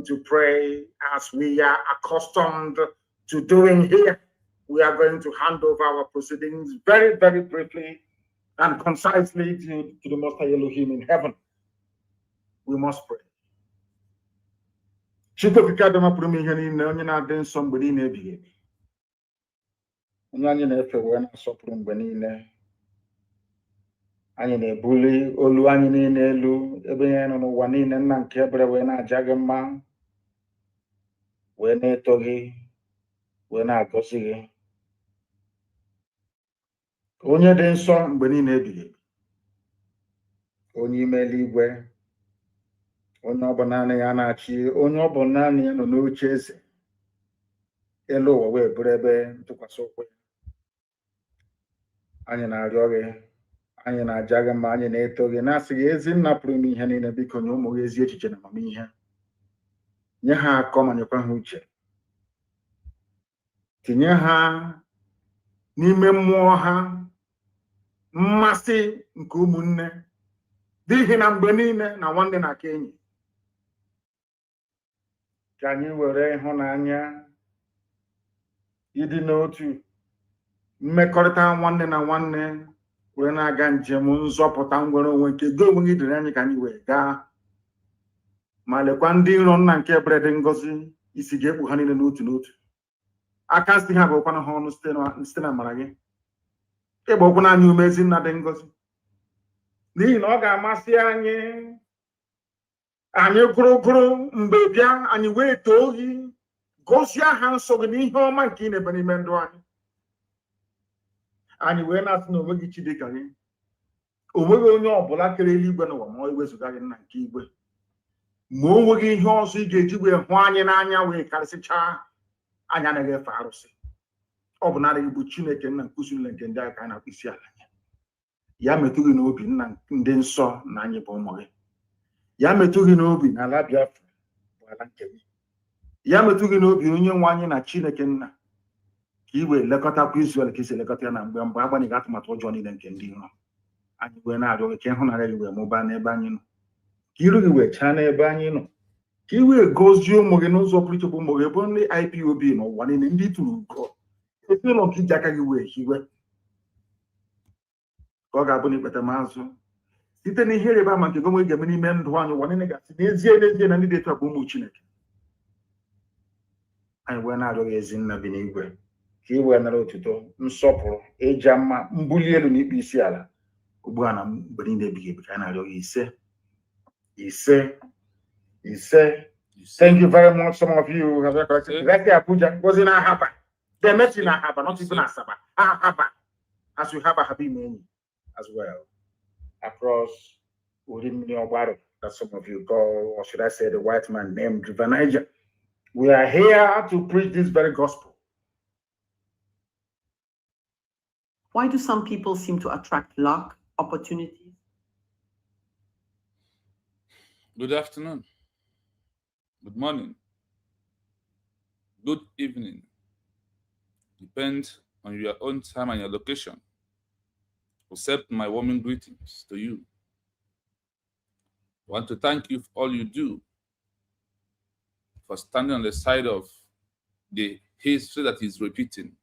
to pray as we are accustomed to doing here. We are going to hand over our proceedings very, very briefly and concisely to the Most High Elohim in heaven. We must pray. Anyị na-ebuli olu anyị niile elu ebe ihe nọ n'ụwa niile nna nke ebere wee na-aja gị mma wee na-eto gị wee na-agọzi gị onye dị nsọ mgbe niile ebighị ebi onye ime eluigwe onye ọ bụ naanị ya na-achị onye ọ bụ naanị ya nọ n'oche eze elu ụwa wee bụrụ ebe ntụkwasị ụkwụ ya anyị na-arịọ gị anyị na-aja gị mma anyị na-eto gị na-asị gị ezi nna pụrụ ime ihe niile biko nye ụmụ gị ezi echiche na amamihe nye ha akọ ma nyekwa ha uche tinye ha n'ime mmụọ ha mmasị nke ụmụnne n'ihi na mgbe niile na nwanne na-aka enyi ka anyị were ịhụnanya ịdị n'otu mmekọrịta nwanne na nwanne were na-aga njem nzọpụta nwere onwe nke gị onwe gị dịrị anyị ka anyị wee gaa ma lekwa ndị iro nna nke ebere dị ngọzi isi ga-ekpu ha niile n'otu n'otu aka nsị ha bụkwana ha ọnụ site na amara gị ịgba okwu naanị ume ezi nna dị ngọzi n'ihi na ọ ga-amasị anyị gụrụgụrụ mgbe bịa anyị wee too gị gosi aha nsọ gị n'ihe ọma nke ị na-eme n'ime ndụ anyị anyị wee na-asị na onweghị chi dịka gị onweghị onye ọbụla kere eluigwe n'ụwa ma ọ ewezụga gị nna nke igwe ma o nweghị ihe ọzọ ị ga-eji wee hụ anyị n'anya wee karịsịchaa anyị anaghị efe arụsị ọ bụ naanị bụ Chineke nna nkuzi niile nke ndị aka na-akpụ isi ala ya metụ gị n'obi nna ndị nsọ na anyị bụ ụmụ gị ya metụ gị n'obi na ala Biafra bụ ala nke gị ya metụ gị n'obi onye nwe anyị na Chineke nna ka iwe lekọtakwa Israel ka isi elekọta ya na mgbe agbanyeghị atụmatụ ọjọọ niile nke ndị iro anyị wee na-arịọ gị ka ịhụnanya gị wee mụbaa n'ebe anyị nọ ka iru gị wee chaa n'ebe anyị nọ ka i wee gozie ụmụ gị n'ụzọ pụrụ iche bụ ụmụ gị bụ ndị IPOB n'ụwa niile ndị tụrụ ugo ezinụlọ nke iji aka gị wee hiwe ka ọ ga-abụ na ikpeta mazụ site n'ihe ịrịba ama nke gọọmenti ga-eme n'ime ndụ anyị ụwa niile gasị n'ezie na ndị dị etu a bụ ụmụ Chineke anyị wee na-arịọ gị ezi nna bi n'igwe ka i wee nara otuto nsọpụrụ ịja mma mbuli elu na ikpe isi ala ugbu a na mgbe niile ebighị ebi ka anyị na-arịọ gị ise. Thank you very much. Some of you have corrected. Let's say Abuja was in Ahaba. They met in Ahaba, not even Asaba. Ahaba, as we have a happy name as well across within Niobaro, that some of you call, or should I say, the white man named River Niger. We are here to preach this very gospel. Why do some people seem to attract luck, opportunities? Good afternoon. Good morning. Good evening. Depends on your own time and your location. Accept my warming greetings to you. I want to thank you for all you do, for standing on the side of the history that is repeating.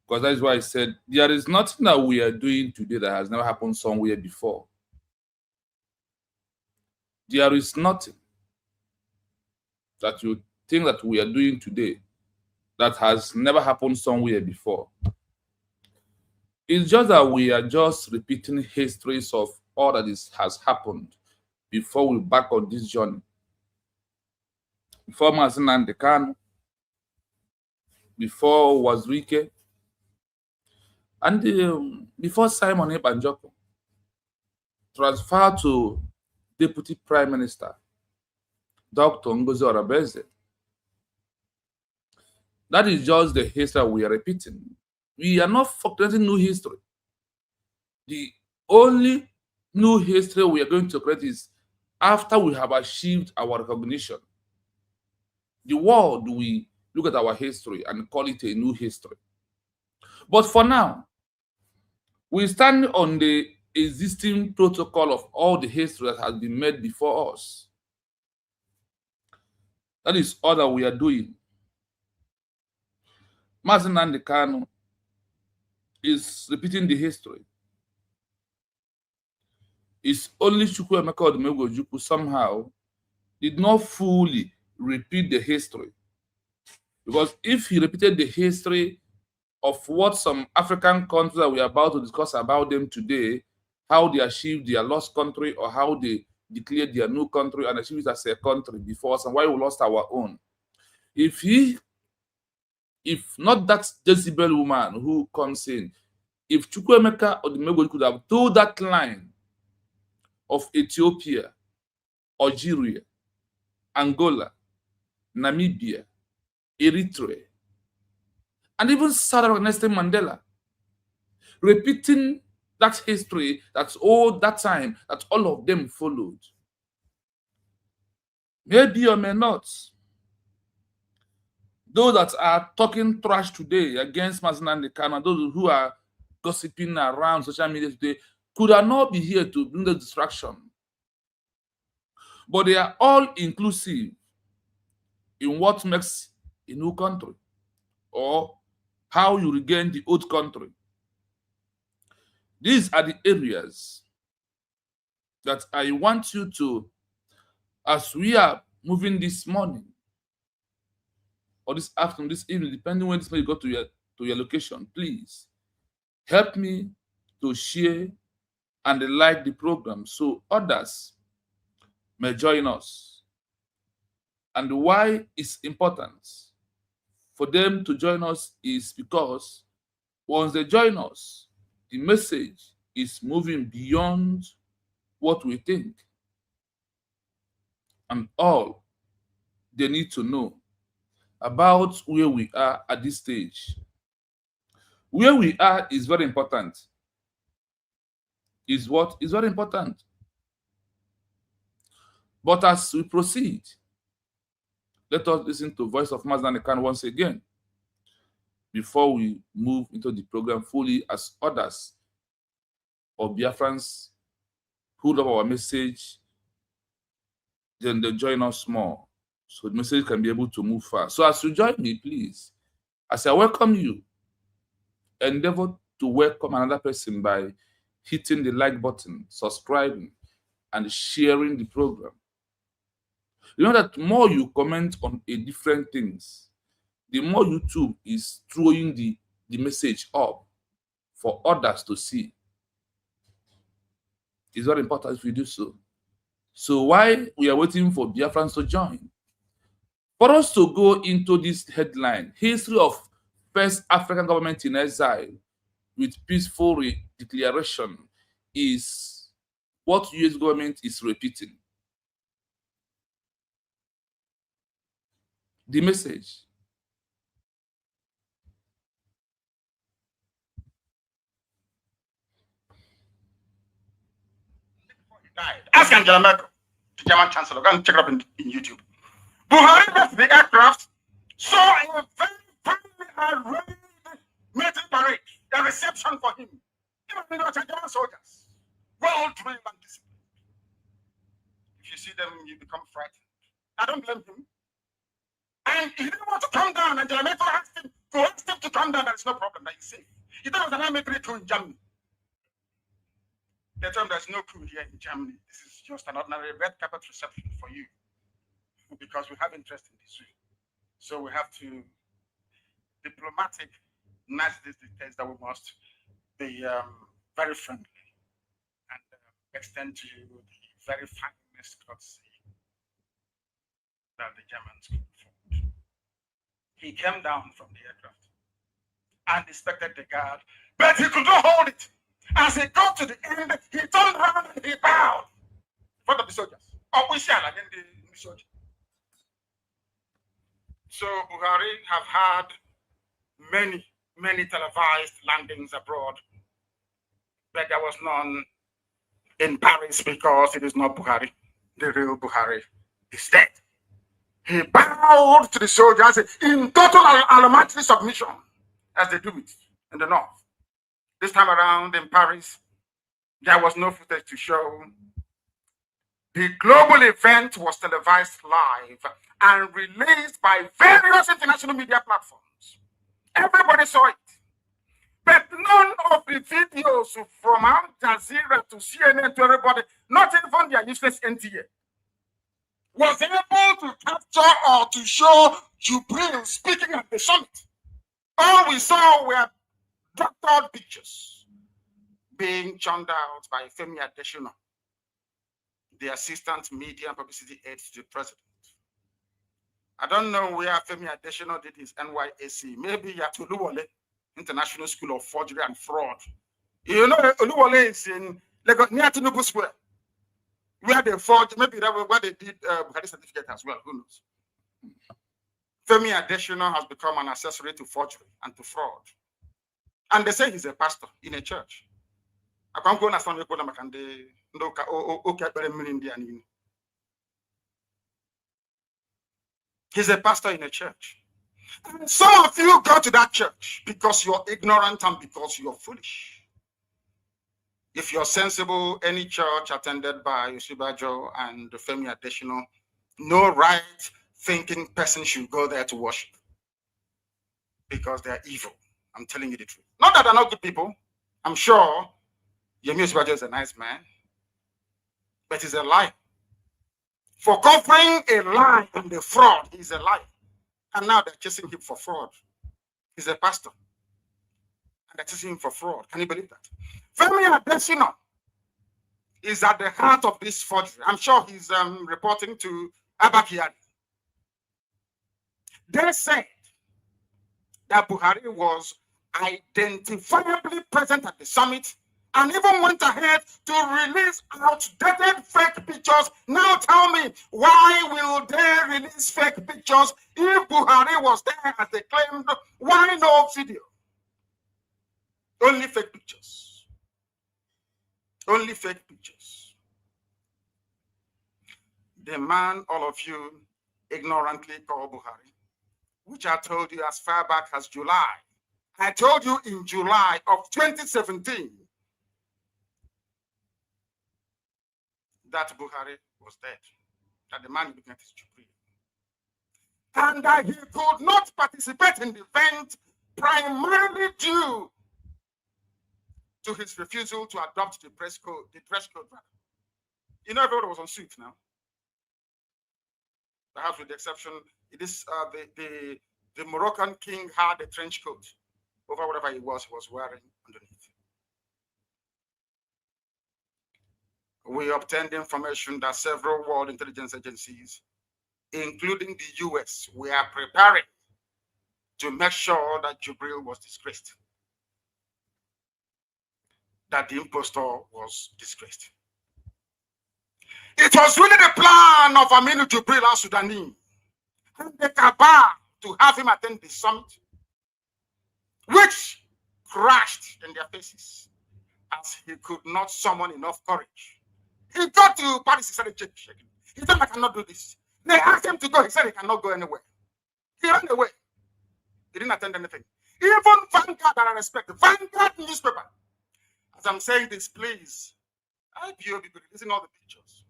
Because that is why I said there is nothing that we are doing today that has never happened somewhere before. There is nothing that you think that we are doing today that has never happened somewhere before. It's just that we are just repeating histories of all that has happened before we back on this journey. Before Mazin Kanu, before Wazirike, and before Simon Ebanjoko transferred to Deputy Prime Minister, Dr. Ngozi Orabeze. That is just the history we are repeating. We are not creating new history. The only new history we are going to create is after we have achieved our recognition. The world will look at our history and call it a new history. But for now, we stand on the existing protocol of all the history that has been made before us. That is all that we are doing. Mazi Nnamdi Kanu is repeating the history. It's only Chukwuemeka Odumegwu Ojukwu somehow did not fully repeat the history. Because if he repeated the history of what some African countries that we are about to discuss about them today, how they achieved their lost country or how they declared their new country and achieved it as a country before us and why we lost our own. If not that Jezebel woman who comes in, if Chukwuemeka Odumegwu could have told that line of Ethiopia, Algeria, Angola, Namibia, Eritrea, and even Sarah Nelson Mandela, repeating that history, that's all that time, that all of them followed. Maybe or may not. Those that are talking trash today against Mazi Nnamdi Kanu, those who are gossiping around social media today, could not be here to bring the distraction. But they are all inclusive in what makes a new country or how you regain the old country. These are the areas that I want you to, as we are moving this morning or this afternoon, this evening, depending when this may go to your location, please help me to share and like the program so others may join us. And why it's important for them to join us is because once they join us, the message is moving beyond what we think. And all they need to know about where we are at this stage. Where we are is very important. Is what is very important. But as we proceed, let us listen to the voice of Mazi Nnamdi Kanu once again before we move into the program fully as others or Biafrans who love our message, then they join us more so the message can be able to move fast. So as you join me, please, as I welcome you, endeavor to welcome another person by hitting the like button, subscribing, and sharing the program. You know that more you comment on a different things, the more YouTube is throwing the message up for others to see. It's very important if we do so. So while we are waiting for Biafrans to join, for us to go into this headline, history of first African government in exile with peaceful declaration is what US government is repeating. The message. Ask Angela Merkel, the German Chancellor. Go and check it up in YouTube. Buhari left the aircraft, saw a very arrayed military parade, a reception for him. Even though German soldiers, well drilled and disciplined. If you see them, you become frightened. I don't blame him. And he didn't want to come down, and Angela Merkel asked him to come down. There is no problem, that he's safe. He thought it was an military coup in Germany. They told him there's no coup here in Germany. This is just an ordinary red carpet reception for you because we have interest in this. So we have to diplomatic, nice dictates that we must be very friendly and extend to you the very finest courtesy that the Germans could afford. He came down from the aircraft and inspected the guard, but he could not hold it. As he got to the end, he turned around and he bowed in front of the soldiers. So Buhari have had many televised landings abroad, but there was none in Paris because it is not Buhari. The real Buhari is dead. He bowed to the soldiers in total elementary submission, as they do it in the north. This time around in Paris, there was no footage to show The global event was televised live and released by various international media platforms. Everybody saw it. But none of the videos from Al Jazeera to CNN to everybody, not even their useless NTA, was able to capture or to show Jubril speaking at the summit. All we saw were doctored pictures being churned out by Femi Adesina, the assistant media and publicity aide to the president. I don't know where Femi Adesina did his NYSC. Maybe at Oluwole International School of Forgery and Fraud. You know, Oluwole is in Lagos, near Tinubu Square, where they forged, maybe that was where they did Buhari certificate as well. Who knows? Femi Adesina has become an accessory to forgery and to fraud. And they say he's a pastor in a church. I can't go and stand with them and they he's a pastor in a church. And some of you go to that church because you're ignorant and because you're foolish. If you're sensible, any church attended by Yosibajo and Femi Adesina, no right-thinking person should go there to worship because they're evil. I'm telling you the truth. Not that they're not good people. I'm sure Yemi Yosibajo is a nice man, but he's a liar. For covering a lie and a fraud, he's a liar. And now they're chasing him for fraud. He's a pastor. And they're chasing him for fraud. Can you believe that? Femi Adesina is at the heart of this forgery. I'm sure he's reporting to Abba. They said that Buhari was identifiably present at the summit and even went ahead to release outdated fake pictures. Now tell me, why will they release fake pictures if Buhari was there as they claimed? Why no video? Only fake pictures. Only fake pictures. The man all of you ignorantly call Buhari, which I told you as far back as July. I told you in July of 2017 that Buhari was dead, that the man looking at his Jubilee, and that he could not participate in the event primarily due to his refusal to adopt the dress code. You know, everybody was on suit now. Perhaps with the exception, it is the Moroccan king had a trench coat over whatever he was wearing underneath. We obtained information that several world intelligence agencies, including the US, were preparing to make sure that Jubril was disgraced, that the impostor was disgraced. It was really the plan of Aminu Jubril al-Sudani and the cabal to have him attend the summit, which crashed in their faces as he could not summon enough courage. He got to Paris, he started shaking. He said, I cannot do this. They asked him to go, he said he cannot go anywhere. He ran away. He didn't attend anything. Even Vanguard that I respect, Vanguard newspaper. As I'm saying this, please, IPOB, releasing all the pictures.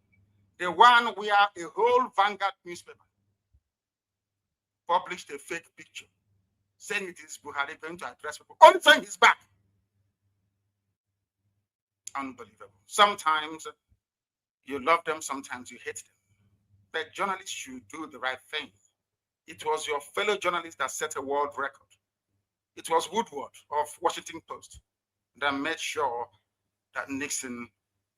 The one where a whole Vanguard newspaper published a fake picture saying it is Buhari going to address people. Only saying he's back. Unbelievable. Sometimes you love them, sometimes you hate them. But journalists should do the right thing. It was your fellow journalist that set a world record. It was Woodward of Washington Post that made sure that Nixon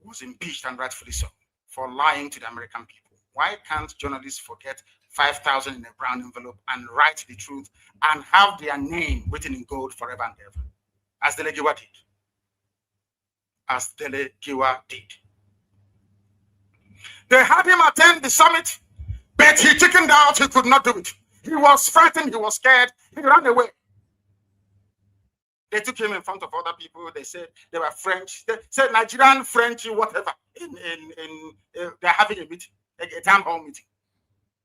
was impeached, and rightfully so, for lying to the American people. Why can't journalists forget 5,000 in a brown envelope and write the truth and have their name written in gold forever and ever, as Dele Giwa did? As Dele Giwa did. They had him attend the summit, but he chickened out. He could not do it. He was frightened. He was scared. He ran away. They took him in front of other people. They said they were French. They said Nigerian, French, whatever. They're having a meeting, a town hall meeting,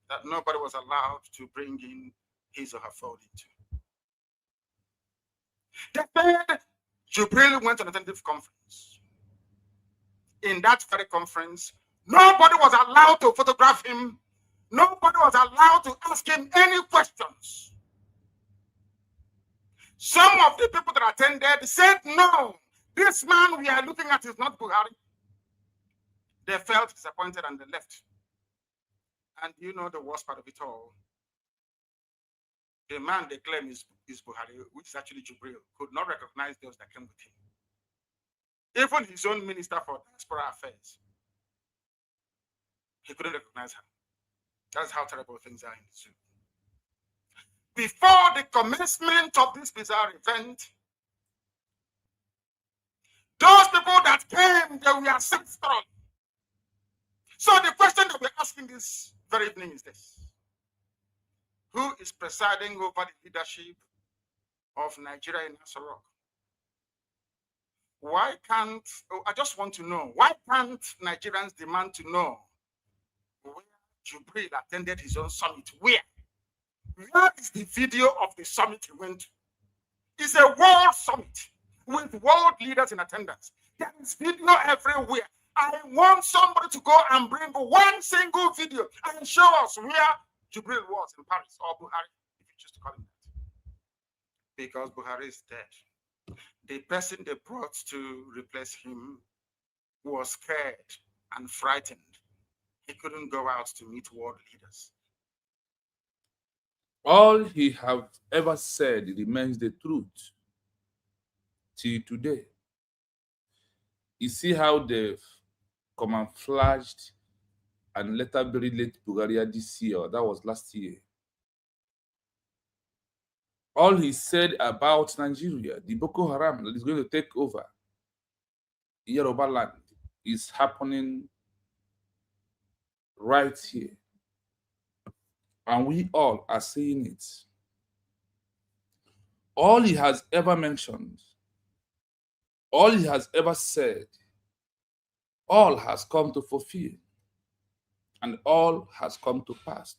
that nobody was allowed to bring in his or her phone into. They said Jubril went to an attentive conference. In that very conference, Nobody was allowed to photograph him. Nobody was allowed to ask him any questions. Some of the people that attended said, no, this man we are looking at is not Buhari. They felt disappointed and they left. And you know the worst part of it all? The man they claim is Buhari, which is actually Jubril, could not recognize those that came with him. Even his own minister for diaspora affairs, he couldn't recognize her. That's how terrible things are in the zoo. Before the commencement of this bizarre event, those people that came, they were ancestral. So the question that we're asking this very evening is this: who is presiding over the leadership of Nigeria in Asarok? Why can't, I just want to know, why can't Nigerians demand to know where Jubril attended his own summit? Where? Where is the video of the summit he went to? It's a world summit with world leaders in attendance. There is video everywhere. I want somebody to go and bring one single video and show us where Jubril was in Paris, or Buhari, if you choose to call him that. Because Buhari is dead. The person they brought to replace him was scared and frightened. He couldn't go out to meet world leaders. All he have ever said remains the truth till today. You see how they've camouflaged and later buried late Bulgaria this year. That was last year. All he said about Nigeria, the Boko Haram that is going to take over Yoruba land, is happening right here. And we all are seeing it. All he has ever mentioned, all he has ever said, all has come to fulfill, and all has come to pass.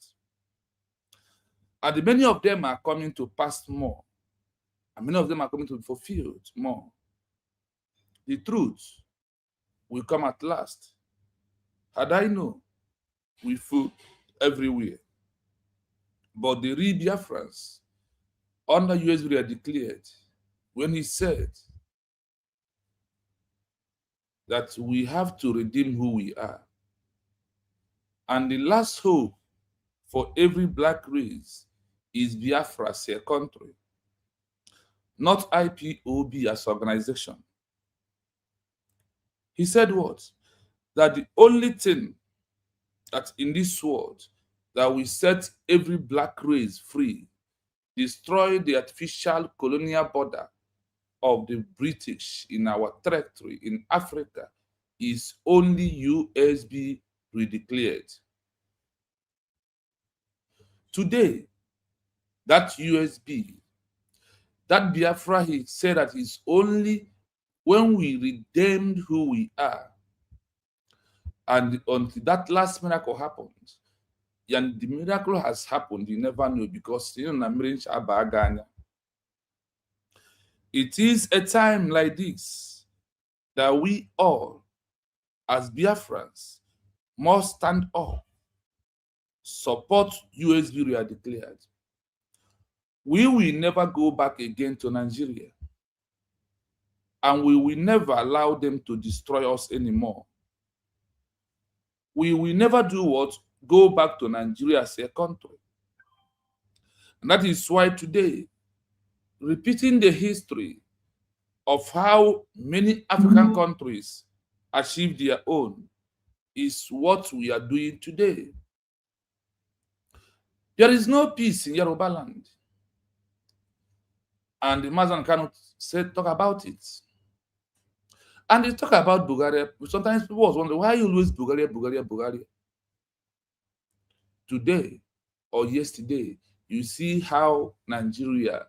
And many of them are coming to pass more, and many of them are coming to be fulfilled more. The truth will come at last. Had I known, we food everywhere. But the real Biafrans under US were declared when he said that we have to redeem who we are. And the last hope for every black race is Biafra as a country, not IPOB as organization. He said what? That the only thing that in this world that will set every black race free, destroy the artificial colonial border of the British in our territory in Africa, is only USB redeclared. Today, that USB, that Biafra, he said that is only when we redeemed who we are. And until that last miracle happened, and the miracle has happened, you never know, because it is a time like this that we all, as Biafrans, must stand up, support USB we are declared. We will never go back again to Nigeria, and we will never allow them to destroy us anymore. We will never do what? Go back to Nigeria as a country. And that is why today, repeating the history of how many African countries achieved their own is what we are doing today. There is no peace in Yoruba land. And the Mazan cannot talk about it. And they talk about Bulgaria. Sometimes people always wonder, why you always Bulgaria, Bulgaria, Bulgaria? Today or yesterday, you see how Nigeria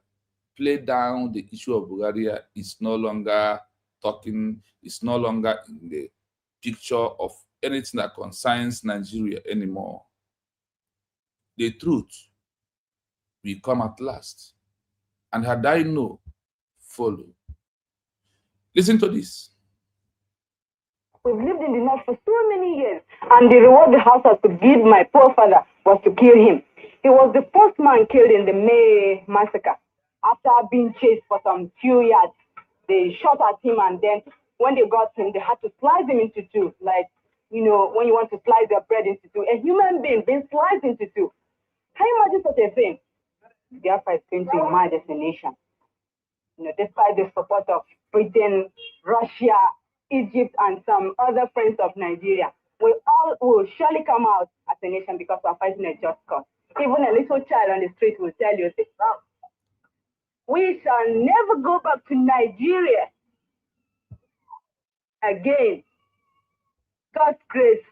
played down the issue of Bulgaria. Is no longer talking, it's no longer in the picture of anything that concerns Nigeria anymore. The truth will come at last. And had I know, follow. Listen to this. We've lived in the north for so many years, and the reward the house has to give my poor father was to kill him. He was the first man killed in the May massacre. After being chased for some few yards, they shot at him, and then when they got him, they had to slice him into two, like, you know, when you want to slice your bread into two, a human being being sliced into two. Can you imagine such a thing? Biafra is going to emerge as a nation. You know, despite the support of Britain, Russia, Egypt, and some other friends of Nigeria, we all will surely come out as a nation because we're fighting a just cause. Even a little child on the street will tell you this. We shall never go back to Nigeria again. God's grace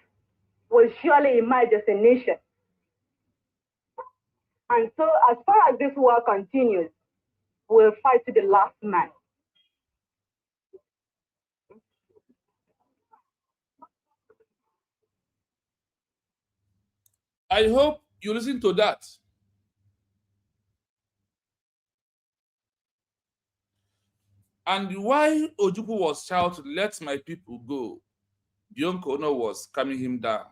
will surely emerge as a nation. And so, as far as this war continues, we'll fight to the last man. I hope you listen to that. And while Ojukwu was shouting, "Let my people go," Bionkono was calming him down.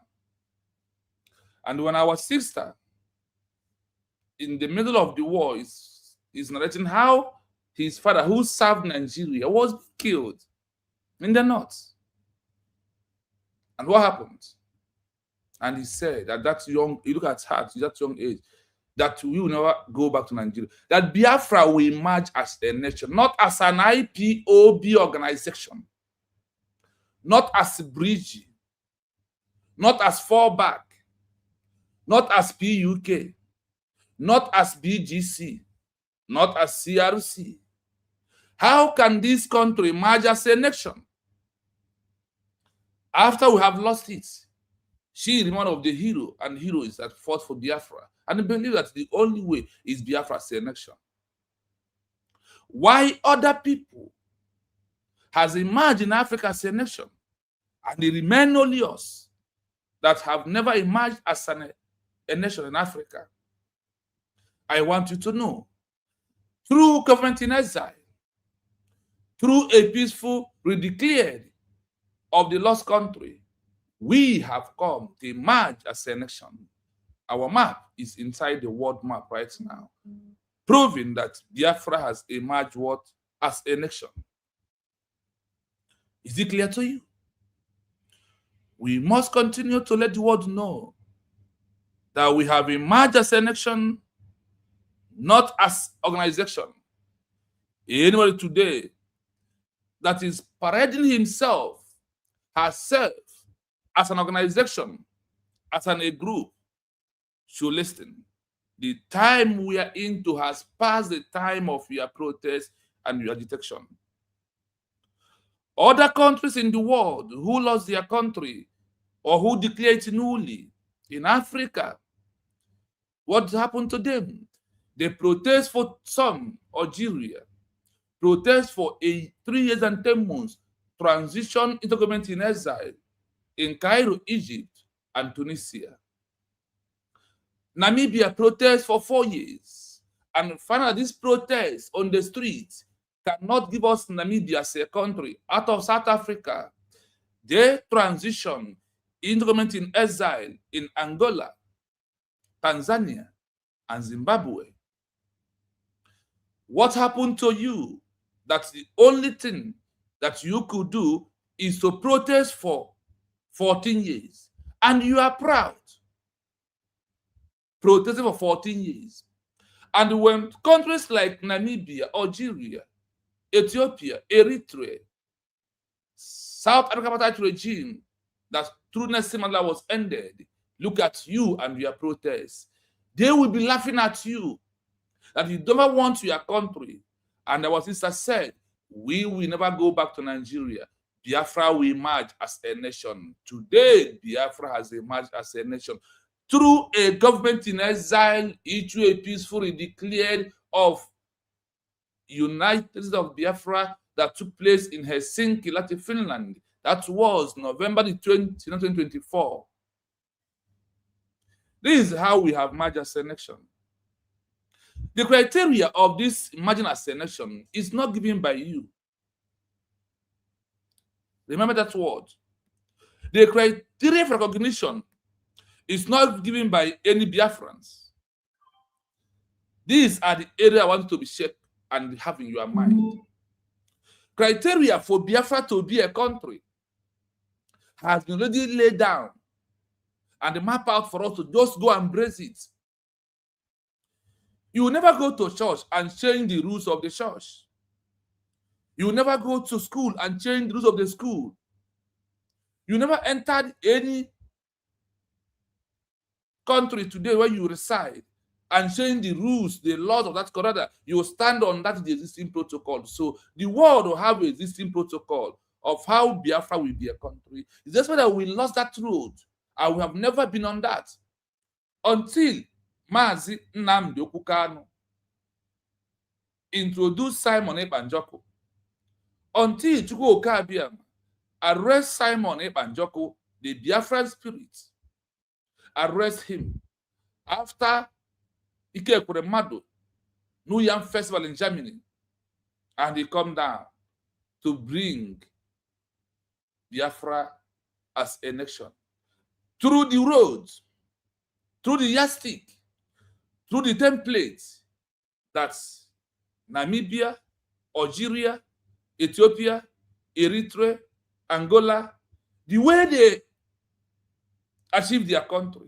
And when our sister, in the middle of the war, is narrating how his father, who served Nigeria, was killed in the north. And what happened? And he said that that young, you look at her, that young age, that we will never go back to Nigeria. That Biafra will emerge as a nation, not as an IPOB organization, not as Bridge, not as Fallback, not as PUK, not as BGC, not as CRC. How can this country emerge as a nation after we have lost it? She is one of the heroes and heroes that fought for Biafra, and I believe that the only way is Biafra as a nation. Why other people has emerged in Africa as a nation, and it remain only us that have never emerged as a nation in Africa? I want you to know, through Government-in-Exile, through a peaceful redeclared of the lost country, we have come to emerge as a nation. Our map is inside the world map right now, proving that Biafra has emerged as a nation. Is it clear to you? We must continue to let the world know that we have emerged as a nation, not as organization. Anybody today that is parading himself, herself, as an organization, as a group, should listen. The time we are into has passed the time of your protest and your agitation. Other countries in the world who lost their country or who declared it nully, in Africa, what happened to them? They protest for some, Algeria, protest for 3 years and 10 months, transition into Government-in-Exile in Cairo, Egypt, and Tunisia. Namibia protests for 4 years, and finally this protest on the streets cannot give us Namibia as a country out of South Africa. They transition into Government-in-Exile in Angola, Tanzania, and Zimbabwe. What happened to you? That's the only thing that you could do is to protest for 14 years. And you are proud. Protesting for 14 years. And when countries like Namibia, Algeria, Ethiopia, Eritrea, South Africa apartheid regime, that through Nelson Mandela was ended, look at you and your protests. They will be laughing at you that you don't want your country. And our sister said, we will never go back to Nigeria. Biafra will emerge as a nation. Today, Biafra has emerged as a nation through a Government-in-Exile, issue a peacefully declared of United States of Biafra that took place in Helsinki, Latvia, Finland. That was November the 20th, 2024. This is how we have emerged as a nation. The criteria of this emerging as a nation is not given by you. Remember that word. The criteria for recognition is not given by any Biafrans. These are the areas I want to be shaped and have in your mind. Criteria for Biafra to be a country has been already laid down and mapped out for us to just go and embrace it. You will never go to church and change the rules of the church. You will never go to school and change the rules of the school. You never entered any country today where you reside and change the rules, the laws of that country. You will stand on that the existing protocol. So the world will have an existing protocol of how Biafra will be a country. It's just that we lost that road and we have never been on that until Mazi Nnamdi Okukanu introduced Simon Ekpanjoko. Until Chukwu Okabiam arrest Simon Ekpanjoko, the Biafran spirit, arrest him after Ike Kuremadu New Yam Festival in Germany, and he come down to bring Biafra as a nation through the roads, through the yardstick, through the templates that's Namibia, Algeria, Ethiopia, Eritrea, Angola, the way they achieved their country.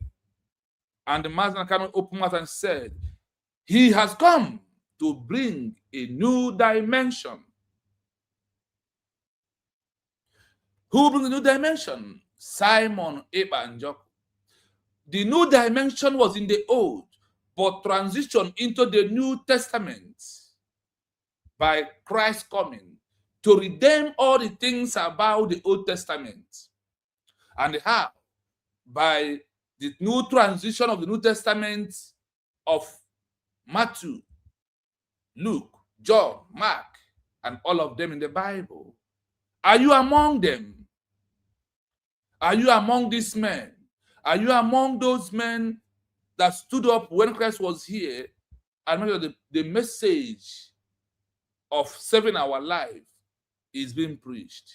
And the Master Kano opened mouth and said, he has come to bring a new dimension. Who brings a new dimension? Simon Ekpanjoko. The new dimension was in the Old, but transitioned into the New Testament by Christ coming to redeem all the things about the Old Testament. And how? By the new transition of the New Testament of Matthew, Luke, John, Mark, and all of them in the Bible. Are you among them? Are you among these men? Are you among those men that stood up when Christ was here and made sure the message of saving our life is being preached?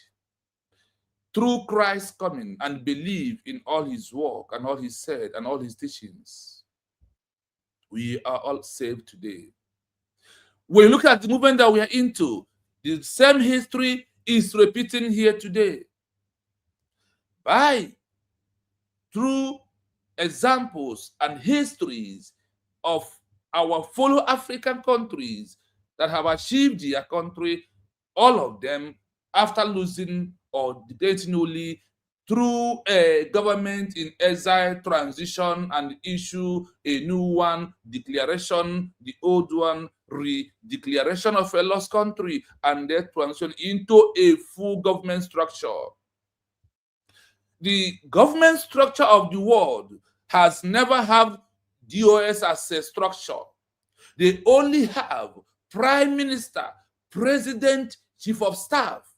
Through Christ coming and believe in all his work and all he said and all his teachings, we are all saved today. When you look at the movement that we are into, the same history is repeating here today. Through examples and histories of our fellow African countries that have achieved their country, all of them after losing or definitively through a government in exile transition and issue a new one, declaration, the old one, re-declaration of a lost country, and then transition into a full government structure. The government structure of the world has never had DOS as a structure. They only have prime minister, president, chief of staff.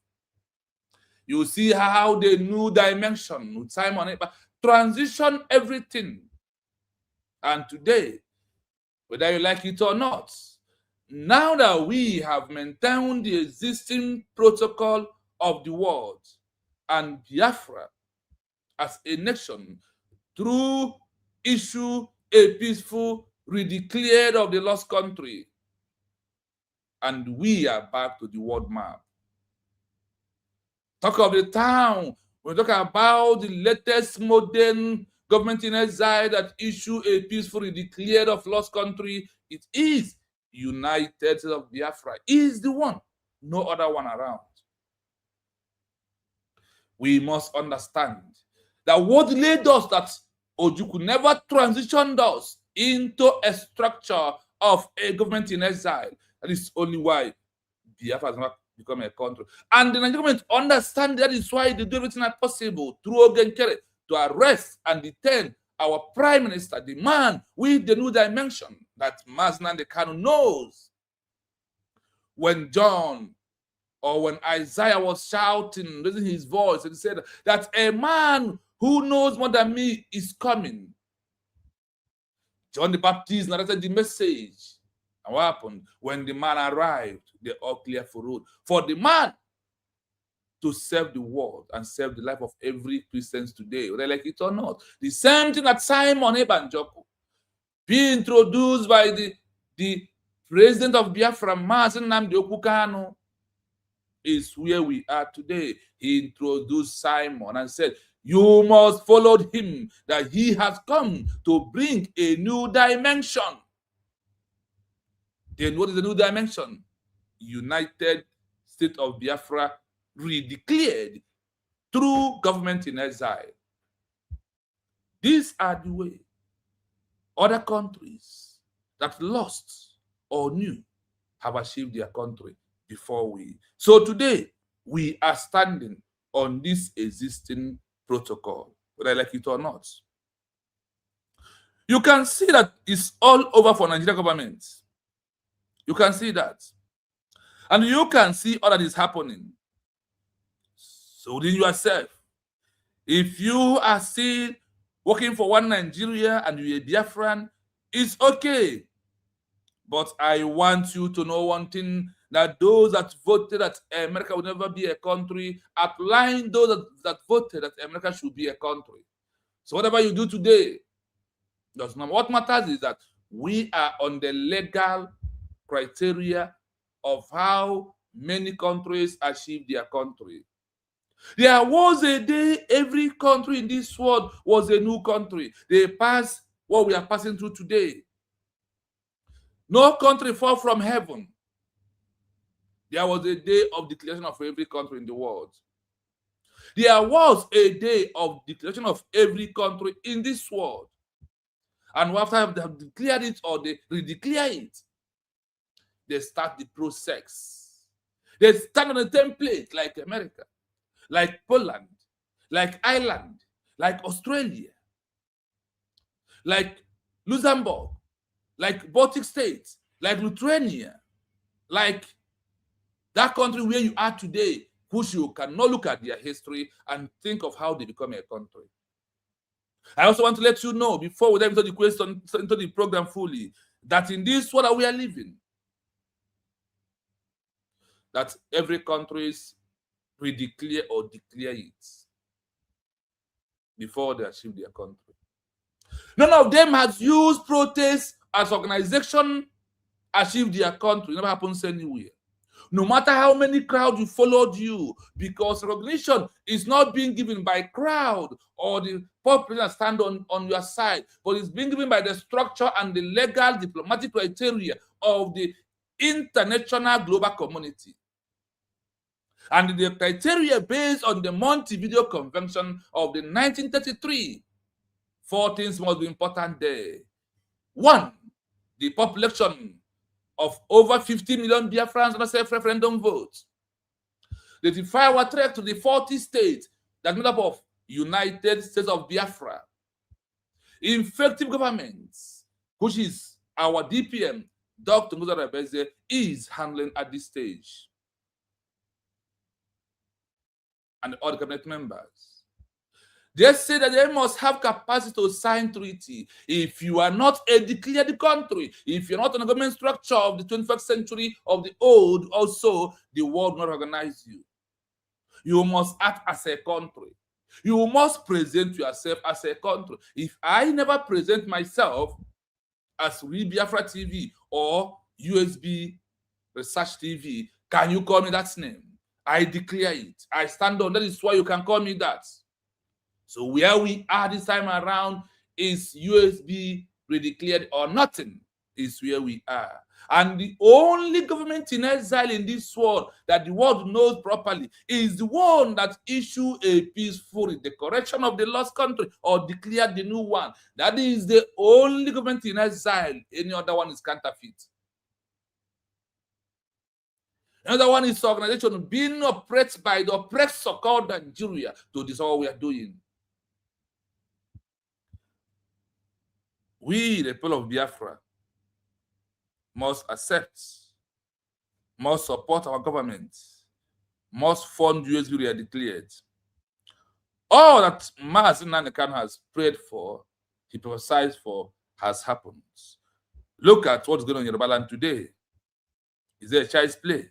You see how the new dimension with Simon Ekpa transition everything. And today, whether you like it or not, now that we have maintained the existing protocol of the world and Biafra as a nation through issue a peaceful redeclared of the lost country, and we are back to the world map. Talk of the town, we talk about the latest modern government in exile that issue a peaceful redeclared of lost country. It is United States of Biafra. Is the one, no other one around. We must understand that what led us that Ojukwu never transitioned us into a structure of a government in exile. That is only why Biafra has not become a country. And the Nigerian government understand that is why they do everything as possible through Ogenkere to arrest and detain our prime minister, the man with the new dimension that Nnamdi Kanu knows. When John or when Isaiah was shouting, raising his voice, and he said that a man who knows more than me is coming. John the Baptist narrated the message. And what happened? When the man arrived, they all clear for road. For the man to save the world and save the life of every Christian today, whether like it or not. The same thing that Simon Ebanjoko, being introduced by the president of Biafra, Mazen Nnamdi Okukano, is where we are today. He introduced Simon and said, you must follow him, that he has come to bring a new dimension. Then what is the new dimension? United State of Biafra redeclared through government in exile. These are the way other countries that lost or knew have achieved their country before we. So today, we are standing on this existing protocol, whether I like it or not. You can see that it's all over for Nigerian government. You can see that. And you can see all that is happening. So within yourself, if you are still working for one Nigeria and you're a Biafran, it's okay. But I want you to know one thing, that those that voted that America would never be a country outline those that voted that America should be a country. So whatever you do today does not. What matters is that we are on the legal criteria of how many countries achieve their country. There was a day every country in this world was a new country. They passed what we are passing through today. No country fell from heaven. There was a day of declaration of every country in the world. There was a day of declaration of every country in this world. And after they have declared it or they redeclare it, they start the process. They stand on a template like America, like Poland, like Ireland, like Australia, like Luxembourg, like Baltic states, like Lithuania, like that country where you are today, which you cannot look at their history and think of how they become a country. I also want to let you know, before we dive into the question, into the program fully, that in this world that we are living, that every country redeclare or declare it before they achieve their country. None of them has used protest as organization achieve their country. It never happens anywhere. No matter how many crowd you followed you, because recognition is not being given by crowd or the population stand on your side, but it's being given by the structure and the legal diplomatic criteria of the international global community. And the criteria based on the Montevideo Convention of the 1933. 4 things must be important there. 1, the population of over 50 million Biafrans on a self-referendum vote. They defy our trek to the 40 states that made up of United States of Biafra. Effective governments, which is our DPM, Dr. Musa Rebeze, is handling at this stage. And all the cabinet members. They say that they must have capacity to sign treaty. If you are not a declared country, if you're not in a government structure of the 21st century of the old, also the world will not recognize you. You must act as a country. You must present yourself as a country. If I never present myself as Real Biafra TV or USB Research TV, can you call me that name? I declare it. I stand on that. Is why you can call me that. So where we are this time around is USB redeclared or nothing is where we are. And the only government in exile in this world that the world knows properly is the one that issued a peaceful redecoration of the lost country or declared the new one. That is the only government in exile. Any other one is counterfeit. Another one is organization being oppressed by the oppressor called Nigeria. So this is all we are doing. We, the people of Biafra, must accept, must support our government, must fund USB we are declared. All that Mazi Nnamdi Kanu has prayed for, he prophesied for, has happened. Look at what's going on in Yoruba land today. Is there a child's play?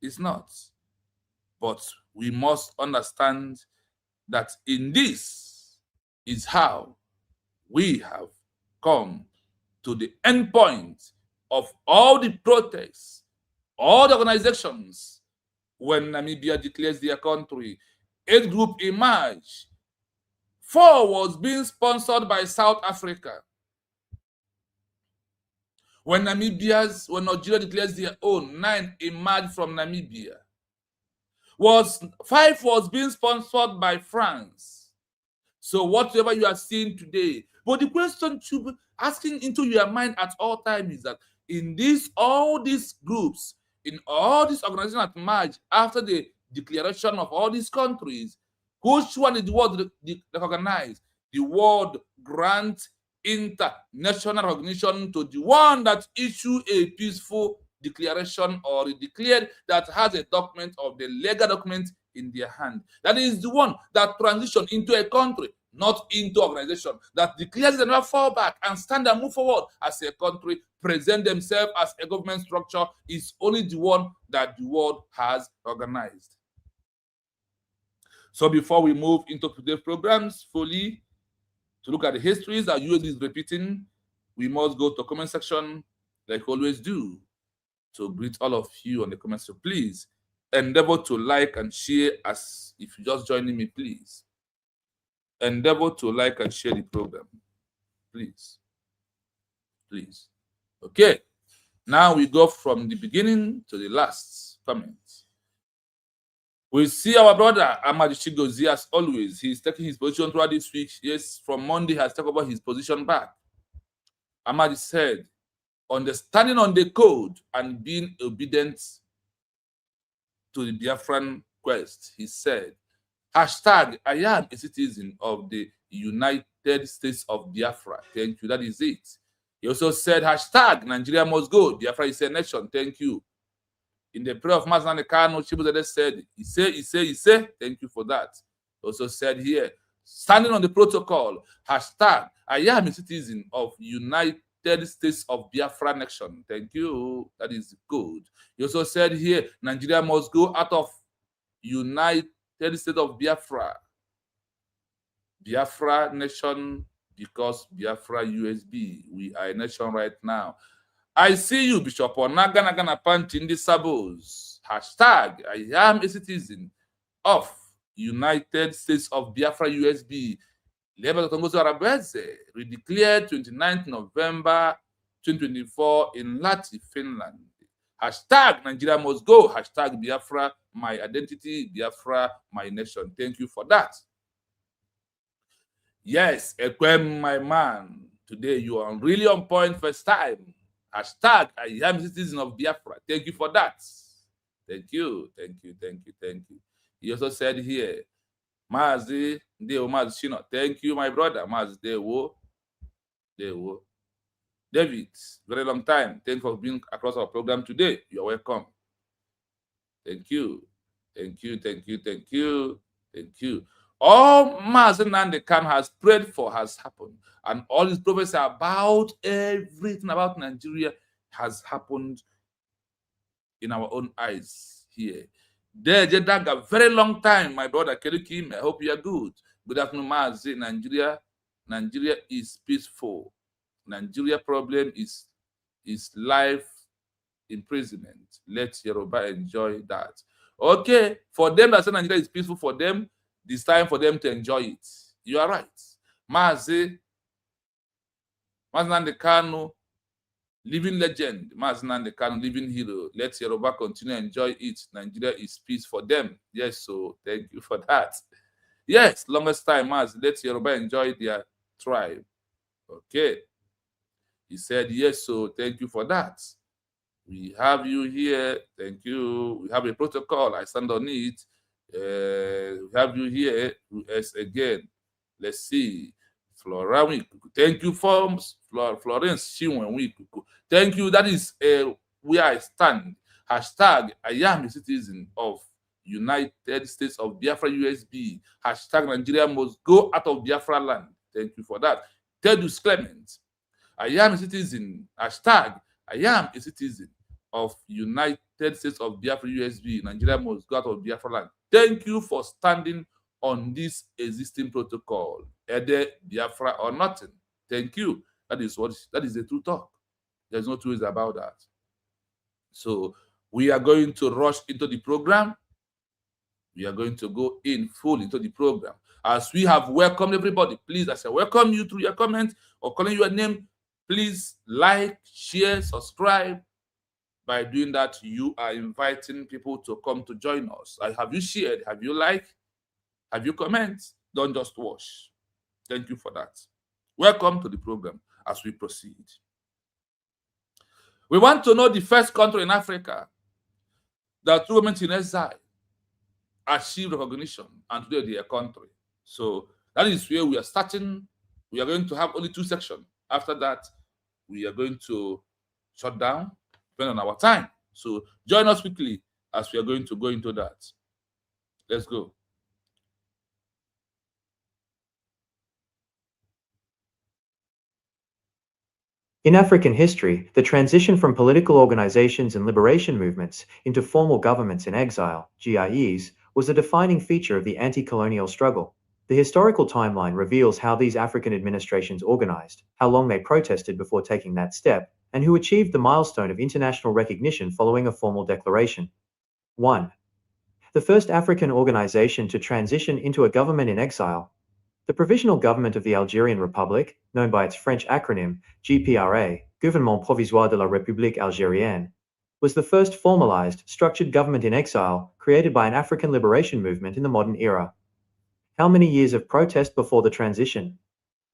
It's not. But we must understand that in this is how we have come to the end point of all the protests, all the organizations. When Namibia declares their country, 8 groups emerged. 4 was being sponsored by South Africa. When Nigeria declares their own, 9 emerged from Namibia. 5 was being sponsored by France. So whatever you are seeing today, but the question to be asking into your mind at all times is that in all these groups, in all these organizations at large, after the declaration of all these countries, which one is the world recognize? The world grant international recognition to the one that issued a peaceful declaration or declared that has a document of the legal document in their hand. That is the one that transition into a country, not into organization, that declares they never fall back and stand and move forward as a country, present themselves as a government structure, is only the one that the world has organized. So before we move into today's programs fully, to look at the histories that US is repeating, we must go to comment section like we always do to greet all of you on the comments. So please endeavor to like and share, as if you just joining me, please. Endeavor to like and share the program. Please. Please. Okay. Now we go from the beginning to the last comment. We see our brother Ahmad Chigozie, as always. He's taking his position throughout this week. Yes, from Monday, he has taken over his position back. Ahmad said, understanding on the code and being obedient to the Biafran quest, he said, hashtag, I am a citizen of the United States of Biafra. Thank you. That is it. He also said, hashtag, Nigeria must go. Biafra is a nation. Thank you. In the prayer of Mazan Kano, Chibuzade said, he say. Thank you for that. He also said here, standing on the protocol, hashtag, I am a citizen of United States of Biafra nation. Thank you. That is good. He also said here, Nigeria must go out of United States of Biafra. Biafra nation, because Biafra USB. We are a nation right now. I see you, Bishop Onagana Panti in the Sabos. Hashtag, I am a citizen of United States of Biafra USB. Redeclared 29th November 2024 in Lati, Finland. Hashtag, Nigeria must go. Hashtag, Biafra, my identity. Biafra, my nation. Thank you for that. Yes, Ekwem, my man. Today you are really on point first time. Hashtag, I am a citizen of Biafra. Thank you for that. Thank you. He also said here, Mazi, Deo Mazi Shino. Thank you, my brother. Mazi Deo. David, very long time. Thank you for being across our program today. You're welcome. Thank you. All Mazi Nandekan has prayed for has happened. And all his prophecies about everything about Nigeria has happened in our own eyes here. There, a very long time, my brother Kerikim. I hope you are good. Good afternoon, Mazi. Nigeria is peaceful. Nigeria problem is life imprisonment. Let Yoruba enjoy that. Okay, for them that say Nigeria is peaceful, for them, it's time for them to enjoy it. You are right. Mazi Nandekano, living legend. Mazi Nandekano, living hero. Let Yoruba continue to enjoy it. Nigeria is peace for them. Yes, so thank you for that. Yes, longest time, Mazi. Let Yoruba enjoy their tribe. Okay. He said, yes, so thank you for that. We have you here. Thank you. We have a protocol. I stand on it. We have you here. Yes, again. Let's see. Flora, thank you, Florence Shiwen. Thank you. That is where I stand. Hashtag, I am a citizen of United States of Biafra USB. Hashtag, Nigeria must go out of Biafra land. Thank you for that. Tedus Clement, I am a citizen. Hashtag, I am a citizen of United States of Biafra USB. Nigeria must go out of Biafra land. Thank you for standing on this existing protocol, either Biafra or nothing. Thank you. That is the true talk. There's no two ways about that. So we are going to rush into the program. We are going to go in full into the program. As we have welcomed everybody, please, as I welcome you through your comments or calling your name, please like, share, subscribe. By doing that, you are inviting people to come to join us. Have you shared? Have you liked? Have you commented? Don't just watch. Thank you for that. Welcome to the program as we proceed. We want to know the first country in Africa that government-in-exile achieved recognition and today they are a country. So that is where we are starting. We are going to have only 2 sections. After that, we are going to shut down, depending on our time. So join us quickly as we are going to go into that. Let's go. In African history, the transition from political organizations and liberation movements into formal governments in exile, GiEs, was a defining feature of the anti-colonial struggle. The historical timeline reveals how these African administrations organized, how long they protested before taking that step, and who achieved the milestone of international recognition following a formal declaration. 1. The first African organization to transition into a government in exile. The Provisional Government of the Algerian Republic, known by its French acronym GPRA, Gouvernement Provisoire de la République Algérienne, was the first formalized, structured government in exile created by an African liberation movement in the modern era. How many years of protest before the transition?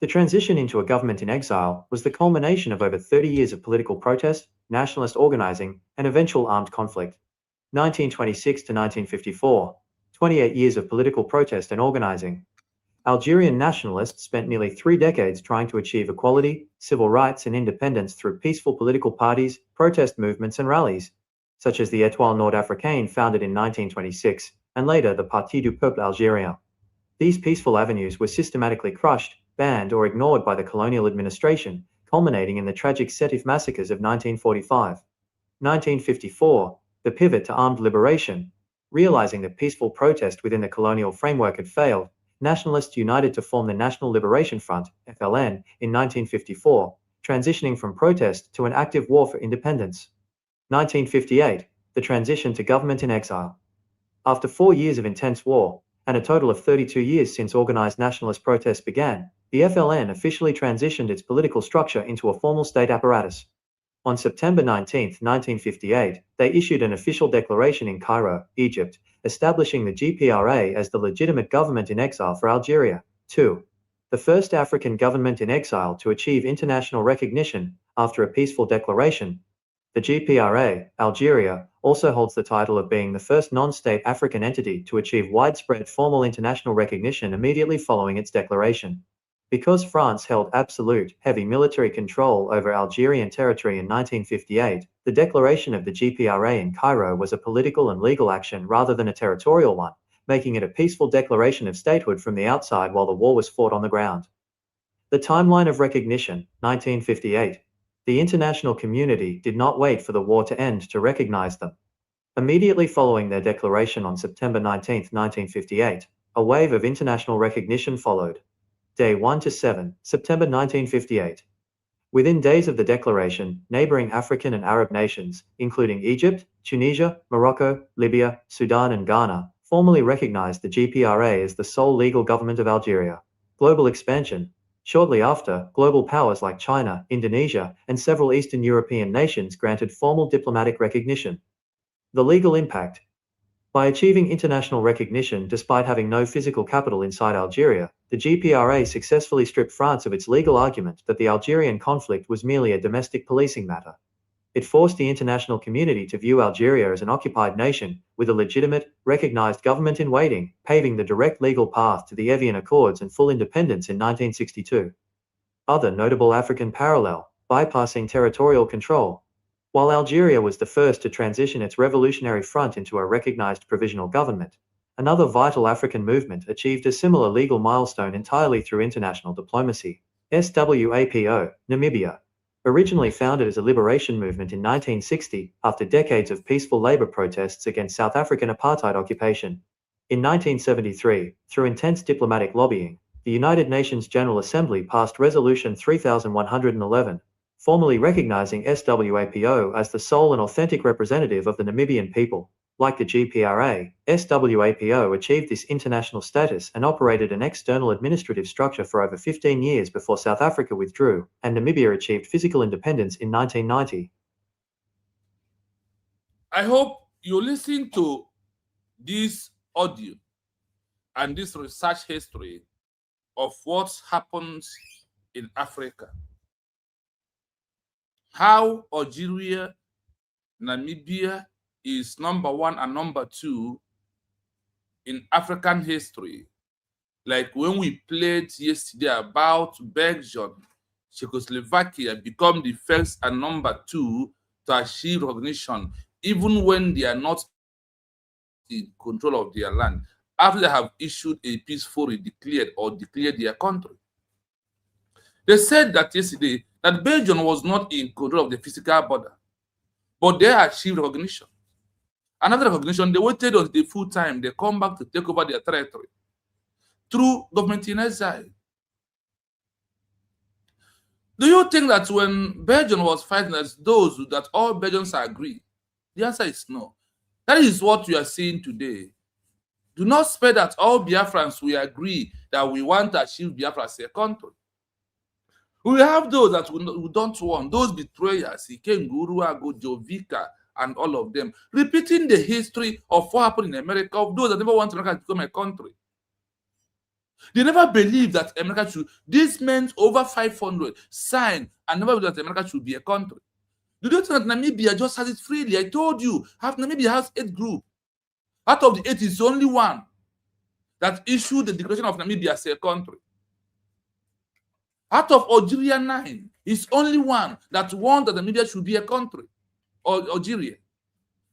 The transition into a government in exile was the culmination of over 30 years of political protest, nationalist organizing, and eventual armed conflict. 1926 to 1954, 28 years of political protest and organizing. Algerian nationalists spent nearly 3 decades trying to achieve equality, civil rights, and independence through peaceful political parties, protest movements, and rallies, such as the Étoile Nord-Africaine founded in 1926, and later the Parti du Peuple Algérien. These peaceful avenues were systematically crushed, banned, or ignored by the colonial administration, culminating in the tragic Sétif massacres of 1945. 1954, the pivot to armed liberation. Realizing that peaceful protest within the colonial framework had failed, nationalists united to form the National Liberation Front, FLN, in 1954, transitioning from protest to an active war for independence. 1958, the transition to government in exile. After 4 years of intense war, and a total of 32 years since organized nationalist protests began, the FLN officially transitioned its political structure into a formal state apparatus. On September 19, 1958, they issued an official declaration in Cairo, Egypt, establishing the GPRA as the legitimate government in exile for Algeria. 2. The first African government in exile to achieve international recognition after a peaceful declaration. The GPRA, Algeria, also holds the title of being the first non-state African entity to achieve widespread formal international recognition immediately following its declaration. Because France held absolute, heavy military control over Algerian territory in 1958, the declaration of the GPRA in Cairo was a political and legal action rather than a territorial one, making it a peaceful declaration of statehood from the outside while the war was fought on the ground. The timeline of recognition, 1958. The international community did not wait for the war to end to recognize them. Immediately following their declaration on September 19, 1958, a wave of international recognition followed. Day 1 to 7, September 1958. Within days of the declaration, neighboring African and Arab nations, including Egypt, Tunisia, Morocco, Libya, Sudan, and Ghana, formally recognized the GPRA as the sole legal government of Algeria. Global expansion. Shortly after, global powers like China, Indonesia, and several Eastern European nations granted formal diplomatic recognition. The legal impact. By achieving international recognition despite having no physical capital inside Algeria, the GPRA successfully stripped France of its legal argument that the Algerian conflict was merely a domestic policing matter. It forced the international community to view Algeria as an occupied nation, with a legitimate, recognized government in waiting, paving the direct legal path to the Evian Accords and full independence in 1962. Other notable African parallel, bypassing territorial control. While Algeria was the first to transition its revolutionary front into a recognized provisional government, another vital African movement achieved a similar legal milestone entirely through international diplomacy. SWAPO, Namibia. Originally founded as a liberation movement in 1960, after decades of peaceful labor protests against South African apartheid occupation. In 1973, through intense diplomatic lobbying, the United Nations General Assembly passed Resolution 3111, formally recognizing SWAPO as the sole and authentic representative of the Namibian people. Like the GPRA, SWAPO achieved this international status and operated an external administrative structure for over 15 years before South Africa withdrew, and Namibia achieved physical independence in 1990. I hope you listen to this audio and this research history of what happens in Africa. How Algeria, Namibia is #1 and #2 in African history. Like when we played yesterday about Belgium, Czechoslovakia become the first and #2 to achieve recognition, even when they are not in control of their land, after they have issued a peacefully declared their country. They said that yesterday that Belgium was not in control of the physical border, but they achieved recognition. Another recognition, they waited until the full time, they come back to take over their territory through government-in-exile. Do you think that when Belgium was fighting, that all Belgians agree? The answer is no. That is what we are seeing today. Do not expect that all Biafrans will agree that we want to achieve Biafra as a country. We have those that we don't want, those betrayers, Ikenguru, Jovika, and all of them, repeating the history of what happened in America, of those that never want America to become a country. They never believed that America should, this meant over 500 signed and never believed that America should be a country. Do you think that Namibia just has it freely? I told you, Namibia has 8 groups. Out of the 8, it's only one that issued the declaration of Namibia as a country. Out of Algeria 9, it's only one that wants that Namibia should be a country, or Algeria.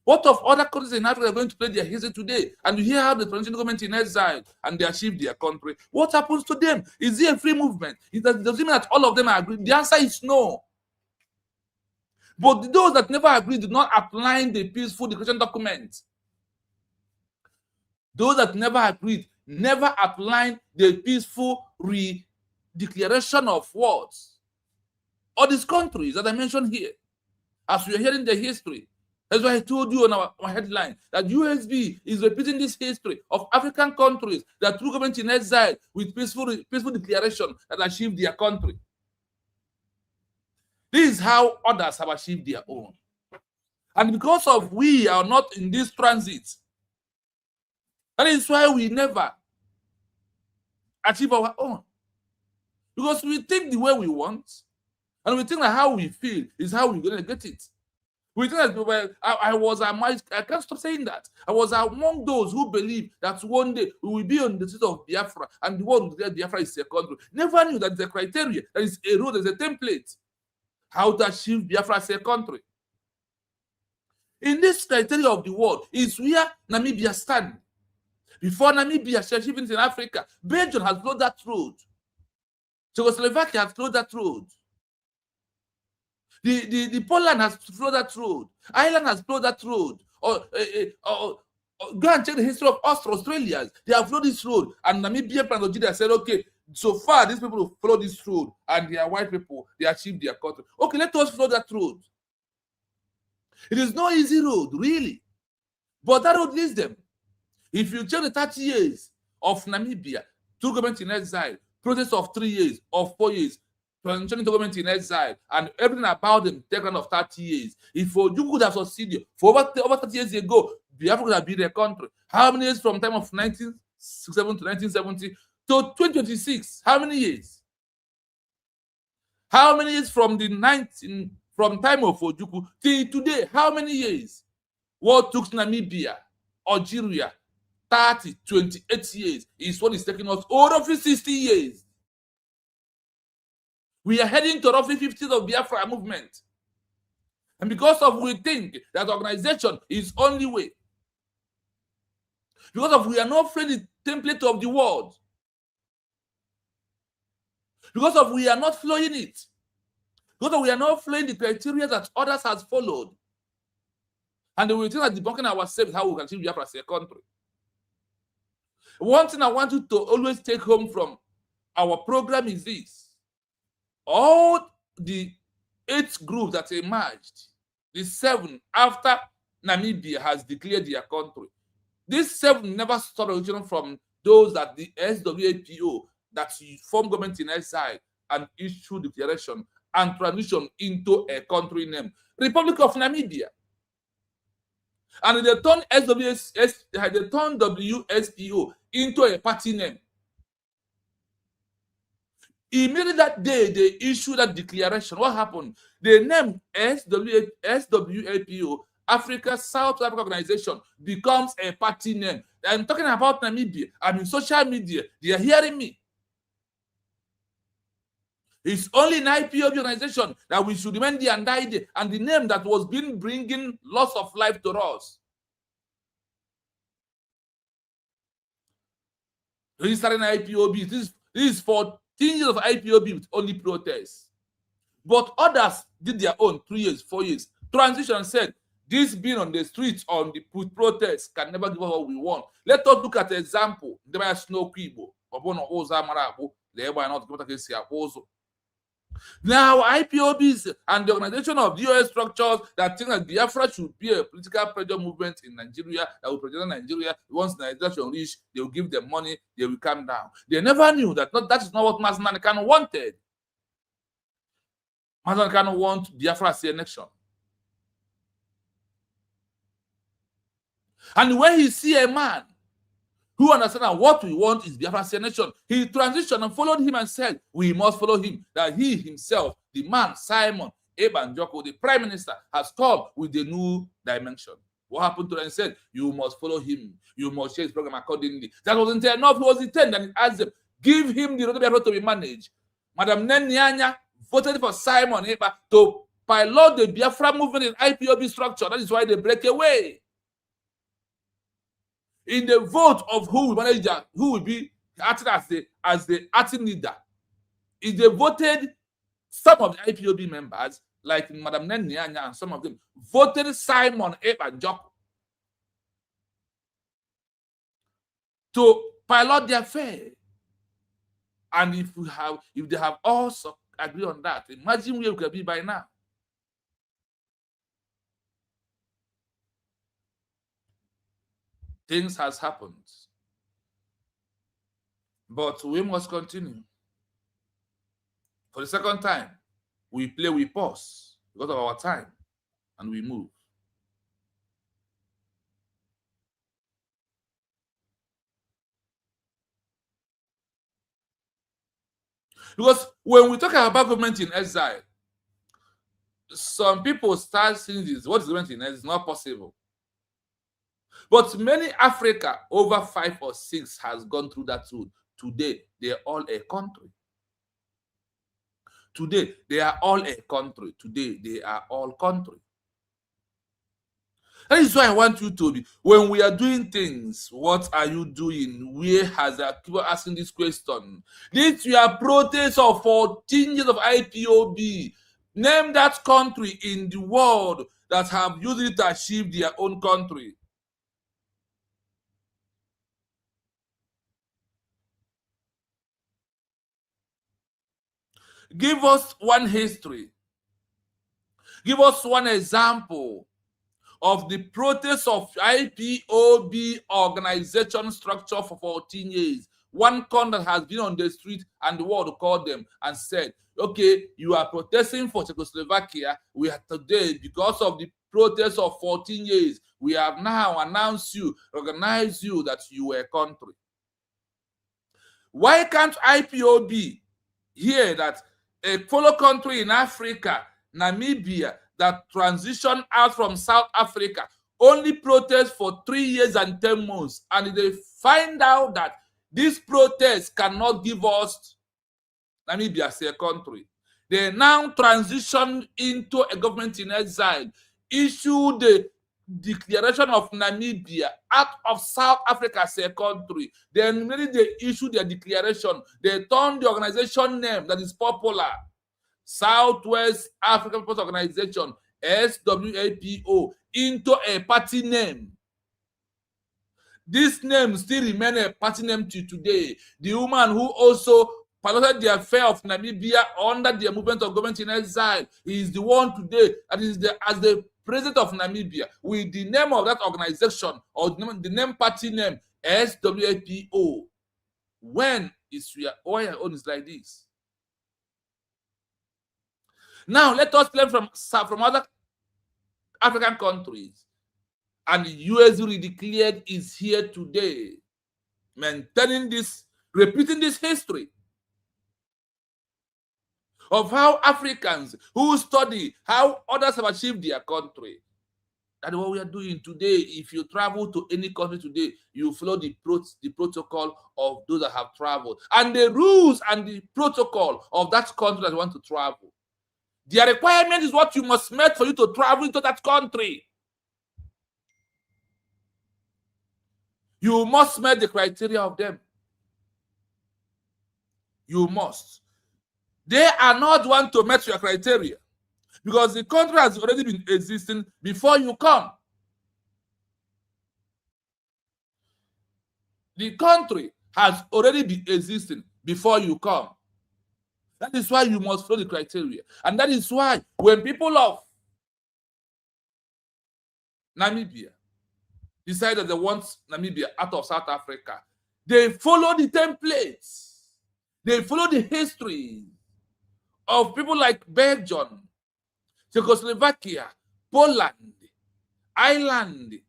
What of other countries in Africa are going to play their history today? And you hear how the transitional government in exile and they achieve their country. What happens to them? Is there a free movement? Does it mean that all of them agree? The answer is no. But those that never agreed did not apply the peaceful declaration document. Those that never agreed never applied the peaceful declaration of words. All these countries that I mentioned here, as we are hearing the history, that's why I told you on our headline that USB is repeating this history of African countries that through government in exile with peaceful declaration that achieved their country. This is how others have achieved their own. And because of we are not in this transit, that is why we never achieve our own. Because we think the way we want, and we think that how we feel is how we're going to get it. We think that, well, I can't stop saying that. I was among those who believe that one day we will be on the street of Biafra, and the world will declare Biafra is a country. Never knew that the criteria, that is a rule, there's a template, how to achieve Biafra as a country. In this criteria of the world is where Namibia stands. Before Namibia achieved in Africa, Belgium has followed that road. Czechoslovakia has followed that road. The Poland has followed that road. Ireland has followed that road. Go and check the history of Australia. They have followed this road. And Namibia and Algeria said, okay, so far these people who follow this road and they are white people, they achieved their country. Okay, let us follow that road. It is no easy road, really. But that road leads them. If you check the 30 years of Namibia, two governments in exile, process of 3 years, of 4 years, transitioning to government in exile, and everything about them take around of 30 years. If you could have succeeded for over 30 years ago, Biafra could have been a country. How many years from time of 1967 to 1970 to 2026? How many years? How many years from from time of Ojukwu till today? How many years? What took Namibia, Algeria, 28 years is what is taking us over 60 years. We are heading to roughly 50 of Biafra movement. And because of we think that organization is only way. Because of we are not following the template of the world. Because of we are not following it. Because of we are not following the criteria that others has followed. And we think that debunking ourselves how we can achieve Biafra as a country. One thing I want you to always take home from our program is this. All the 8 groups that emerged, the 7 after Namibia has declared their country, these 7 never stopped originating from those that the SWAPO that form government in exile and issue declaration and transition into a country name, Republic of Namibia. And they turned WSPO into a party name. Immediately that day they issued that declaration, what happened? They named SWAPO, Africa South Africa Organization, becomes a party name. I'm talking about Namibia. I'm in social media. They are hearing me. It's only an IPOB organization that we should remain the undied and the name that was been bringing loss of life to us. Registering IPOB. This is 14 years of IPOB with only protests. But others did their own 3 years, 4 years. Transition said, this being on the streets on the protests can never give us what we want. Let us look at the example. Now, IPOBs and the organization of DOS structures that think that Biafra should be a political pressure movement in Nigeria that will pressure Nigeria. Once Nigeria should reach, they will give them money, they will calm down. They never knew that that is not what Mazen Kanu wanted. Mazen Kanu wants Biafra as a nation. And when he see a man who understands that what we want is Biafra as a nation, he transitioned and followed him and said, we must follow him. That he himself, the man, Simon Ebanjoko, the prime minister, has come with a new dimension. What happened to them? He said, you must follow him. You must share his program accordingly. That wasn't enough. He was intent and he asked them, give him the road to be managed. Madam Nenyanya voted for Simon Eba to pilot the Biafra movement in IPOB structure. That is why they break away. In the vote of who will manage that, who will be acting as the acting leader, if they voted, some of the IPOB members, like Madam Nenyanya and some of them, voted Simon Ebanjoko to pilot the affair. And if they have also agreed on that, imagine where we could be by now. Things has happened. But we must continue. For the second time, we pause because of our time, and we move. Because when we talk about government in exile, some people start saying this, what is government in exile? It's not possible. But many Africa, over 5 or 6, has gone through that route. Today, they are all a country. Today, they are all a country. Today, they are all country. That is why I want you to be, when we are doing things, what are you doing? Where has people asking this question? This your protest of 14 years of IPOB. Name that country in the world that have used it to achieve their own country. Give us one history. Give us one example of the protest of IPOB organization structure for 14 years. One country has been on the street and the world called them and said, okay, you are protesting for Czechoslovakia. We are today, because of the protest of 14 years, we have now announced you, recognized you that you were a country. Why can't IPOB hear that a fellow country in Africa, Namibia, that transitioned out from South Africa, only protest for 3 years and 10 months, and they find out that this protest cannot give us Namibia as a country. They now transition into a government in exile, issue the declaration of Namibia out of South Africa as a country. Then when they issue their declaration, they turn the organization name that is popular, Southwest African People's Organization, SWAPO, into a party name. This name still remains a party name to today. The woman who also piloted the affair of Namibia under the movement of Government-in-Exile is the one today that is as the president of Namibia with the name of that organization or the name party name SWAPO. When why your own is like this? Now let us learn from other African countries. And the US redeclared is here today, maintaining this, repeating this history of how Africans who study how others have achieved their country. That's what we are doing today. If you travel to any country today, you follow the protocol of those that have traveled and the rules and the protocol of that country that want to travel. Their requirement is what you must meet for you to travel into that country. You must meet the criteria of them. You must. They are not one to meet your criteria because the country has already been existing before you come. The country has already been existing before you come. That is why you must follow the criteria. And that is why when people of Namibia decide that they want Namibia out of South Africa, they follow the templates. They follow the history of people like Belgium, Czechoslovakia, Poland, Ireland.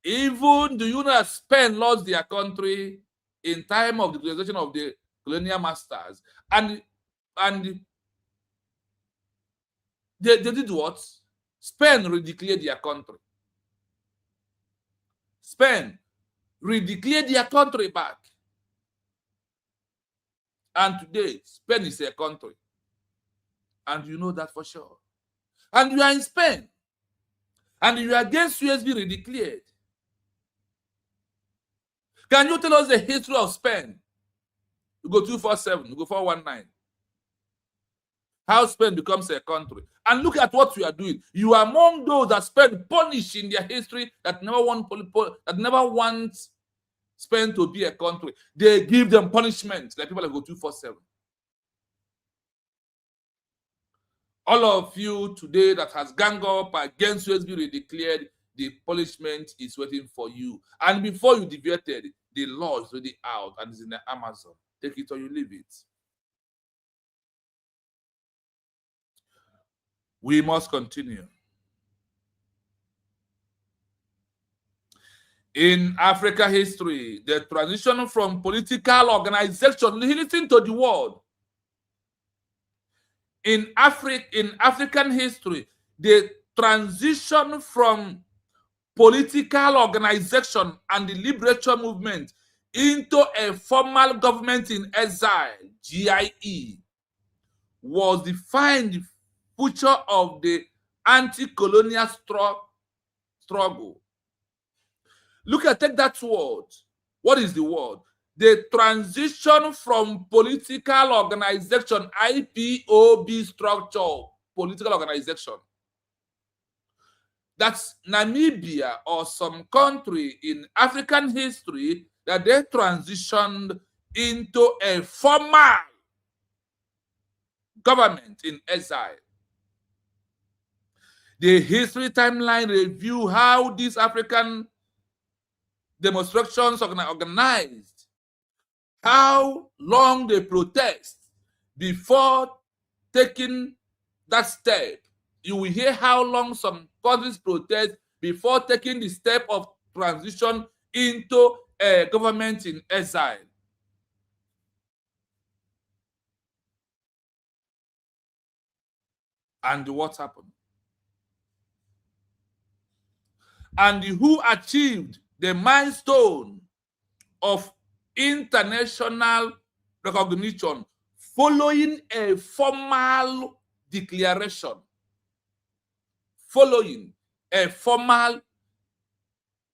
Even the United Spain lost their country in time of the colonization of the colonial masters. And they did what? Spain redeclared their country. Spain redeclared their country back. And today, Spain is a country. And you know that for sure. And you are in Spain. And you are against USB redeclared. Can you tell us the history of Spain? You go 247, you go 419. How Spain becomes a country. And look at what you are doing. You are among those that Spain punished in their history that never want Spain to be a country. They give them punishment like people that go 247. All of you today that has gang up against USB redeclared, the punishment is waiting for you. And before you deviated, the law is already out and is in the Amazon. Take it or you leave it. We must continue. In Africa history, the transition from political organization, listen to the word. In African history, the transition from political organization and the liberation movement into a formal government in exile, GIE, was defined future of the anti-colonial struggle. Take that word. What is the word? The transition from political organization, IPOB structure, political organization. That's Namibia or some country in African history that they transitioned into a formal government in exile. The history timeline review how these African demonstrations organized, how long they protest before taking that step. You will hear how long some countries protest before taking the step of transition into a government in exile. And what happened? And who achieved the milestone of international recognition following a formal declaration. Following a formal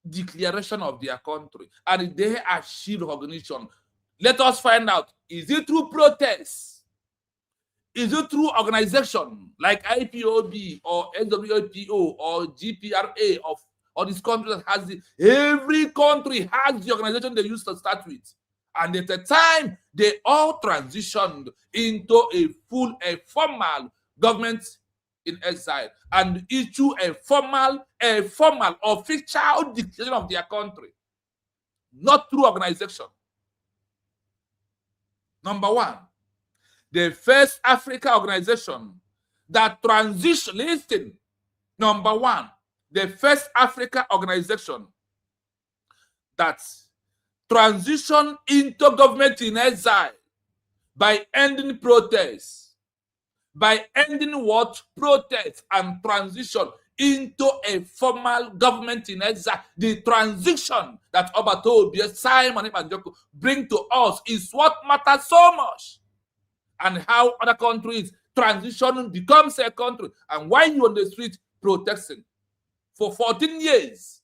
declaration of their country. And they achieved recognition. Let us find out, is it through protest? Is it through organization like IPOB or SWAPO or GPRA or this country that has the, every country has the organization they used to start with. And at the time, they all transitioned into a formal government in exile and issue a formal official declaration of their country, not through organization. Number one, the first Africa organization that transition, listen, number one, the first Africa organization that transition into government in exile by ending protests, by ending what? Protests and transition into a formal government in exile. The transition that Obato, Simon, and Joko bring to us is what matters so much. And how other countries transition becomes a country. And why you on the street protesting for 14 years?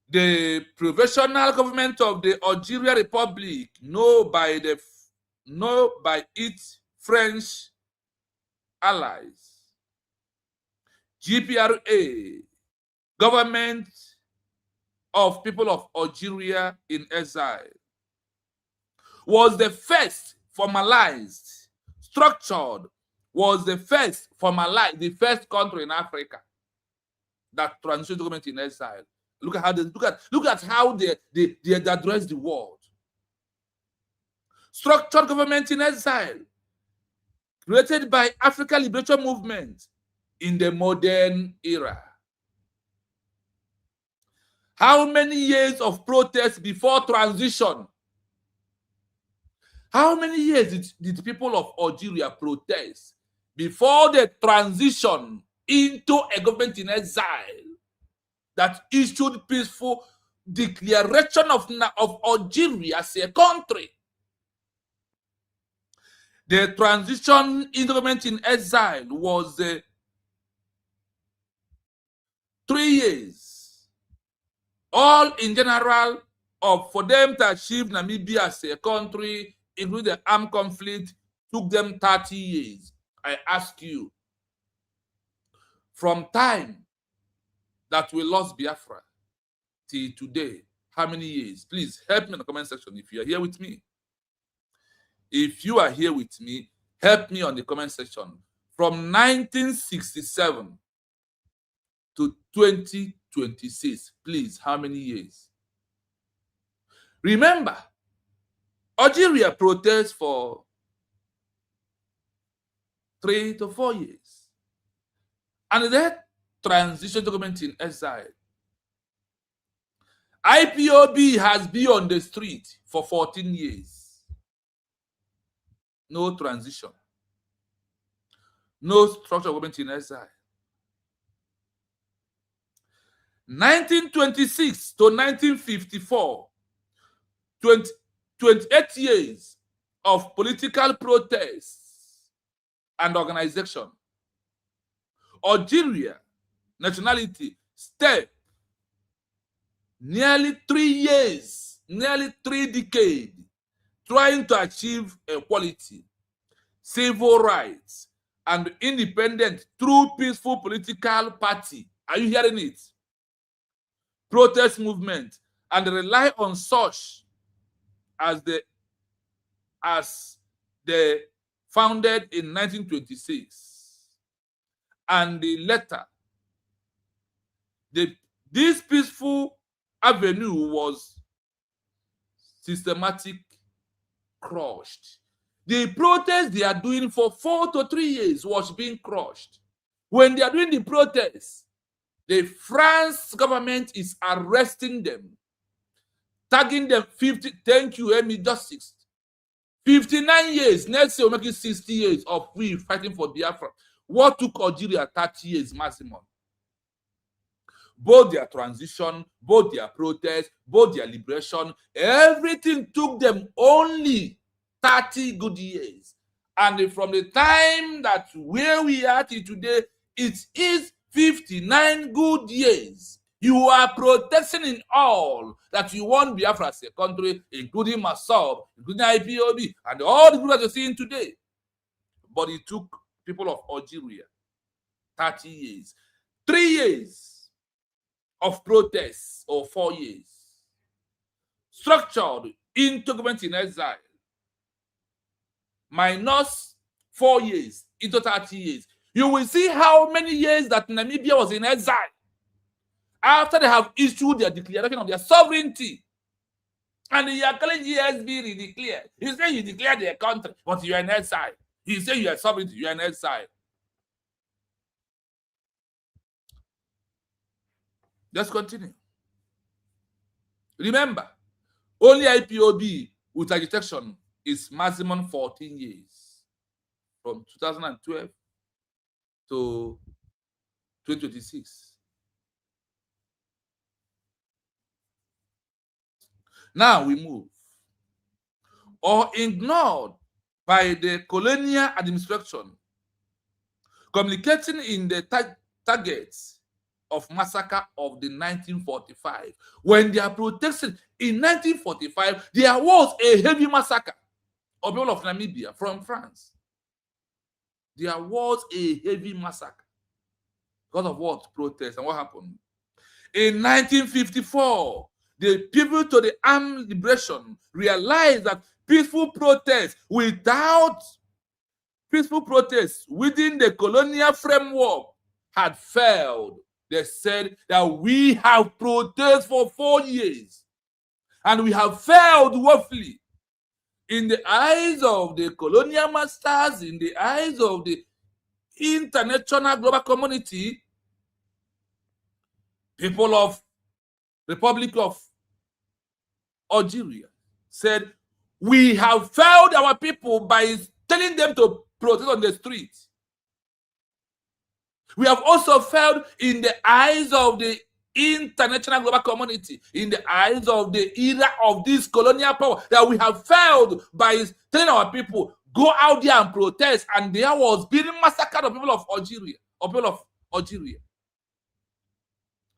The Provisional Government of the Algerian Republic, known by its French allies, GPRA, Government of People of Algeria in Exile, was the first formalized, structured, was the first formalized, the first country in Africa that transitioned to government in exile. Look at how they look at how they address the world. Structured government in exile, created by African Liberation Movement in the modern era. How many years of protest before transition? How many years did people of Algeria protest before the transition into a government in exile that issued peaceful declaration of Algeria as a country? The transition in government in exile was 3 years. All in general, for them to achieve Namibia as a country, including the armed conflict, took them 30 years. I ask you, from time that we lost Biafra till today, how many years? Please help me in the comment section if you are here with me. If you are here with me, help me on the comment section. From 1967 to 2026, please, how many years? Remember, Algeria protests for 3 to 4 years. And that transition to government in exile. IPOB has been on the street for 14 years. No transition. No structure of government in exile. 1926 to 1954, 28 years of political protests and organization. Algeria, nationality, step, nearly 3 years, nearly 3 decades, trying to achieve equality, civil rights, and independence through peaceful political party. Are you hearing it? Protest movement, and rely on such as the founded in 1926. And the letter, this peaceful avenue was systematic crushed. The protest they are doing for 4 to 3 years was being crushed. When they are doing the protests, the France government is arresting them, tagging them 50, thank you, Amy, just 6. 59 years, next year we're making 60 years of we fighting for Biafra. What took Algeria 30 years maximum? Both their transition, both their protest, both their liberation, everything took them only 30 good years. And from the time that where we are today, it is 59 good years. You are protesting in all that you want Biafra as a country, including myself, including IPOB, and all the groups that you're seeing today. But it took people of Algeria 30 years. 3 years of protests, or 4 years, structured into Government-in-Exile, minus 4 years into 30 years, you will see how many years that Namibia was in exile after they have issued their declaration of their sovereignty. And you are calling GSB redeclared. You say you declared their country, but you are in exile. You say you are sovereignty, you are in exile. Let's continue. Remember, only IPOB with agitation is maximum 14 years, from 2012 to 2026. Now we move. Or ignored by the colonial administration, communicating in the targets of massacre of the 1945. When they are protesting in 1945, there was a heavy massacre of people of Namibia from France. There was a heavy massacre because of what? Protest. And what happened? In 1954, the people to the armed liberation realized that peaceful protests within the colonial framework had failed. They said that we have protested for 4 years and we have failed woefully. In the eyes of the colonial masters, in the eyes of the international global community, people of Republic of Algeria said, we have failed our people by telling them to protest on the streets. We have also failed in the eyes of the international global community, in the eyes of the era of this colonial power, that we have failed by telling our people, go out there and protest. And there was being massacred of people of Algeria,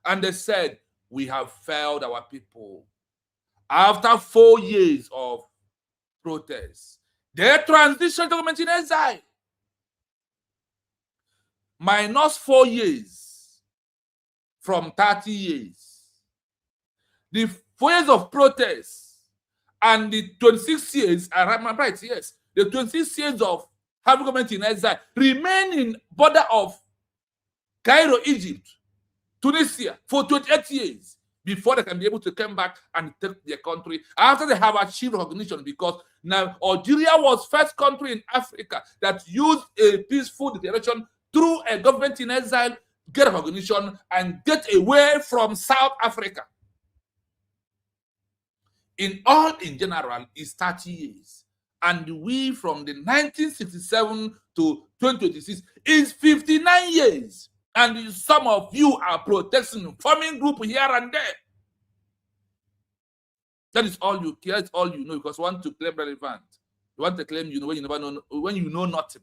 And they said, we have failed our people. After 4 years of protests, they transitioned to Government-in-Exile. Minus 4 years from 30 years. The 4 years of protests and the 26 years, I'm right, yes, the 26 years of having Government-in-Exile remain in border of Cairo, Egypt, Tunisia for 28 years before they can be able to come back and take their country after they have achieved recognition, because now Algeria was first country in Africa that used a peaceful declaration through a Government-in-Exile, get recognition and get away from South Africa. In general, is 30 years. And we from the 1967 to 2026 is 59 years. And some of you are protesting, forming group here and there. That is all you care, it's all you know, because you want to claim relevant. You want to claim you know when you never know, when you know nothing.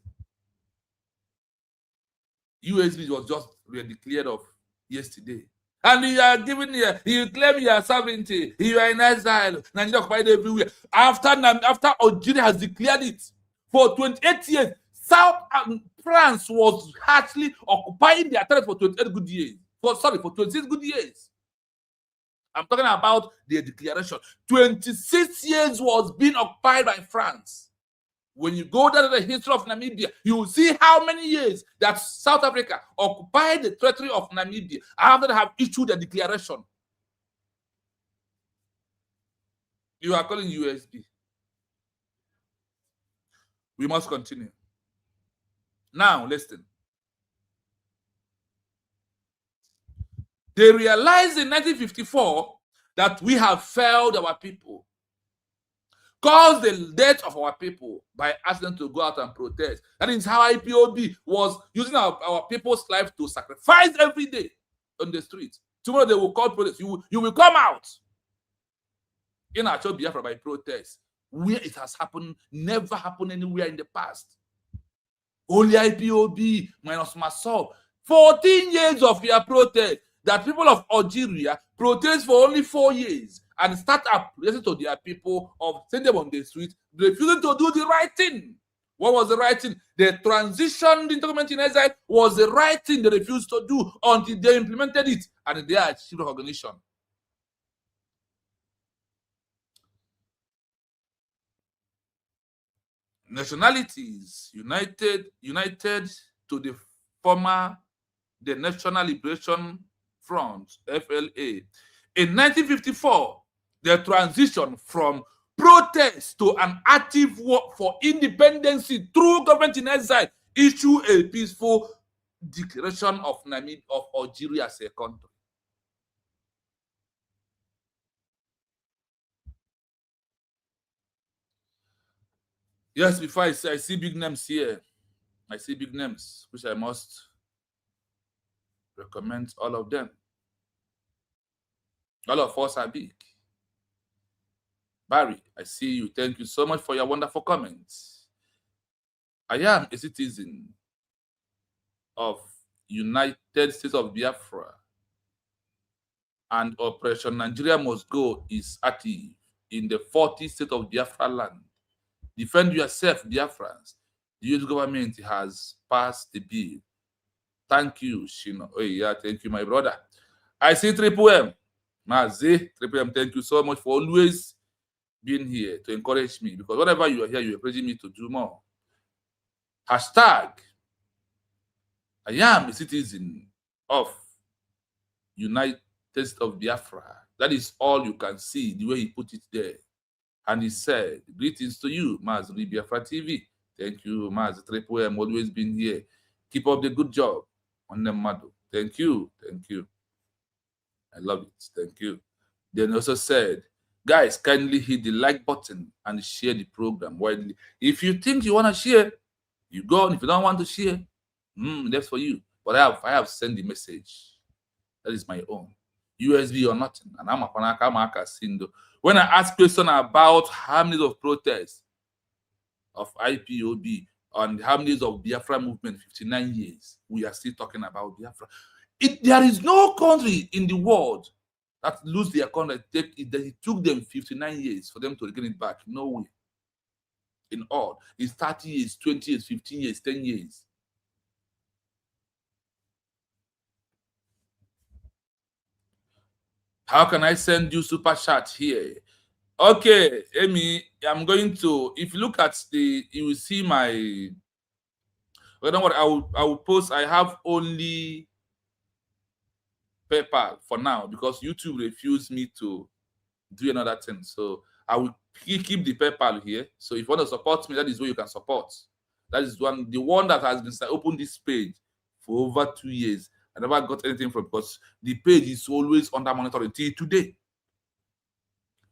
USB was just declared of yesterday. And you are giving here, you claim your sovereignty, you are in exile, Nigeria occupied everywhere. After Algeria has declared it, for 28 years, France was actually occupying their territory for 28 good years. For 26 good years. I'm talking about the declaration. 26 years was being occupied by France. When you go down to the history of Namibia, you will see how many years that South Africa occupied the territory of Namibia after they have issued a declaration. You are calling USB. We must continue. Now, listen. They realized in 1954 that we have failed our people, caused the death of our people by asking them to go out and protest. That is how IPOB was using our people's life to sacrifice every day on the streets. Tomorrow they will call protest. You will come out in Acho Biafra by protest. Where it has happened, never happened anywhere in the past. Only IPOB minus myself. 14 years of your protest. That people of Algeria protest for only 4 years and start up listening to their people of sending them on the street, refusing to do the right thing. What was the right thing? The transition into government-in-exile was the right thing they refused to do until they implemented it and they achieved recognition. Nationalities united to the former the National Liberation Front, FLA. In 1954, the transition from protest to an active work for independence through government-in-exile issued a peaceful declaration of Algeria as a country. Yes, before I see big names here. I see big names, which I must recommend all of them. All of us are big. Barry, I see you. Thank you so much for your wonderful comments. I am a citizen of United States of Biafra, and Operation Nigeria Must Go is active in the 40 states of Biafra land. Defend yourself, Biafrans. The US government has passed the bill. Thank you, Shino. Oh, yeah, thank you, my brother. I see Triple M. Mazi, Triple M, thank you so much for always being here to encourage me, because whatever you are here, you're encouraging me to do more. Hashtag, I am a citizen of United States of Biafra. That is all you can see, the way he put it there. And he said, greetings to you, Maz Biafra TV. Thank you, Maz Triple M, always been here. Keep up the good job on the model. Thank you. Thank you. I love it. Thank you. Then also said, guys, kindly hit the like button and share the program widely. If you think you want to share, you go on. If you don't want to share, that's for you. But I have sent the message. That is my own. USB or nothing. And I'm a Panaka Sindo. When I ask question about how many of protests of IPOB and how many of Biafra movement, 59 years, we are still talking about Biafra. There is no country in the world that lose their country. It took them 59 years for them to regain it back. No way. In all, it's 30 years, 20 years, 15 years, 10 years. How can I send you super chat here? Okay, Amy, I'm going to, if you look at you will see my, well, don't worry, I will post. I have only PayPal for now because YouTube refused me to do another thing. So I will keep the PayPal here. So if you want to support me, that is where you can support. That is the one that has been opened this page for over 2 years. I never got anything from it because the page is always under monitoring till today.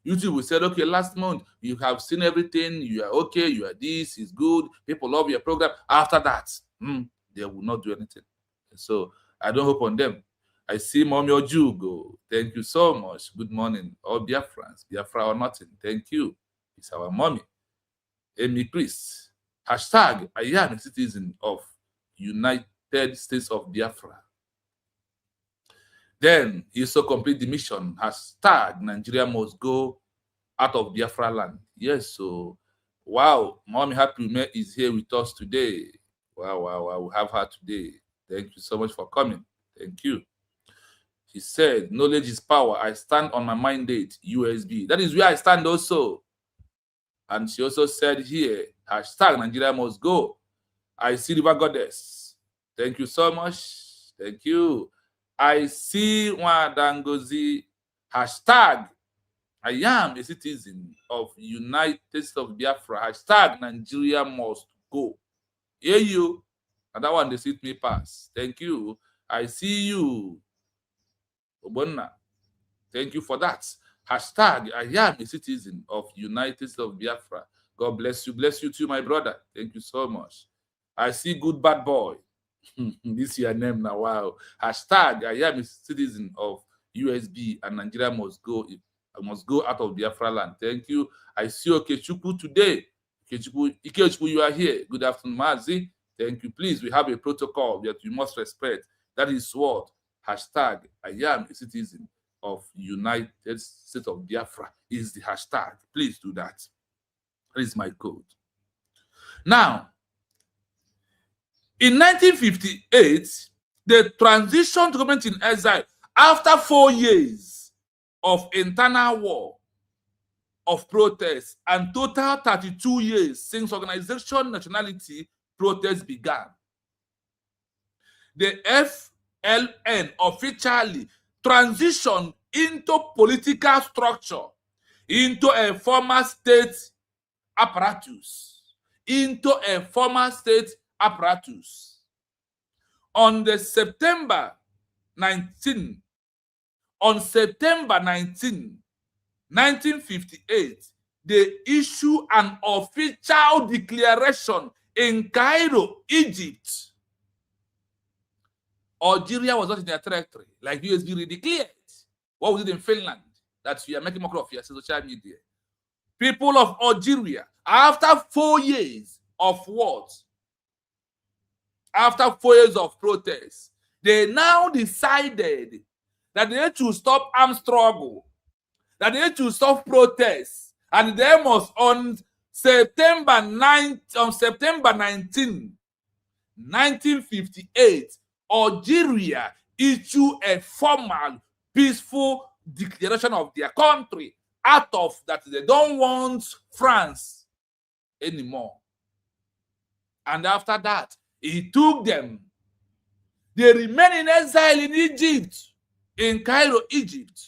YouTube will say, okay, last month you have seen everything, you are okay, you are this, is good, people love your program. After that, they will not do anything. So I don't hope on them. I see Mommy Ojugo. Thank you so much. Good morning. All Biafrans, Biafra or nothing. Thank you. It's our mommy. Amy Chris. Hashtag, I am a citizen of United States of Biafra. Then he also complete the mission. Hashtag Nigeria must go out of Biafra land. Yes, so wow, Mommy Happy is here with us today. Wow, we have her today. Thank you so much for coming. Thank you. She said, knowledge is power. I stand on my mandate, USB. That is where I stand also. And she also said here, hashtag Nigeria must go. I see River Goddess. Thank you so much. Thank you. I see Wadangozi. Hashtag I am a citizen of United States of Biafra. Hashtag Nigeria must go. Hear you. And that one they see me pass. Thank you. I see you. Obonna. Thank you for that. Hashtag I am a citizen of United States of Biafra. God bless you. Bless you too, my brother. Thank you so much. I see good bad boy. This is your name now. Wow. Hashtag I am a citizen of USB and Nigeria must go. I must go out of Biafra land. Thank you. I see Okechukwu today. Ikechukwu, you are here. Good afternoon, Mazi. Thank you. Please, we have a protocol that you must respect. That is what? Hashtag I am a citizen of United States of Biafra is the hashtag. Please do that. That is my code. Now, In 1958, the transition to government in exile, after 4 years of internal war, of protests, and total 32 years since organization nationality protests began, the FLN officially transitioned into political structure, into a former state apparatus, On September 19, 1958, they issue an official declaration in Cairo, Egypt. Algeria was not in their territory, like USB declared. What we did in Finland, that we are making more of your social media. People of Algeria, after 4 years of wars, after 4 years of protests, they now decided that they had to stop armed struggle, that they had to stop protests, and they must, on September 19, 1958, Algeria issued a formal, peaceful declaration of their country, out of that they don't want France anymore. And after that, it took them. They remain in exile in Egypt, in Cairo, Egypt,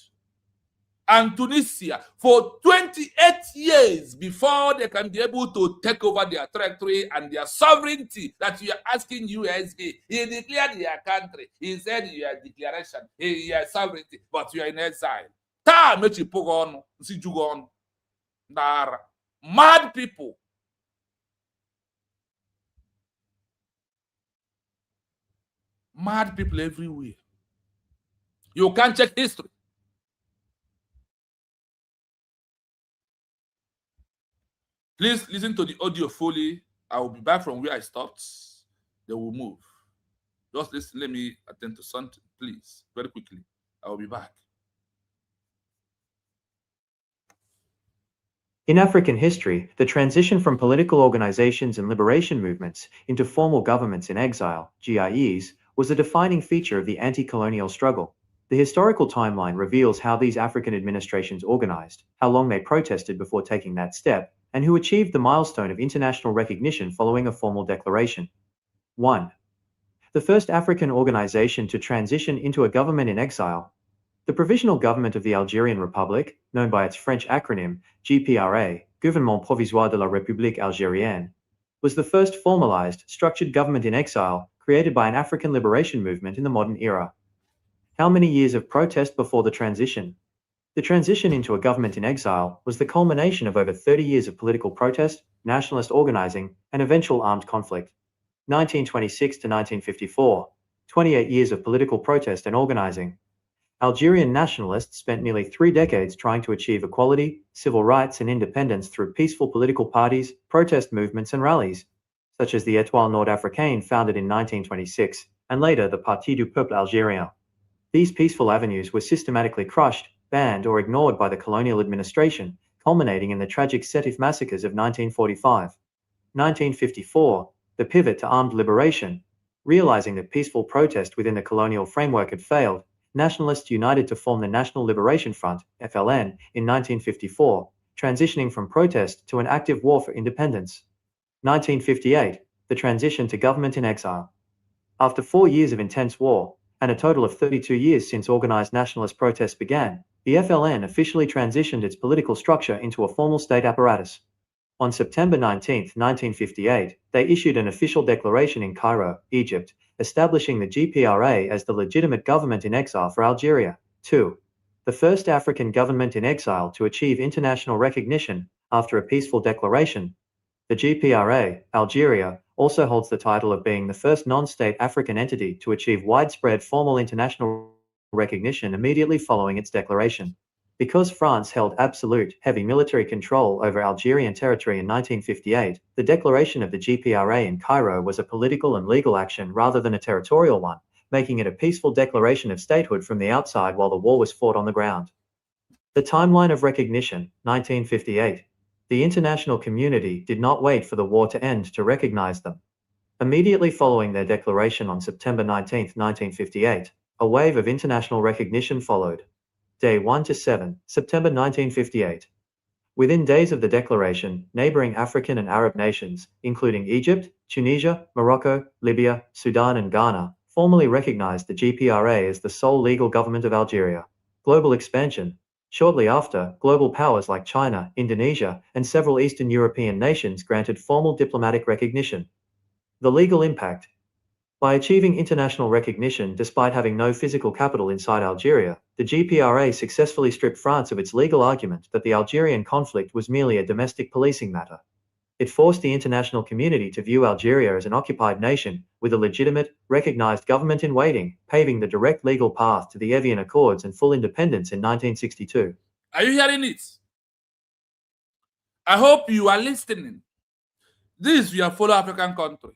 and Tunisia for 28 years before they can be able to take over their territory and their sovereignty that you are asking USA. He declared their country. He said your declaration, your sovereignty, but you are in exile. Mad people. Mad people everywhere. You can't check history. Please listen to the audio fully. I will be back from where I stopped. They will move. Just listen, let me attend to something, please, very quickly. I will be back. In African history, the transition from political organizations and liberation movements into formal governments in exile, GIEs, was a defining feature of the anti-colonial struggle. The historical timeline reveals how these African administrations organized, how long they protested before taking that step, and who achieved the milestone of international recognition following a formal declaration. 1. The first African organization to transition into a government in exile. The Provisional Government of the Algerian Republic, known by its French acronym GPRA, Gouvernement Provisoire de la République Algérienne, was the first formalized, structured government in exile created by an African liberation movement in the modern era. How many years of protest before the transition? The transition into a government in exile was the culmination of over 30 years of political protest, nationalist organizing, and eventual armed conflict. 1926 to 1954, 28 years of political protest and organizing. Algerian nationalists spent nearly 3 decades trying to achieve equality, civil rights, and independence through peaceful political parties, protest movements, and rallies, such as the Étoile Nord-Africaine founded in 1926, and later the Parti du Peuple Algérien. These peaceful avenues were systematically crushed, banned, or ignored by the colonial administration, culminating in the tragic Sétif massacres of 1945. 1954, the pivot to armed liberation. Realizing that peaceful protest within the colonial framework had failed, nationalists united to form the National Liberation Front, FLN, in 1954, transitioning from protest to an active war for independence. 1958, the transition to government in exile. After 4 years of intense war, and a total of 32 years since organized nationalist protests began, the FLN officially transitioned its political structure into a formal state apparatus. On September 19, 1958, they issued an official declaration in Cairo, Egypt, establishing the GPRA as the legitimate government in exile for Algeria. 2. The first African government in exile to achieve international recognition after a peaceful declaration. The GPRA, Algeria, also holds the title of being the first non-state African entity to achieve widespread formal international recognition immediately following its declaration. Because France held absolute, heavy military control over Algerian territory in 1958, the declaration of the GPRA in Cairo was a political and legal action rather than a territorial one, making it a peaceful declaration of statehood from the outside while the war was fought on the ground. The timeline of recognition, 1958. The international community did not wait for the war to end to recognize them. Immediately following their declaration on September 19, 1958, a wave of international recognition followed. Day 1 to 7, September 1958. Within days of the declaration, neighboring African and Arab nations, including Egypt, Tunisia, Morocco, Libya, Sudan and Ghana, formally recognized the GPRA as the sole legal government of Algeria. Global expansion. Shortly after, global powers like China, Indonesia, and several Eastern European nations granted formal diplomatic recognition. The legal impact. By achieving international recognition despite having no physical capital inside Algeria, the GPRA successfully stripped France of its legal argument that the Algerian conflict was merely a domestic policing matter. It forced the international community to view Algeria as an occupied nation, with a legitimate, recognized government in waiting, paving the direct legal path to the Evian Accords and full independence in 1962. Are you hearing it? I hope you are listening. This is your fellow African country.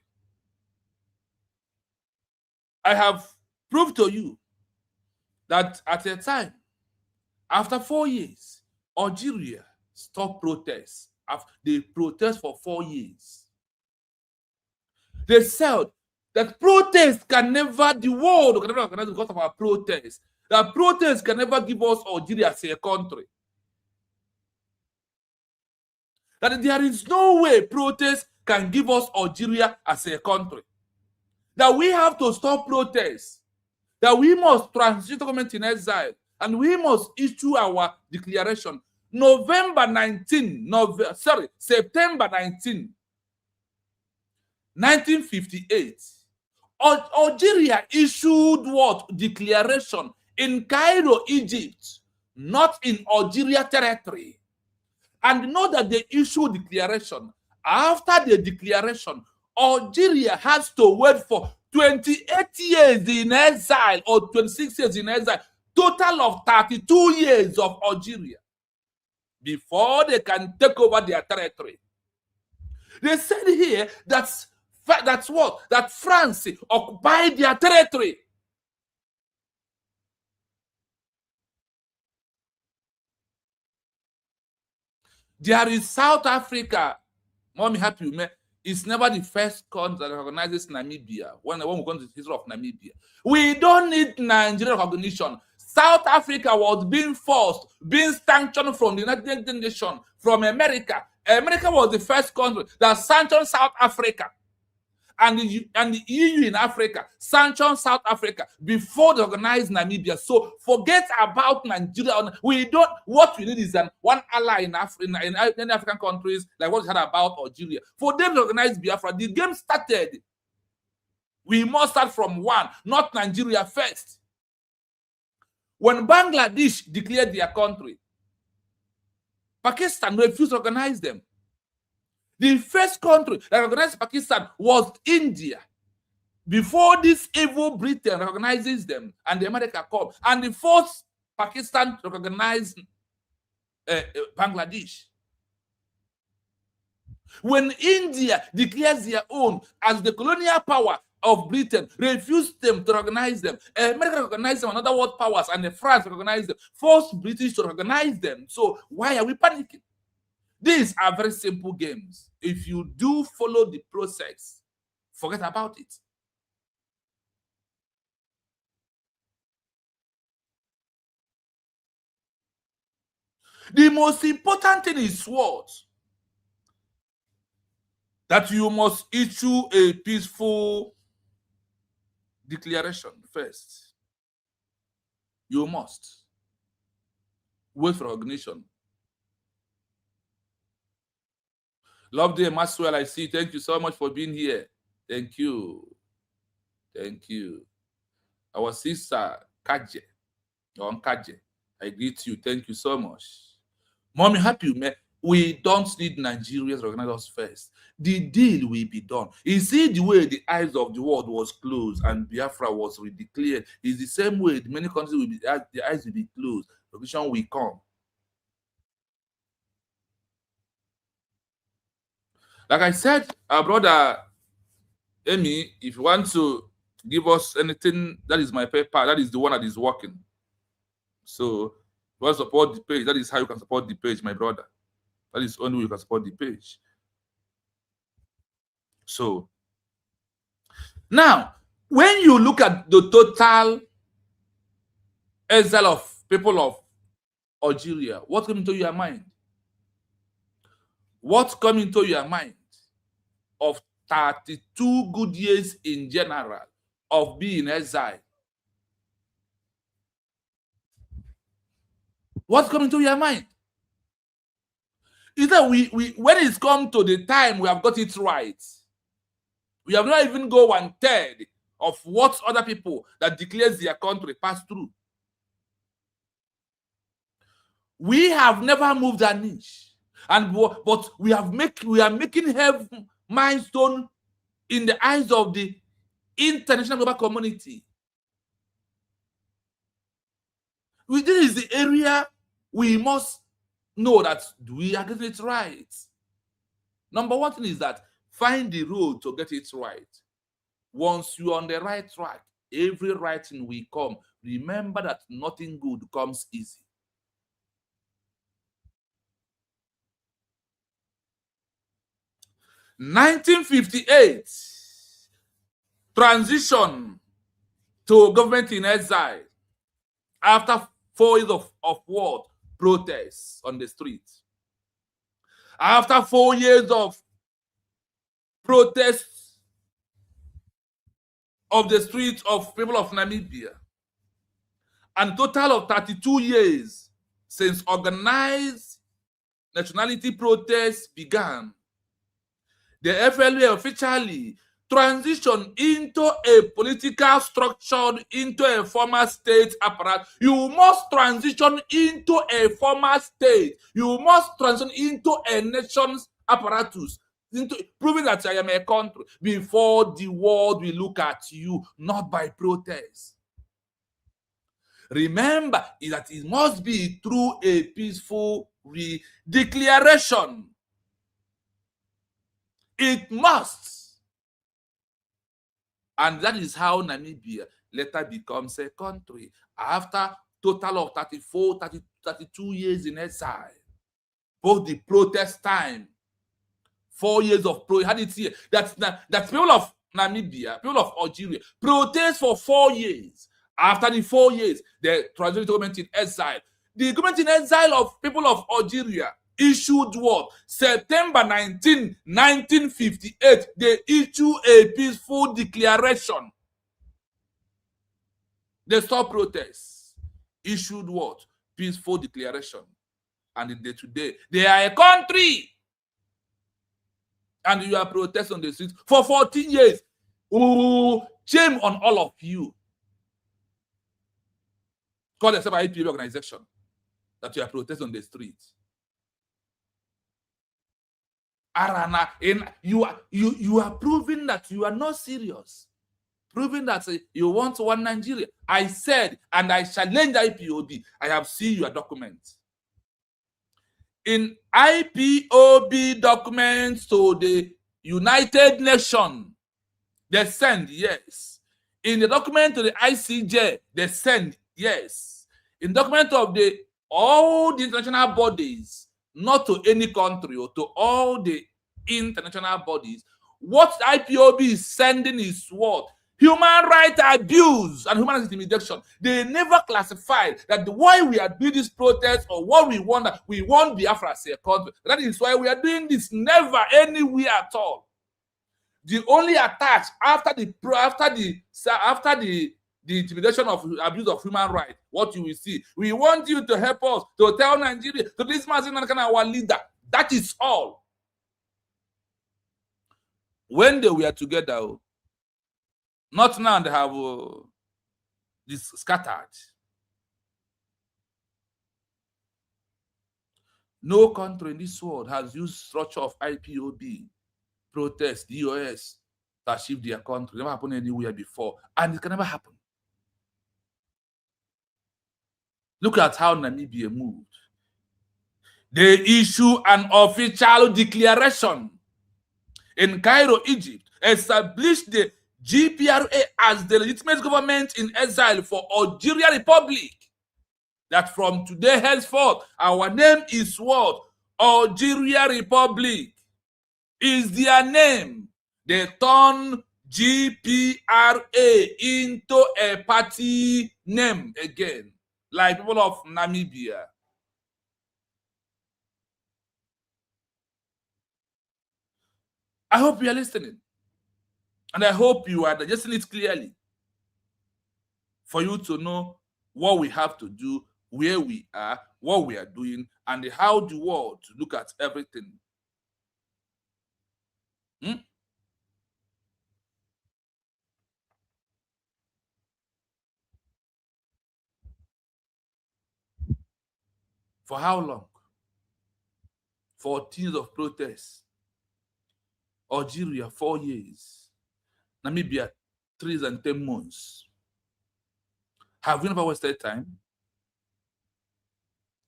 I have proved to you that at a time, after 4 years, Algeria stopped protests. They protest for 4 years. They said that protests can never, the world can never organize because of our protests. That protests can never give us Algeria as a country. That there is no way protests can give us Algeria as a country. That we have to stop protests. That we must transition to government-in-exile. And we must issue our declaration. September 19, 1958, Algeria issued what? Declaration in Cairo, Egypt, not in Algeria territory. And know that they issued declaration. After the declaration, Algeria has to wait for 28 years in exile or 26 years in exile, total of 32 years of Algeria, before they can take over their territory. They said here that's what? That France occupied their territory. There is South Africa. Mommy, happy you met. It's never the first country that recognizes Namibia. When we go to the history of Namibia, we don't need Nigerian recognition. South Africa was being forced, being sanctioned from the United Nations, from America. America was the first country that sanctioned South Africa. And the EU in Africa sanctioned South Africa before they organized Namibia. So forget about Nigeria. What we need is one ally in African countries, like what we heard about Algeria. For them to organize Biafra, the game started. We must start from one, not Nigeria first. When Bangladesh declared their country, Pakistan refused to organize them. The first country that recognized Pakistan was India. Before this evil Britain recognizes them, and the America come, and the first Pakistan recognized Bangladesh. When India declares their own as the colonial power of Britain, refused them to recognize them. America recognized them, another world powers, and France recognized them. Forced British to recognize them. So why are we panicking? These are very simple games. If you do follow the process, forget about it. The most important thing is what? That you must issue a peaceful declaration first. You must wait for recognition. Love day, Maxwell, I see. Thank you so much for being here. Thank you. Thank you. Our sister, Kaje, I greet you. Thank you so much. Mommy, happy, man. We don't need Nigerians to recognize us first. The deal will be done. You see the way the eyes of the world was closed and Biafra was redeclared. It's the same way many countries will be, the eyes will be closed. Recognition will come. Like I said, our brother Amy, if you want to give us anything, that is my paper. That is the one that is working. So, if you want to support the page, that is how you can support the page, my brother. That is the only way you can support the page. So, Now, when you look at the total exile of people of Algeria, what comes into your mind? What comes into your mind of 32 good years in general of being exiled? What's coming to your mind? Is that we when it's come to the time we have got it right, we have not even go 1/3 of what other people that declares their country pass through. We have never moved an inch, and but we are making heavy milestone in the eyes of the international global community. This is the area we must know that we are getting it right. Number one thing is that find the road to get it right. Once you're on the right track, every right thing will come. Remember that nothing good comes easy. In 1958, transition to government in exile after 4 years of war, protests on the streets. After 4 years of protests of the streets of people of Namibia, and total of 32 years since organized nationality protests began, the FLA officially transition into a political structure, into a former state apparatus. You must transition into a former state. You must transition into a nation's apparatus, into proving that I am a country before the world will look at you, not by protest. Remember that it must be through a peaceful declaration. It must. And that is how Namibia later becomes a country after total of 32 years in exile. Both the protest time, 4 years of had it here. That's people of Namibia, people of Algeria, protest for 4 years. After the 4 years, the transitional government in exile. The government in exile of people of Algeria issued what? September 19, 1958, they issue a peaceful declaration. They stopped protests. Issued what? Peaceful declaration. And in day today, they are a country. And you are protesting on the streets for 14 years. Oh, shame on all of you. Call yourself an IPOB organization that you are protesting on the streets. Arana, you are proving that you are not serious. Proving that you want one Nigeria. I said, and I challenge IPOB. I have seen your documents. In IPOB documents to the United Nations, they send yes. In the document to the ICJ, they send yes. In document of all the international bodies, not to any country or to all the international bodies, what IPOB is sending is what? Human rights abuse and human rights intimidation. They never classified that why we are doing this protest or what we want Biafra as a country. That is why we are doing this. Never anywhere at all. The only attack after the intimidation of abuse of human rights, what you will see, we want you to help us to tell Nigeria to this man our leader. That is all. When they were together, not now they have this scattered. No country in this world has used structure of IPOB, protest, DOS to achieve their country. Never happened anywhere before, and it can never happen. Look at how Namibia moved. They issue an official declaration in Cairo, Egypt, established the GPRA as the legitimate government in exile for Algerian Republic. That from today henceforth, our name is what? Algerian Republic is their name. They turn GPRA into a party name again, like people of Namibia. I hope you are listening. And I hope you are digesting it clearly for you to know what we have to do, where we are, what we are doing, and how the world to look at everything. For how long? 14 years of protests. Algeria, 4 years. Namibia, 3 years and 10 months. Have we never wasted time?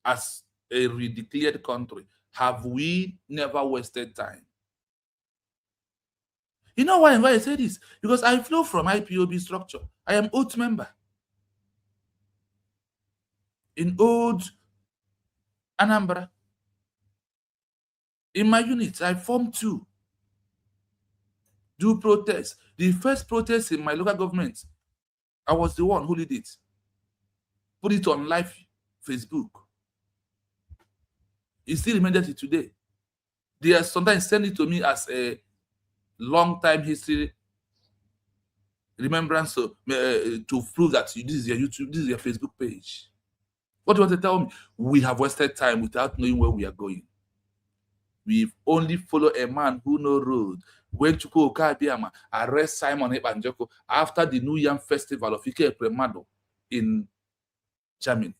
As a redeclared country, have we never wasted time? You know why I say this? Because I flow from IPOB structure. I am oath member. In old Anambra. In my unit, I formed 2. Do protests. The first protest in my local government, I was the one who did it. Put it on live Facebook. It still reminded it today. They are sometimes send it to me as a long-time history remembrance to prove that this is your YouTube, this is your Facebook page. What do you want to tell me? We have wasted time without knowing where we are going. We've only followed a man who knows road. Went to Okabiama, arrest Simon Ebanjoko after the New Yam Festival of Ike Premado in Germany.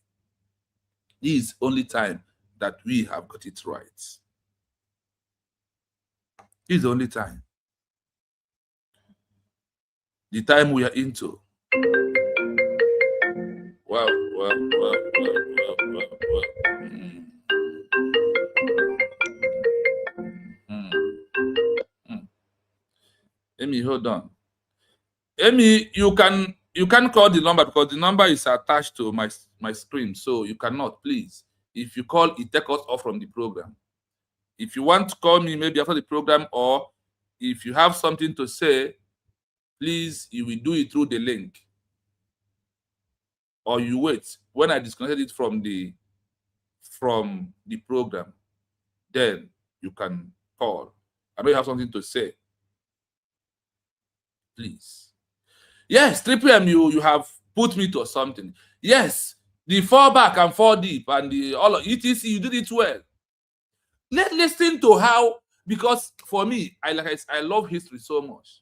This is only time that we have got it right. This is the only time. The time we are into. Well. Amy, hold on. Amy, you can call the number because the number is attached to my screen, so you cannot, please. If you call, it takes us off from the program. If you want to call me maybe after the program, or if you have something to say, please, you will do it through the link. Or you wait. When I disconnected it from the program, then you can call. I know you have something to say. Please. Yes, 3 PM, you have put me to something. Yes, the 4 back and 4 deep and the all of etc. You did it well. Let's listen to how, because for me, I love history so much.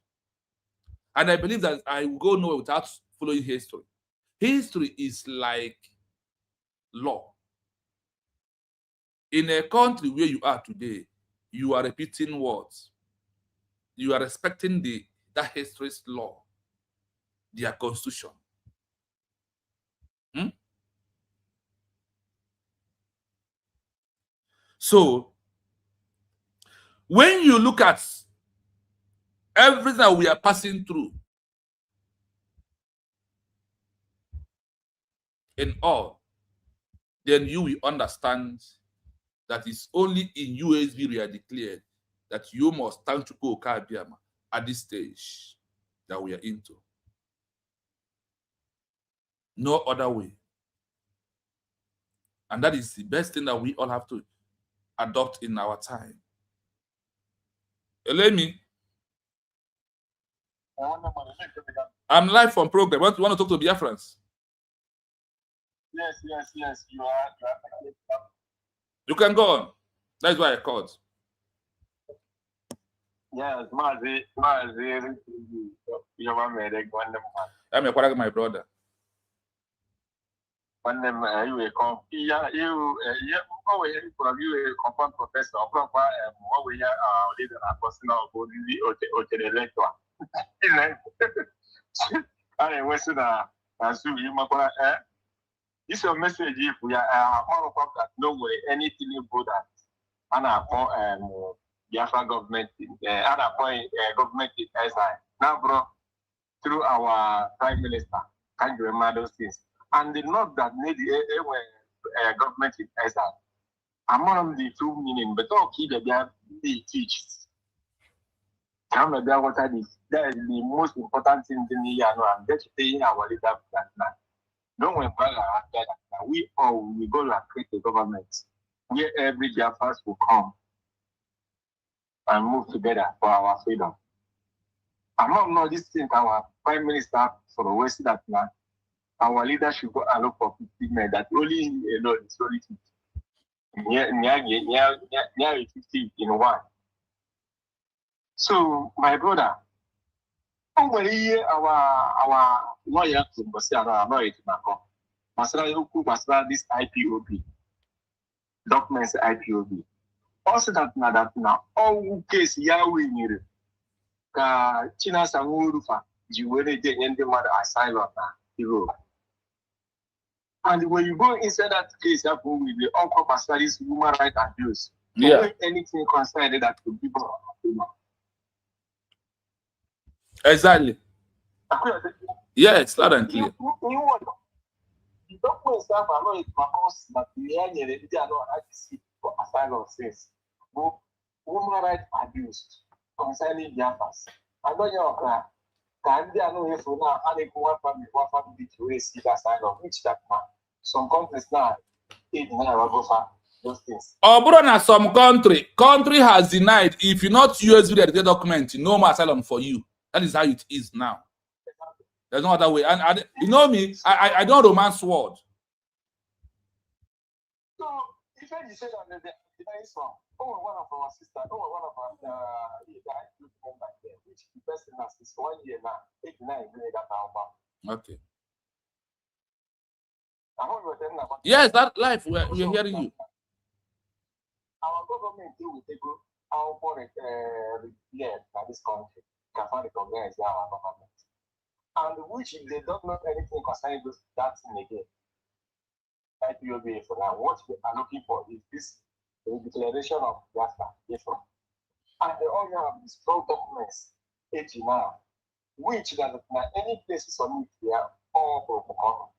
And I believe that I will go nowhere without following history. History is like law. In a country where you are today, you are repeating words. You are respecting that history's law, their constitution. So, when you look at everything that we are passing through, in all, then you will understand that it's only in USB we are declared that you must stand to go Kabiama at this stage that we are into. No other way. And that is the best thing that we all have to adopt in our time. Eleni, I'm live from program. You want to talk to Biafrans? Yes. You are. You can go on. That's why I called. Yes, I'm my brother. When them you come, you confirm professor, what we are leader and personal body or the elector. I was as you this is a message if we are all of that no way anything about that. And I call Biafra government at a point government in exile. Now, bro, through our prime minister, can you remember those things? And the not that need the government in exile. Among the true meaning, but all key the teaches. That is the most important thing in the year. I'm just saying our leader that don't we all we go to create a government where every Biafras will come and move together for our freedom. I'm not this thing our Prime Minister for the West that now our leadership go and look for 50 men that only alone is only 50. Near 50 in one. So my brother, our lawyer to say our lawyer to Mako. Masala this IPOB documents IPOB. Also that now all case Yahweh near China Sangurufa, you will get the mother asylum now. And when you go inside that case, that will be all Pastor's human rights abuse. Yeah. Anything concerning that to people. Exactly. Yeah, it's loud and clear. The documents that are not because that we are not actually for asylum says human rights abuse concerning Biafras. I don't know can they know if now one family to receive asylum, which that now some countries now go for those things. Oh, brother, some country has denied if you not use the document, no more asylum for you. That is how it is now. There's no other way. And you know me, I don't romance word. So if you say that the nice one, one of our sisters, one of our which the person has is 1 year now, 89 that album. Okay. Yes, that life we're hearing you. Our government will take our foreign by this country can recognize our government. And which if they don't know anything concerning that thing again. IPOB for now. What we are looking for is this declaration of Biafra. And they all have these strong documents, now, which that any places on it they are all broken.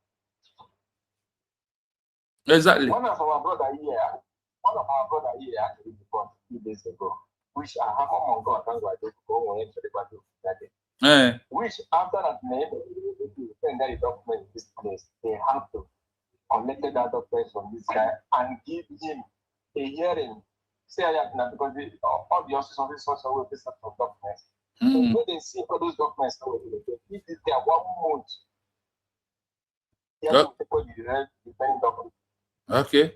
Exactly. One of our brother here actually before 2 days ago, which I have on God, thank God, to go into the battle that day. Which after that name, send that document in this place, they have to collect that document from this guy and give him a hearing. Say that now because all the officers of this social will be set of documents. So when they see all those documents, they give this guy 1 month. He has to take the depending document. Okay.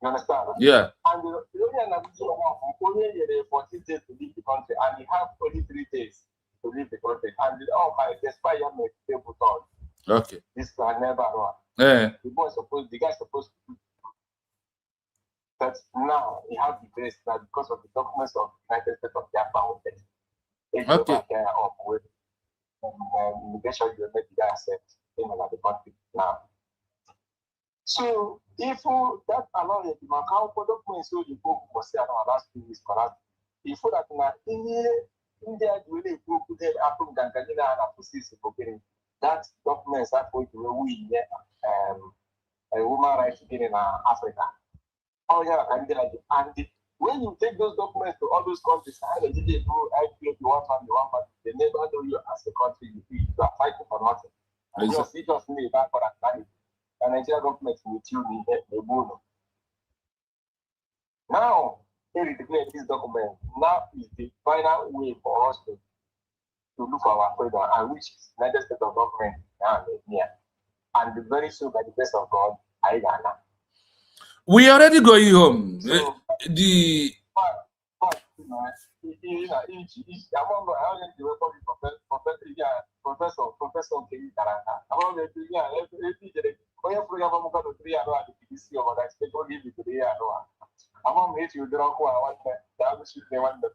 You understand? Yeah. And the only 14 days to leave the country, and he have only 3 days to leave the country. And my despite him make table talk. Okay. This can never run. Yeah. The guy supposed to. But now he have the grace that because of the documents of the United States of Japan, okay. With immigration, you make the guy accept him as the country now. So if that allows the account for documents so you go for say last 2 weeks correct. If that now India really go to them after Ganganina and Apusis that documents that going to we a woman rights in Africa. Oh yeah, and when you take those documents to all those countries, they do IPA one family, they never know you as a country. You are fighting for nothing. And you just need that for that. And Nigerian government will tell me the moon. Now, they declare this document. Now is the final way for us to look for our freedom, and which is United States of government now here. And very soon, by the grace of God, I gonna. We already going home. So,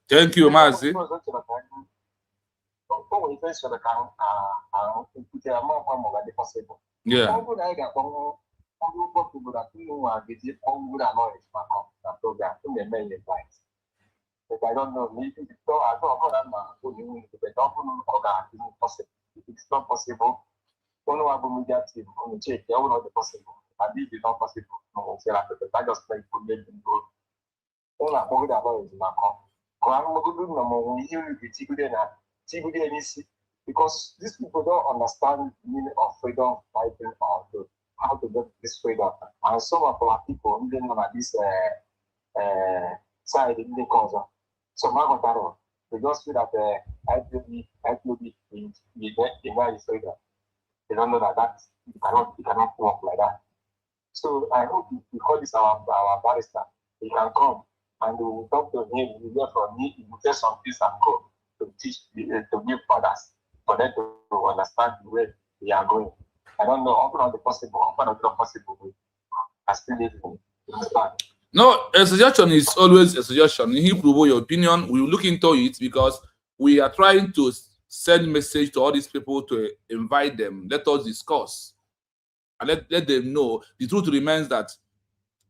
thank you, Mazi. Yeah. But I don't know, maybe it's not possible. Only one media team on the check, they will not be possible. And this is not possible. No, I just like to get them go. All I hold about is my Because these people don't understand the meaning of freedom fighting or how to get this freedom. And some of our people didn't know that this side in the cause. So Margot, they just feel that IPOB is freedom. They don't know that you cannot work like that. So I hope we call this our barrister. He can come and we will talk to him. We will hear from him. He will tell some things and go to teach to give others for them to understand the way we are going. I don't know. Open not the possible. Open not the possible. I still live in. No, a suggestion is always a suggestion. If you prove your opinion, we will look into it because we are trying to send message to all these people to invite them. Let us discuss and let them know. The truth remains that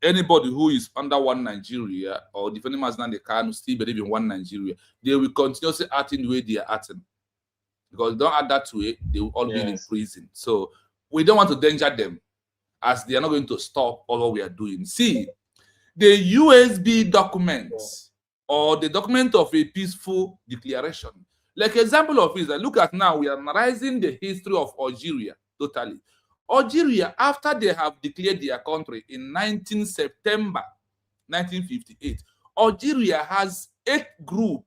anybody who is under one Nigeria or defending Mazda they can still believe in one Nigeria, they will continuously acting the way they are acting. Because don't act that way, they will all be in prison. So we don't want to danger them as they are not going to stop all what we are doing. See, the USB documents or the document of a peaceful declaration. Like example of this, look at now, we are analyzing the history of Algeria totally. Algeria, after they have declared their country in 19 September 1958, Algeria has 8 groups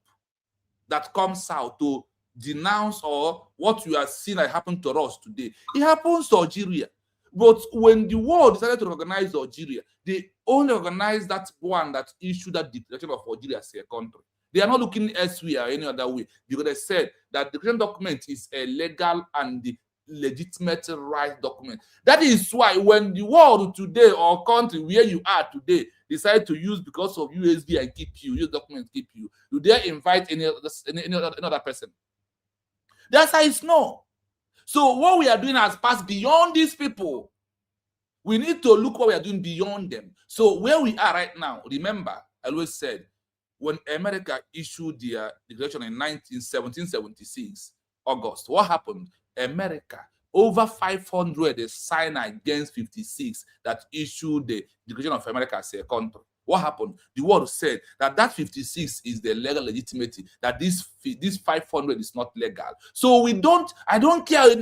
that comes out to denounce or what you are seeing that happened to us today. It happens to Algeria. But when the world decided to recognize Algeria, they only recognized that one that issued that declaration of Algeria as a country. They are not looking elsewhere or any other way because they said that the declaration document is a legal and the legitimate right document. That is why when the world today or country where you are today decide to use because of USB and keep you, use document keep you, do they invite any other person? That's how it's no. So what we are doing has passed beyond these people. We need to look what we are doing beyond them. So where we are right now, remember, I always said, when America issued their declaration in 1776, August, what happened? America, over 500 they signed against 56 that issued the declaration of America as a country. What happened? The world said that 56 is the legal legitimacy, that this 500 is not legal. So I don't care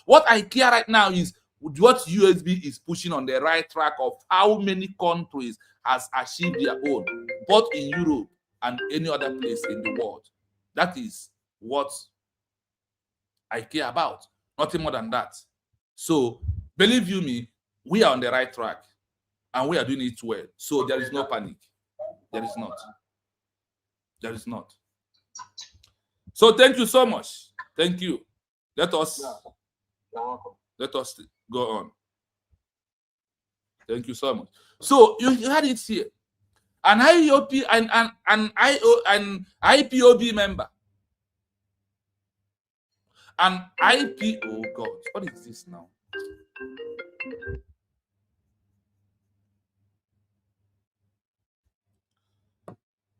what I care right now is what USB is pushing on the right track of how many countries has achieved their own, both in Europe and any other place in the world. That is what I care about, nothing more than that. So believe you me, we are on the right track and we are doing it well. So there is no panic. There is not. There is not. So thank you so much. Thank you. Let us go on. Thank you so much. So you had it here. An IOP and IPOB member. An IP, oh God, what is this now?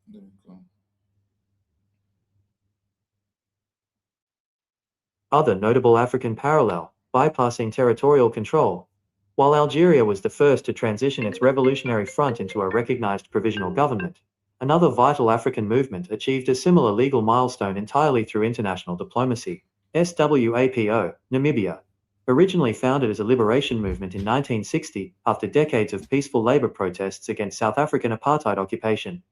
There we go. Other notable African parallel, bypassing territorial control. While Algeria was the first to transition its revolutionary front into a recognized provisional government, another vital African movement achieved a similar legal milestone entirely through international diplomacy. SWAPO, Namibia. Originally founded as a liberation movement in 1960 after decades of peaceful labor protests against South African apartheid occupation.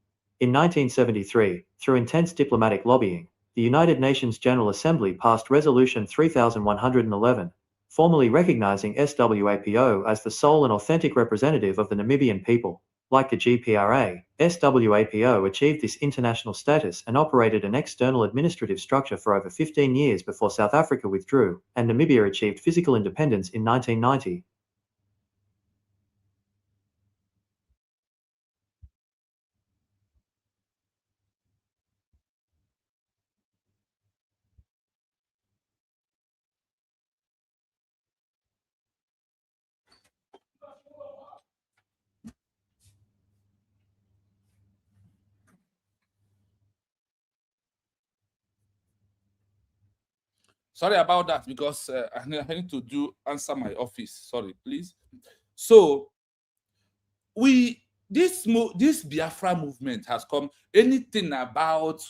In 1973, through intense diplomatic lobbying, the United Nations General Assembly passed Resolution 3111, formally recognizing SWAPO as the sole and authentic representative of the Namibian people. Like the GPRA, SWAPO achieved this international status and operated an external administrative structure for over 15 years before South Africa withdrew, and Namibia achieved physical independence in 1990. Sorry about that because I need to answer my office. Sorry, please. So we this Biafra movement has come. Anything about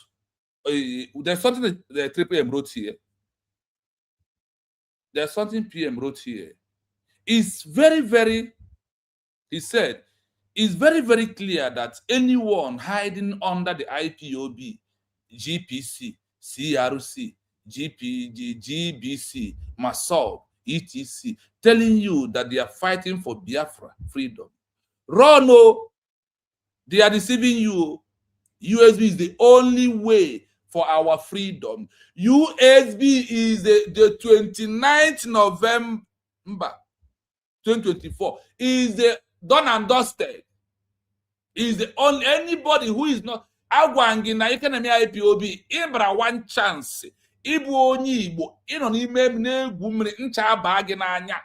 there's something that PM wrote here. There's something PM wrote here. It's very, very, he said, it's very, very clear that anyone hiding under the IPOB, GPC, CRC, GBC, MASOB, ETC, telling you that they are fighting for Biafra freedom. Run, no, they are deceiving you. USB is the only way for our freedom. USB is the 29th November 2024 is the done and dusted. Is the only anybody who is not agwangi na economy IPOB ibra one chance ibu onye Igbo ino n'ime na-egwu mmiri ncha aba gị n'anya.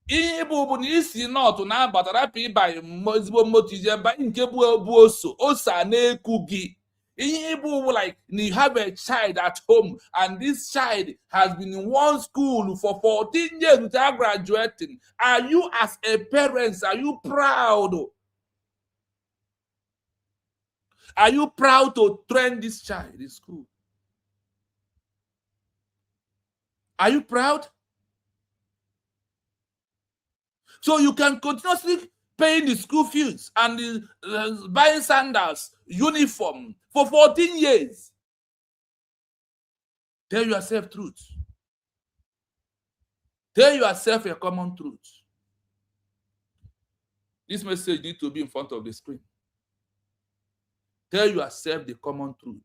Ihe bụ na isi nọtụ na-abata rapụ ịbanye ezigbo moto ije ebe nke bụ ose a na-eku gị. Ihe bụ like you have a child at home and this child has been in one school for 14 years without graduating. Are you as a parent, are you proud? Are you proud to train this child in school? Are you proud? So you can continuously paying the school fees and buying sandals, uniform for 14 years. Tell yourself truth. Tell yourself a common truth. This message needs to be in front of the screen. Tell yourself the common truth.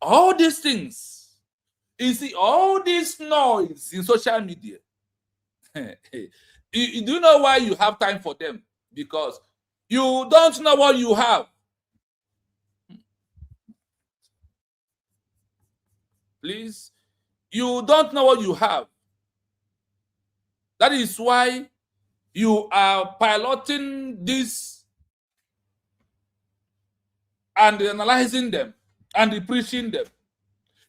All these things, you see, all this noise in social media, you do know why you have time for them? Because you don't know what you have. Please, you don't know what you have. That is why you are piloting this and analyzing them and preaching them.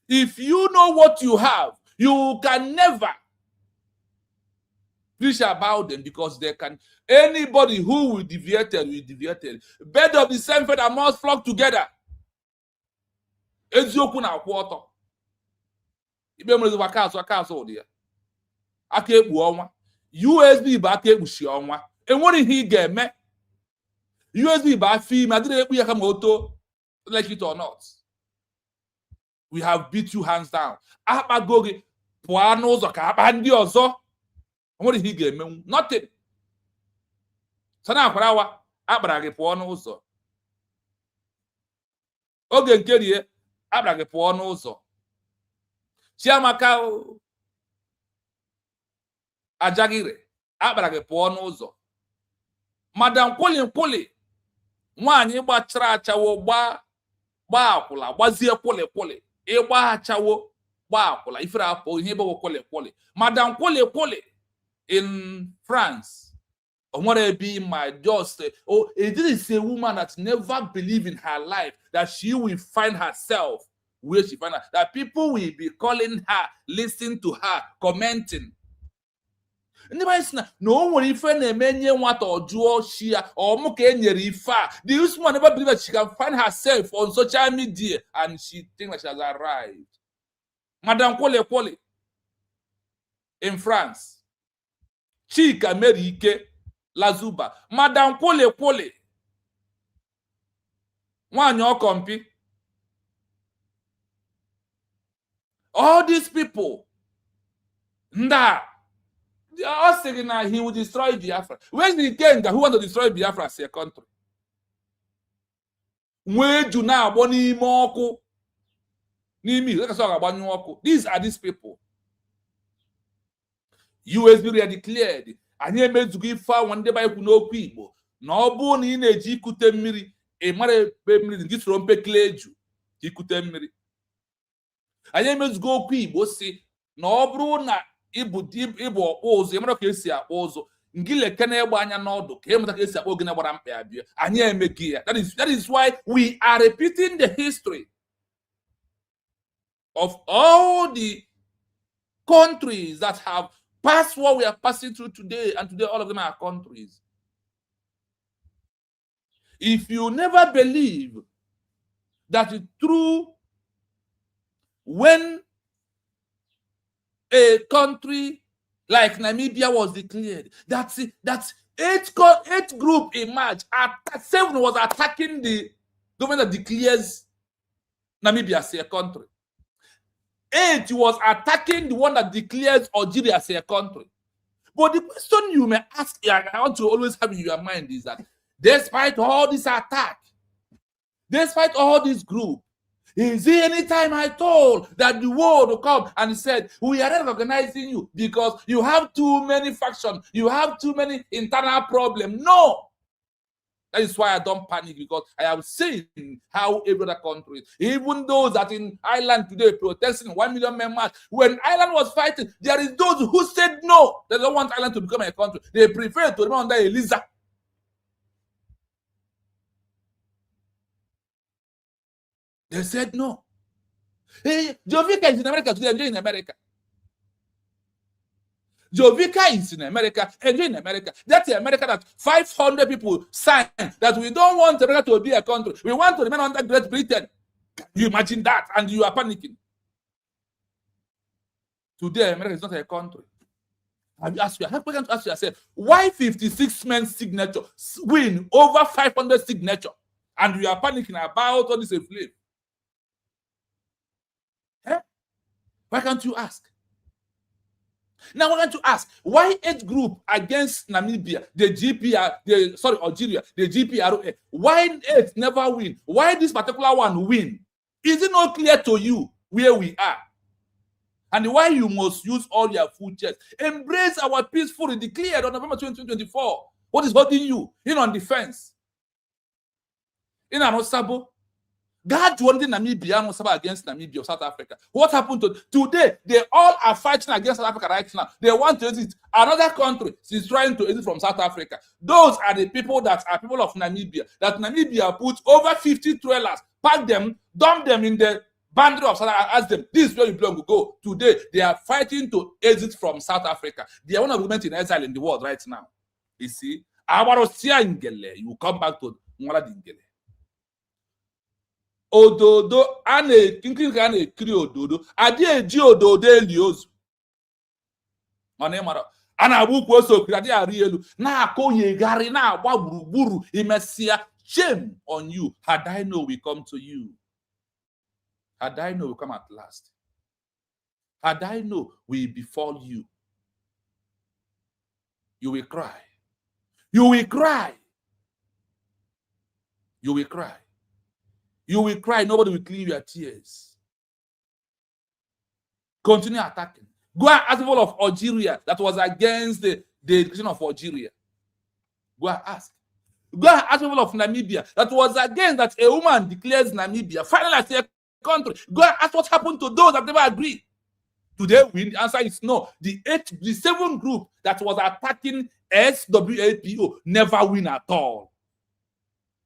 If you know what you have, you can never preach about them because they can. Anybody who will deviate will deviate. Birds of the same feather must flock together. Eziokwu na kwọtọ. Ibe mere wakazo dị ya. Aka ekpu ọnwa. USB bụ aka ekpuchi ọnwa. Enwere ihe ị ga-eme. USB bụ afọ ime adịrị ekpu ya kama oto, like it or not. We have beat you hands down. Akpago gị pụọ n'ụzọ ka akpa ndị ọzọ. Enwere ihe ị ga-emenwu. Nothing. Sana akwara awa akpara gị pụọ n'ụzọ. Oge nke rie akpara gị pụọ n'ụzọ. Chiamaka Ajagire akpara gị pụọ n'ụzọ. Madam Kwoli nwaanyị gbachara achawo gba akwụla gbazie kwoli ịgba achawo gba akwụla ifere apụ ihe bụ kwoli. Madam Kwoli in France. It is a woman that never believed in her life that she will find herself where she find her. That people will be calling her, listening to her, commenting. No one if any what or duo shia or muke ifa. This woman never believe that she can find herself on social media and she thinks that she has arrived. Madam Kwoli in France. Chika Merike Lazuba. Madam Kwoli. One your compy. All these people. Nda. They are all saying that he will destroy Biafra. Where's the Kenga who want to destroy Biafra as a country? Where do now boni moko? These are these people. USB declared. And he made to give far one day by no people. No bone in a G kutemiri, a mother baby gets from Pecleju. He kutemiri. And he made go quick, say, no bruna, ibo ozo, Yamarokesia ozo, Ngile Kenebanya Nodo, Kemaka Oganabampia, and ye make here. That is why we are repeating the history of all the countries that have pass what we are passing through today, and today all of them are countries. If you never believe that through when a country like Namibia was declared, that's eight group emerged. 7 was attacking the government that declares Namibia as a country. 8 was attacking the one that declares Algeria as a country. But the question you may ask, I want to always have in your mind, is that despite all this attack, despite all this group, is there any time I told that the world will come and said, we are not recognizing you because you have too many factions, you have too many internal problems? No. That is why I don't panic, because I have seen how every other country, even those that in Ireland today protesting 1 million men march, when Ireland was fighting, there is those who said no, they don't want Ireland to become a country. They prefer to remain under Eliza. They said no. Hey, Jovica is in America today, enjoying in America. Jovica is in America, enjoying in America. That's the America that 500 people signed that we don't want America to be a country. We want to remain under Great Britain. Can you imagine that? And you are panicking. Today, America is not a country. Have you asked yourself, why 56 men's signature win over 500 signature? And you are panicking about all this flame? Why can't you ask? Now, why can't you ask why 8 group against Namibia, the GPRA, Algeria, the GPRA? Why 8 never win? Why this particular one win? Is it not clear to you where we are? And why you must use all your full chest? Embrace our peacefully declared on November 2024. What is holding you in on defense? In Anosabo, God wanted Namibia against Namibia or South Africa. What happened to today? They all are fighting against South Africa right now. They want to exit. Another country is trying to exit from South Africa. Those are the people that are people of Namibia. That Namibia put over 50 trailers, pack them, dump them in the boundary of South Africa, ask them, this is where you belong to go. Today, they are fighting to exit from South Africa. They are one of the Government-in-Exile in the world right now. You see, you will come back to Mwala Dingele. Ododo ane kinkiri ane kiri ododo adi eji ododo eliozu ona mara ana abuku oso kiri adi ari elu na akoyegari na agba gburugburu imesia. Shame on you. Had I know we come to you, had I know we come at last, had I know we befall you, you will cry, you will cry, you will cry. You will cry, nobody will clean your tears. Continue attacking. Go and ask people of Algeria that was against the declaration of Algeria. Go and ask. Go and ask people of Namibia that was against that a woman declares Namibia finally as a country. Go and ask what happened to those that never agreed. Today, the answer is no. The 7 group that was attacking SWAPO never win at all.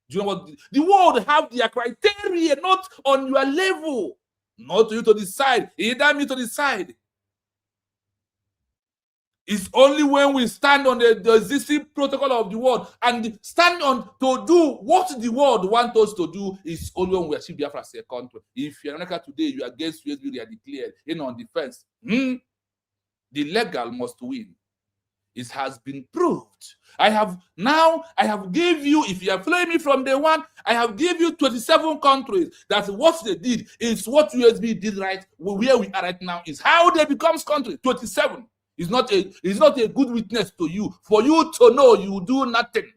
Do you know what? The world have their criteria, not on your level. Not you to decide, either me to decide. It's only when we stand on the existing protocol of the world and stand on to do what the world wants us to do, is only when we achieve Biafra as a country. If you're in America today, you are against USB, they are declared in on defense. The legal must win. It has been proved. I have give you, if you are following me from day one, I have give you 27 countries that what they did is what USB did right where we are right now, is how they becomes country. 27 is not a good witness to you, for you to know you do nothing.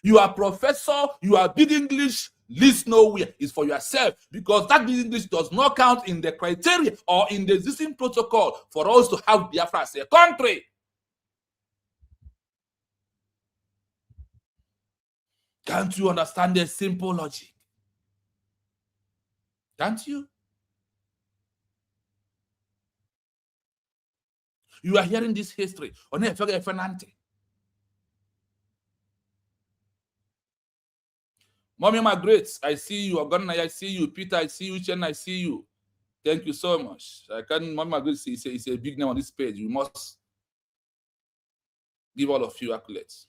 You are professor, you are big English, list nowhere. Is for yourself, because that English does not count in the criteria or in the existing protocol for us to have Biafra as a country. Can't you understand the simple logic? Can't you? You are hearing this history on a Fernante. Mommy Margaret, I see you. Ogonna, I see you. Peter, I see you. Chen, I see you. Thank you so much. I can't, Mama good say it's a big name on this page. We must give all of you accolades.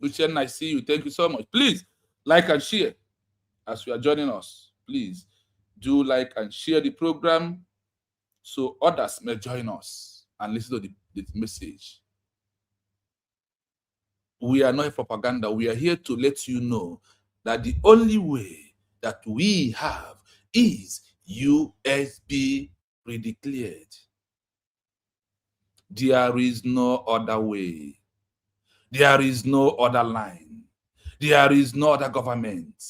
Lucien, I see you. Thank you so much. Please like and share as you are joining us. Please do like and share the program so others may join us and listen to the message. We are not a propaganda. We are here to let you know that the only way that we have is USB pre-declared. There is no other way. There is no other line. There is no other government.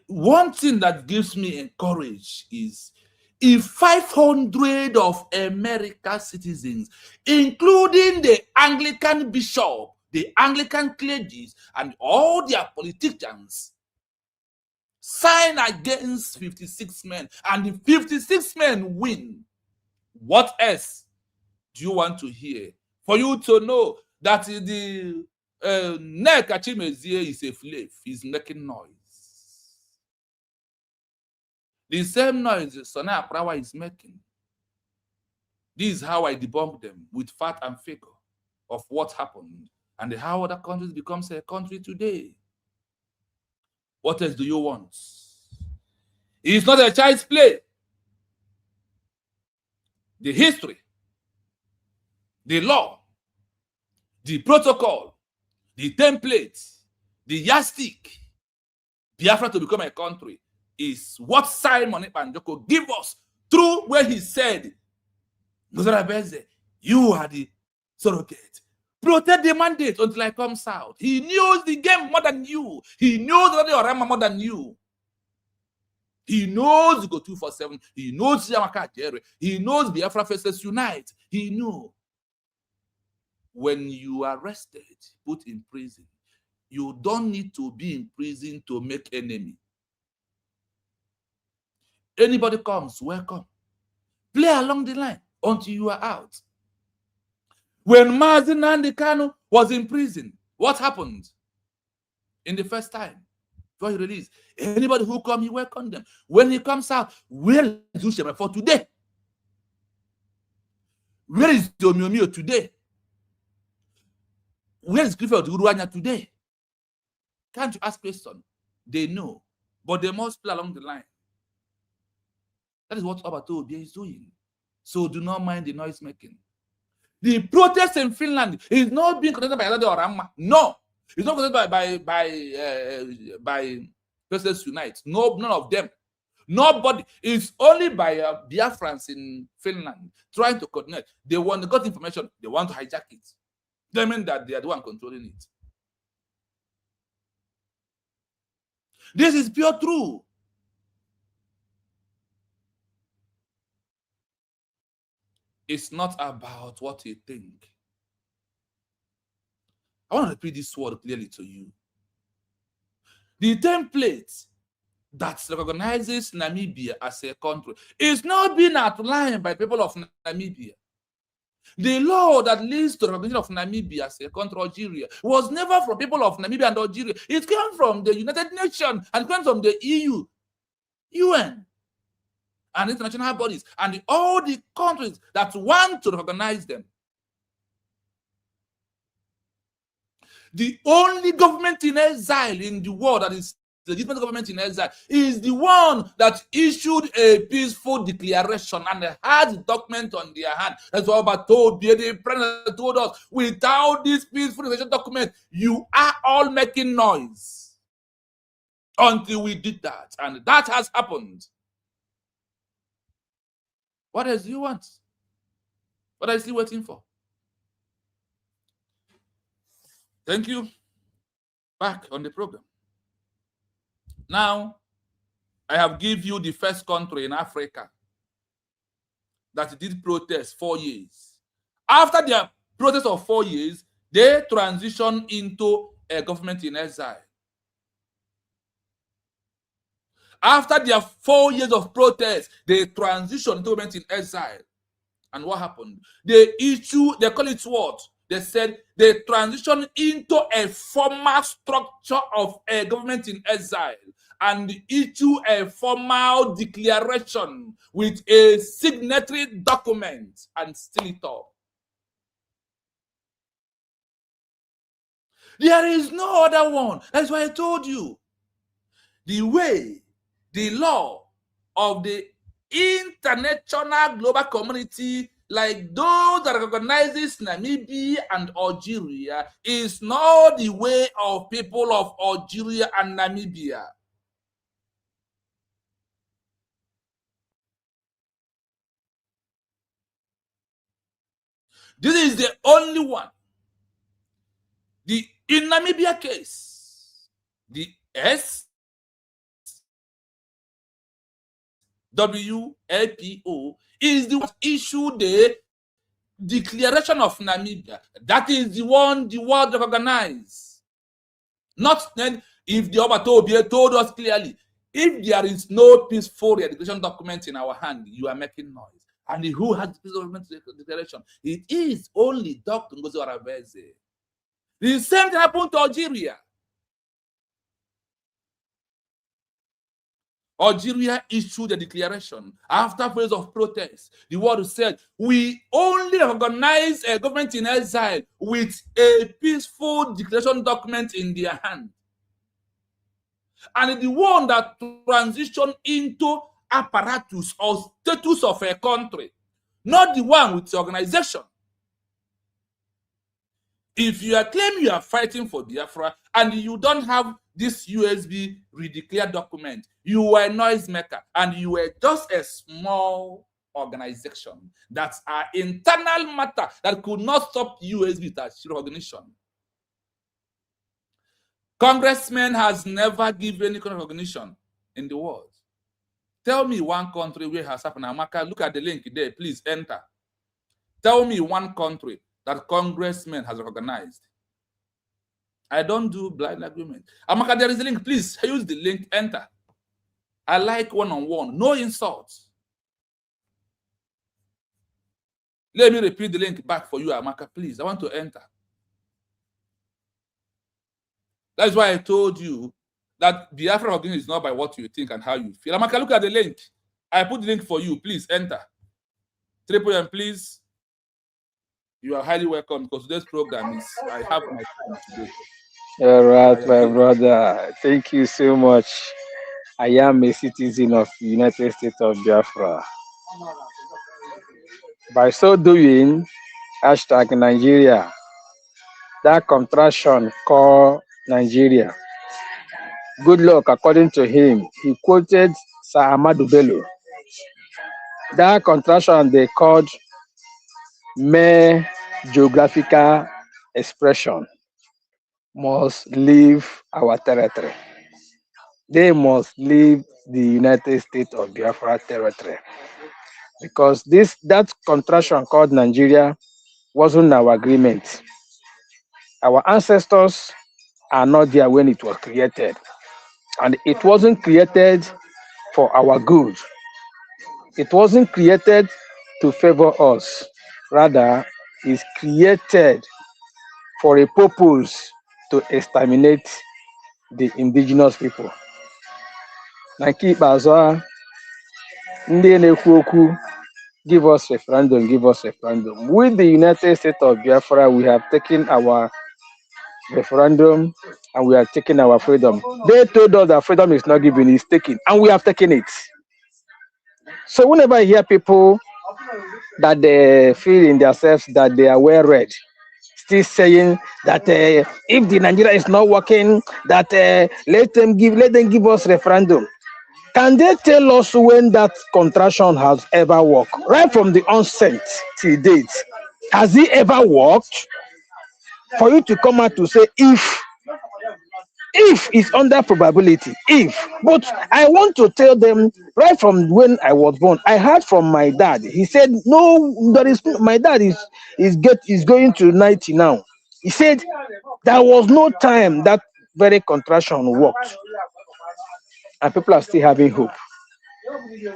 One thing that gives me courage is if 500 of America's citizens, including the Anglican bishop, the Anglican clergies, and all their politicians, sign against 56 men, and the 56 men win, what else do you want to hear? For you to know that the neck Achimezie is a flave, is making noise. The same noise Sona Prawa is making. This is how I debunk them with fact and figure of what happened and how other countries becomes a country today. What else do you want? It's not a child's play. The history, the law, the protocol, the template, the yardstick, Biafra to become a country is what Simon Ekpanjoko gave us through where he said, you are the surrogate. Protect the mandate until I come out. He knows the game more than you. He knows the Orama more than you. He knows go 247. He knows Yamaka Jerry. He knows Biafra Faces Unite. He knew. When you are arrested, put in prison, you don't need to be in prison to make enemy. Anybody comes, welcome. Play along the line until you are out. When Mazi Nnamdi Kanu was in prison, what happened in the first time before he released? Anybody who come, he welcome them. When he comes out, where is Ushema for today? Where is Domiomio today? Where is Clifford Uruanya today? Can't you ask questions? They know, but they must play along the line. That is what Obato Obia is doing. So do not mind the noise making. The protest in Finland is not being conducted by Alade Orama. No, it's not conducted by Faces Unite. No, none of them. Nobody. It's only by Biafrans in Finland trying to coordinate. They got information. They want to hijack it. They mean that they are the one controlling it. This is pure true. It's not about what you think. I want to repeat this word clearly to you. The template that recognizes Namibia as a country is not being outlined by people of Namibia. The law that leads to the recognition of Namibia as a country, Algeria, was never from people of Namibia and Algeria. It came from the United Nations and came from the EU, UN, and international bodies, and all the countries that want to recognize them. The only government in exile in the world that is the legitimate government in exile is the one that issued a peaceful declaration and had a document on their hand. That's what Oba told the president told us. Without this peaceful declaration document, you are all making noise. Until we did that, and that has happened. What else do you want? What are you still waiting for? Thank you. Back on the program. Now, I have given you the first country in Africa that did protest 4 years. After their protest of 4 years, they transitioned into a government in exile. After their 4 years of protest, they transitioned into government in exile. And what happened? They call it what? they said they transition into a formal structure of a government in exile and issue a formal declaration with a signatory document and seal it up. There is no other one. That's why I told you. The way, the law of the international global community, like those that recognizes Namibia and Algeria, is not the way of people of Algeria and Namibia. This is the only one. In Namibia case, the SWAPO is the one that issued the Declaration of Namibia. That is the one the world recognizes. Not then if the Obatobie told us clearly, if there is no peaceful declaration document in our hand, you are making noise. And who has the peaceful declaration? It is only Dr. Ngozi Oraveze. The same thing happened to Algeria. Algeria issued a declaration after phase of protest. The world said, we only recognize a government in exile with a peaceful declaration document in their hand. And the one that transitioned into apparatus or status of a country, not the one with the organization. If you are claiming you are fighting for Biafra and you don't have this USB redeclared document, you were a noisemaker and you were just a small organization. That's an internal matter that could not stop USB that recognition. Congressman has never given any kind of recognition in the world. Tell me one country where it has happened. Amaka, look at the link there. Please enter. Tell me one country that congressman has recognized. I don't do blind agreement. Amaka, there is a link. Please use the link. Enter. I like one-on-one. No insults. Let me repeat the link back for you, Amaka. Please, I want to enter. That's why I told you that Biafra recognition is not by what you think and how you feel. Amaka, look at the link. I put the link for you. Please enter. 3 p.m. please. You are highly welcome because today's program is, I have my time today. All right, my brother. Thank you so much. I am a citizen of the United States of Biafra. By so doing, hashtag Nigeria, that contraction called Nigeria. Good luck, according to him. He quoted Sir Ahmadu Bello. That contraction they called mere geographical expression must leave our territory. They must leave the United States of Biafra territory. Because that contraction called Nigeria wasn't our agreement. Our ancestors are not there when it was created. And it wasn't created for our good. It wasn't created to favor us. Rather, it's created for a purpose to exterminate the indigenous people. Naki Bazoa, Ndi na-ekwu okwu, give us referendum, give us referendum. With the United States of Biafra, we have taken our referendum and we have taken our freedom. They told us that freedom is not given, it's taken, and we have taken it. So whenever I hear people that they feel in themselves that they are well read, still saying that if the Nigeria is not working, that let them give us referendum. Can they tell us when that contraction has ever worked? Right from the onset till date, has it ever worked? For you to come out to say if it's under probability, if. But I want to tell them right from when I was born, I heard from my dad. He said, no, there is my dad is going to 90 now. He said there was no time that very contraction worked. And people are still having hope.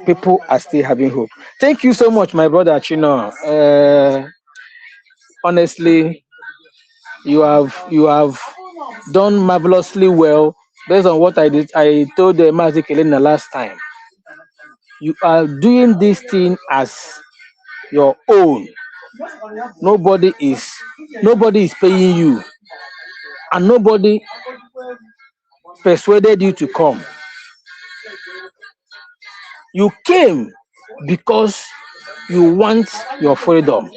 People are still having hope. Thank you so much, my brother Chino. Honestly, You have done marvelously well based on what I told Mazi Kelena last time. You are doing this thing as your own. Nobody is paying you, and nobody persuaded you to come. You came because you want your freedom,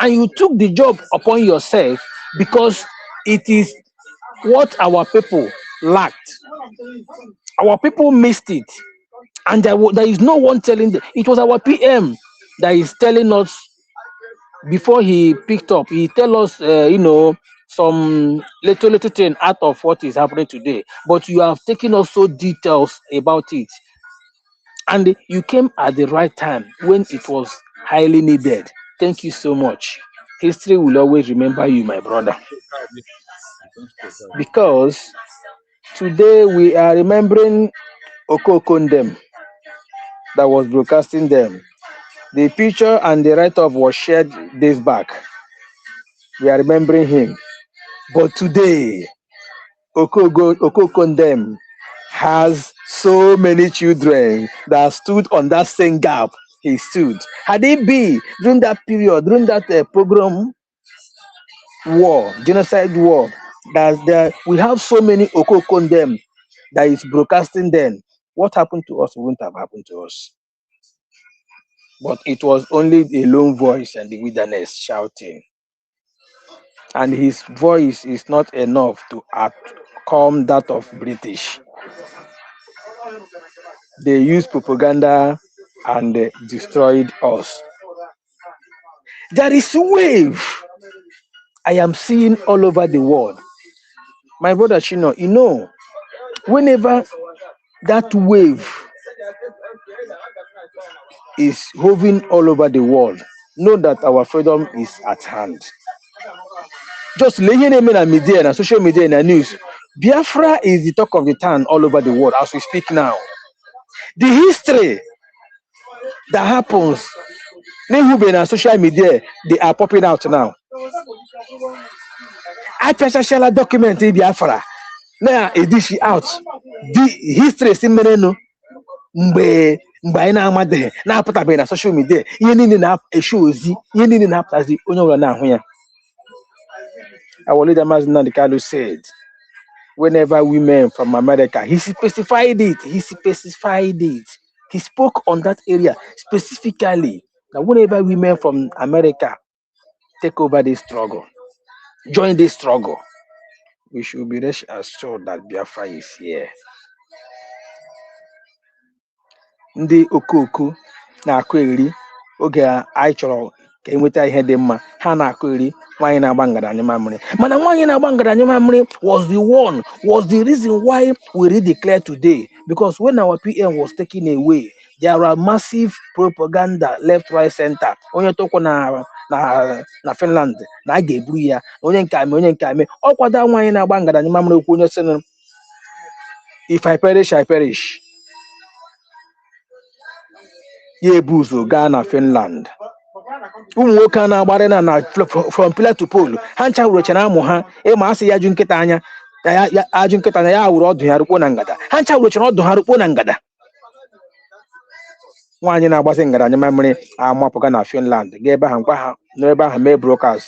and you took the job upon yourself because it is what our people lacked. Our people missed it, and there is no one telling them. It was our PM that is telling us before he picked up. He tell us, some little thing out of what is happening today. But you have taken also details about it, and you came at the right time when it was highly needed. Thank you so much. History will always remember you, my brother, because today we are remembering Okokondem that was broadcasting them. The picture and the write-up was shared days back. We are remembering him. But today, Okokondem has so many children that stood on that same gap he stood. Had it been during that period, during that pogrom war, genocide war, that we have so many Okokondem that is broadcasting then, what happened to us wouldn't have happened to us. But it was only a lone voice in the wilderness shouting. And his voice is not enough to calm that of British. They used propaganda and they destroyed us. There is a wave I am seeing all over the world. My brother Shino, whenever that wave is hovering all over the world, know that our freedom is at hand. Just laying them in a media and social media and news. Biafra is the talk of the town all over the world as we speak now. The history that happens, and social media, they are popping out now. I personally document Biafra. Now it is out. The history is in Meneno. Mgbe na-amade na-apụtabeghị na social media, ihe niile na-esho ozi, ihe niile na-apụtazi onye ọbụla na-ahụ ya. Our leader Mazi Nnamdi Kanu said, whenever women from America, he specified it. He spoke on that area specifically. That whenever women from America take over this struggle, join this struggle, we should be rest assured that Biafra is here. Ndị okooko na-akụ eri oge anyị chọrọ ka enweta ihe dị mma, ha na-akụ eri nwaanyị na-agba ngaranya mamịrị. Mana nwaanyị na-agba ngaranya mamịrị was the reason why we redeclared today, because when our PM was taken away, there are massive propaganda left, right, center. Onye tokwa na Finland na a ga-eburu ya, onye nke ame ọ kwada nwaanyị na-agba ngaranya mamịrị okwu onye sị, if I perish, I perish. Ye buzo Ghana, Finland. Nwoke na-agbara na from pillar to pole. Ha ncha wuru na amụ ha ma asị ya ajụ nkịta anya ya ajụ nkịta na ya wuru ọdụ ya rukpo na ngada. Ha ncha wuru ọdụ ha rukpo na ngada. Nwaanyị na-agbasị ngaranya mamịrị amapụga na Finland ga ebe ha ngwa ha n'ebe ahụ mee brokers.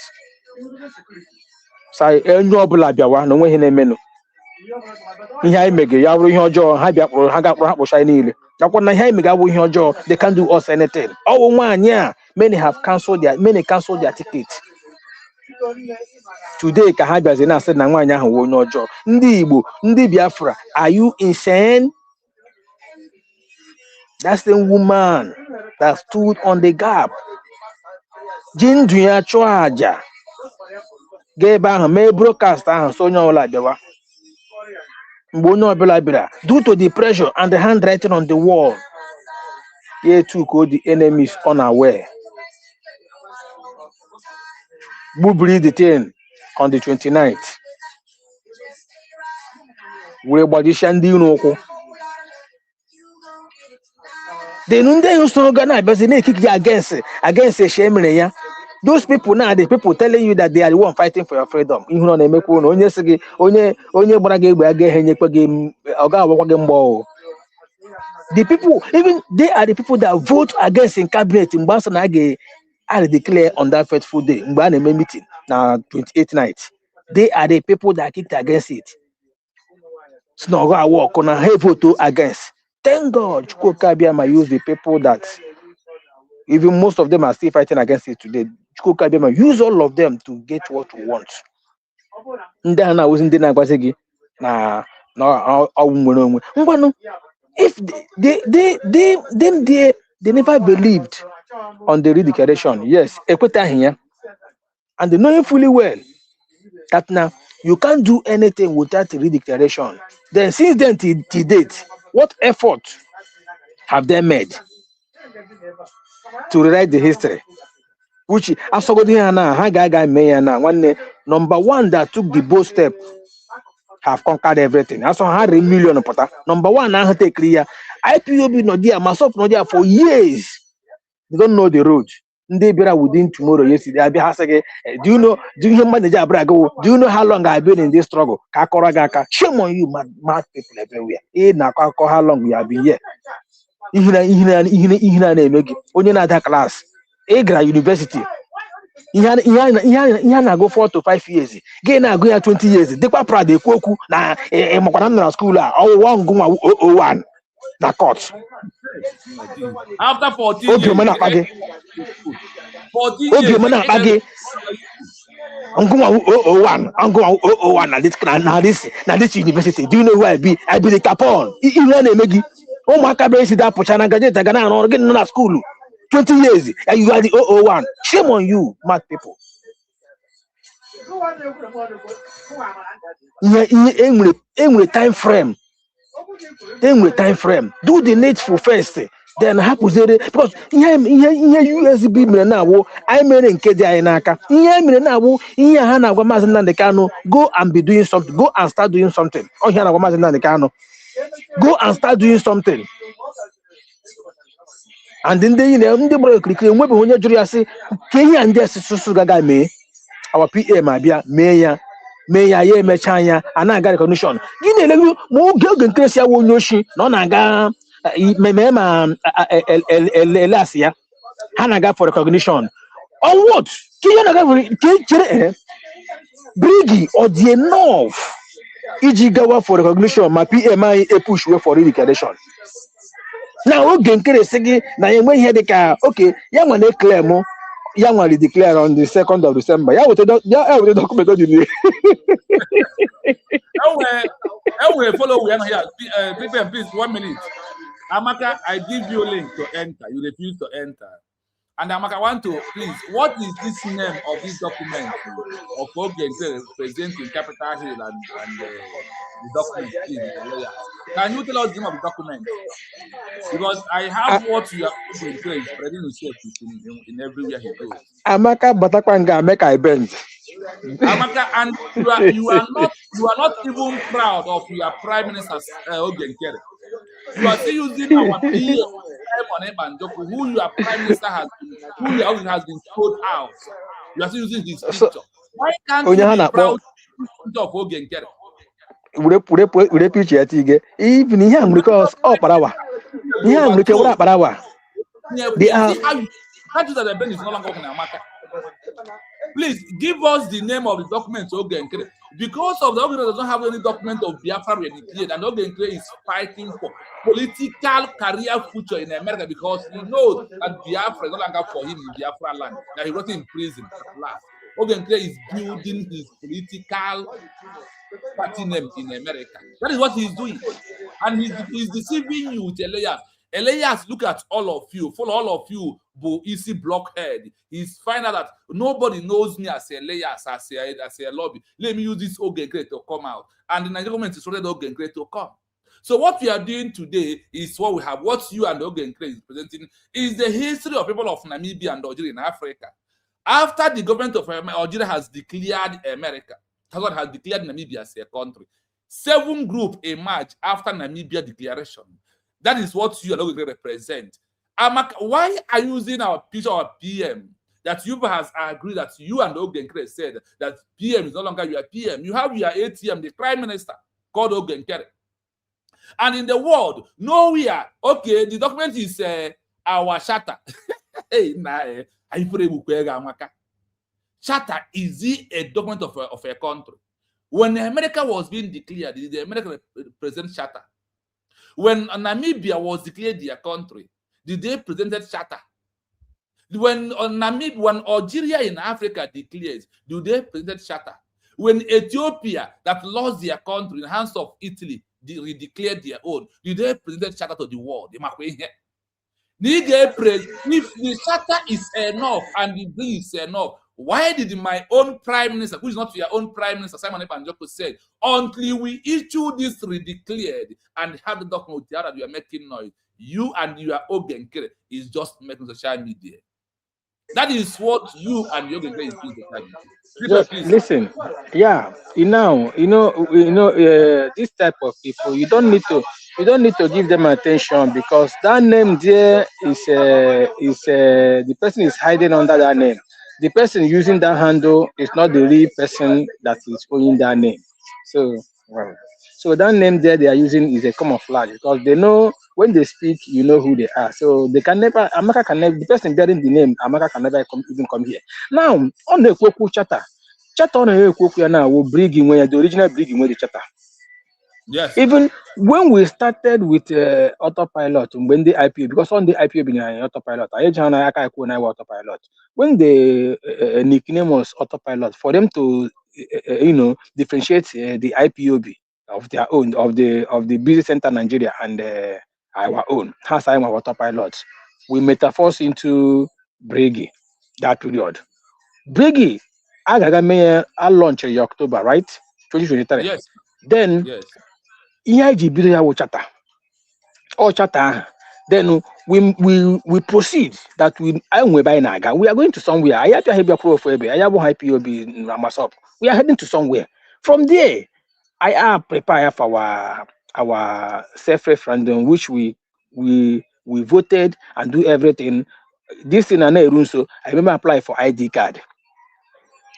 Sa enye ọbụla bịawa na onweghị na-emenụ. Ihe anyị mege ya wuru ihe ọjọọ, ha bịakpụrụ ha ga-akpụrụ ha kpụcha niile. They can't do us anything. Oh man, yeah. Many cancelled their tickets. Today, Kahabia said, Nangwanya who no job. Ndi Igbo, Ndi Biafra, are you insane? That's the woman that stood on the gap. Jinduya Choaja. Geba me broadcast and so no like the due to the pressure and the handwriting on the wall, ye took all the enemies unaware. Bubri detained on the 29th. We body shandi unoko. The Nunde used to organize, but they kick against a shame. Those people now, the people telling you that they are the one fighting for your freedom. The people, even they are the people that vote against in cabinet in Barcelona are declared on that fateful day. Meeting now 28th night. They are the people that kicked against it. So now I walk on a vote against. Thank God, Chukwukabiama use the people that even most of them are still fighting against it today. Chukwukabiama use all of them to get what we want. If they never believed on the redeclaration, yes, and they know fully well that now you can't do anything without redeclaration. Then since then till date, what effort have they made to rewrite the history? Which number one that took the bold step have conquered everything. That's 100 million. Number one, I take clear. IPOB no there, myself no there for years. They don't know the road. They be within tomorrow. Yesterday, I be asking, do you know how long I've been in this struggle? Shame on you, mad people everywhere. How long we have been here? Only that class. University. Go 4 to 5 years. Gain go 20 years. They quite proud they koku na school one na court. After 14 years. 14 years. Now this university. Do you know who I be? I be the capon. Oh my cabin that pushana gajeta gana or getting in school. 20 years and you are the 001. Shame on you, mad people. Time frame. Time frame. Do the needful first. Then happens because USB now. I mean in Kedianaka. Go and be doing something. Go and start doing something. Oh, go and start doing something. And then they when you say and just our PA my dear mayor mechanya and I got recognition. More girl crazy won yoshi no naga last year Hanaga for recognition. On what? Brigi or the enough Ijigawa for recognition, my PMI a push way for recognition. Now again, now when you the car, okay, young one declare more, young one declare on the 2nd of December. Yeah, the document. Follow we here. Please, 1 minute. Amaka, I give you a link to enter. You refuse to enter. And Amaka, want to please, what is this name of this document of Ogen presenting Capitol Hill and the document? Please, can you tell us the name of the document? Because I have what you are spreading himself in everywhere he goes. Amaka Batakwanga make I bend. Amaka, and you are not even proud of your Prime Minister Ogen Kere. You are still using our PA who your Prime Minister has been thrown out. You are still using his picture. Why can't you be proud of Ogen Kere? We picture even here because parawa. They are. Can't do that. The Ben is no longer working in Amaka. Please give us the name of the document Ogen Kere. Because of the Ogen does not have any document of Biafra renegade, and Ogen Kere is fighting for political career future in America because he knows that Biafra is no longer for him in Biafra land. That he wrote in prison at last. Ogen Kere is building his political party name in America. That is what he's doing. And he's deceiving you with Elias. Elias, look at all of you, follow all of you, easy blockhead. He's find out that nobody knows me as Elias, as a lobby. Let me use this Ogen Kere to come out. And the Nigerian government is ordered Ogen Kere to come. So what we are doing today is what we have. What you and Ogen Kere is presenting is the history of people of Namibia and Algeria in Africa. After the government of Algeria has declared America, has declared Namibia as a country, 7 groups emerged after Namibia declaration. That is what you and Ogen Kere represent. Why are you using our picture of PM that Yuba has agreed that you and Ogenkere said that PM is no longer your PM. You have your ATM, the Prime Minister, called Ogenkere. And in the world, nowhere, okay, the document is our charter. Hey, charter is a document of a country. When America was being declared, the American present charter. When Namibia was declared their country, did they present charter? When Namibia, when Algeria in Africa declares, do they present charter? When Ethiopia, that lost their country in the hands of Italy, they declared their own, do they present charter to the world? If the charter is enough and the bill is enough, why did my own prime minister, who is not your own prime minister, Simon Epanjoko, said, until we issue this redeclared and have the document that we are making noise, you and your Ogenkere is just making social media. That is what you and your Ogenkere is doing. Just listen, yeah, this type of people, you don't need to give them attention, because that name there is the person is hiding under that name. The person using that handle is not the real person that is owning that name. So, so that name there they are using is a camouflage, because they know when they speak, you know who they are. So they can never, Amaka can never, the person bearing the name, Amaka can never even come here. Now, on the Kwoku charter on the Kwoku now will bring in when the original bring in the charter. Yes. Even when we started with autopilot, when the IPO, because on the IPO being autopilot, autopilot. When the nickname was autopilot, for them to differentiate the IPOB of their own, of the business center Nigeria and our own, has I'm our autopilot, we metaphors into Brigi that period. Brigi, I launched in October, right? 2023. Yes. Then yes. Then we proceed that we are going to somewhere. I have to have we are heading to somewhere. From there, I am prepared for our self-referendum, which we voted and do everything. This thing and so I remember apply for ID card.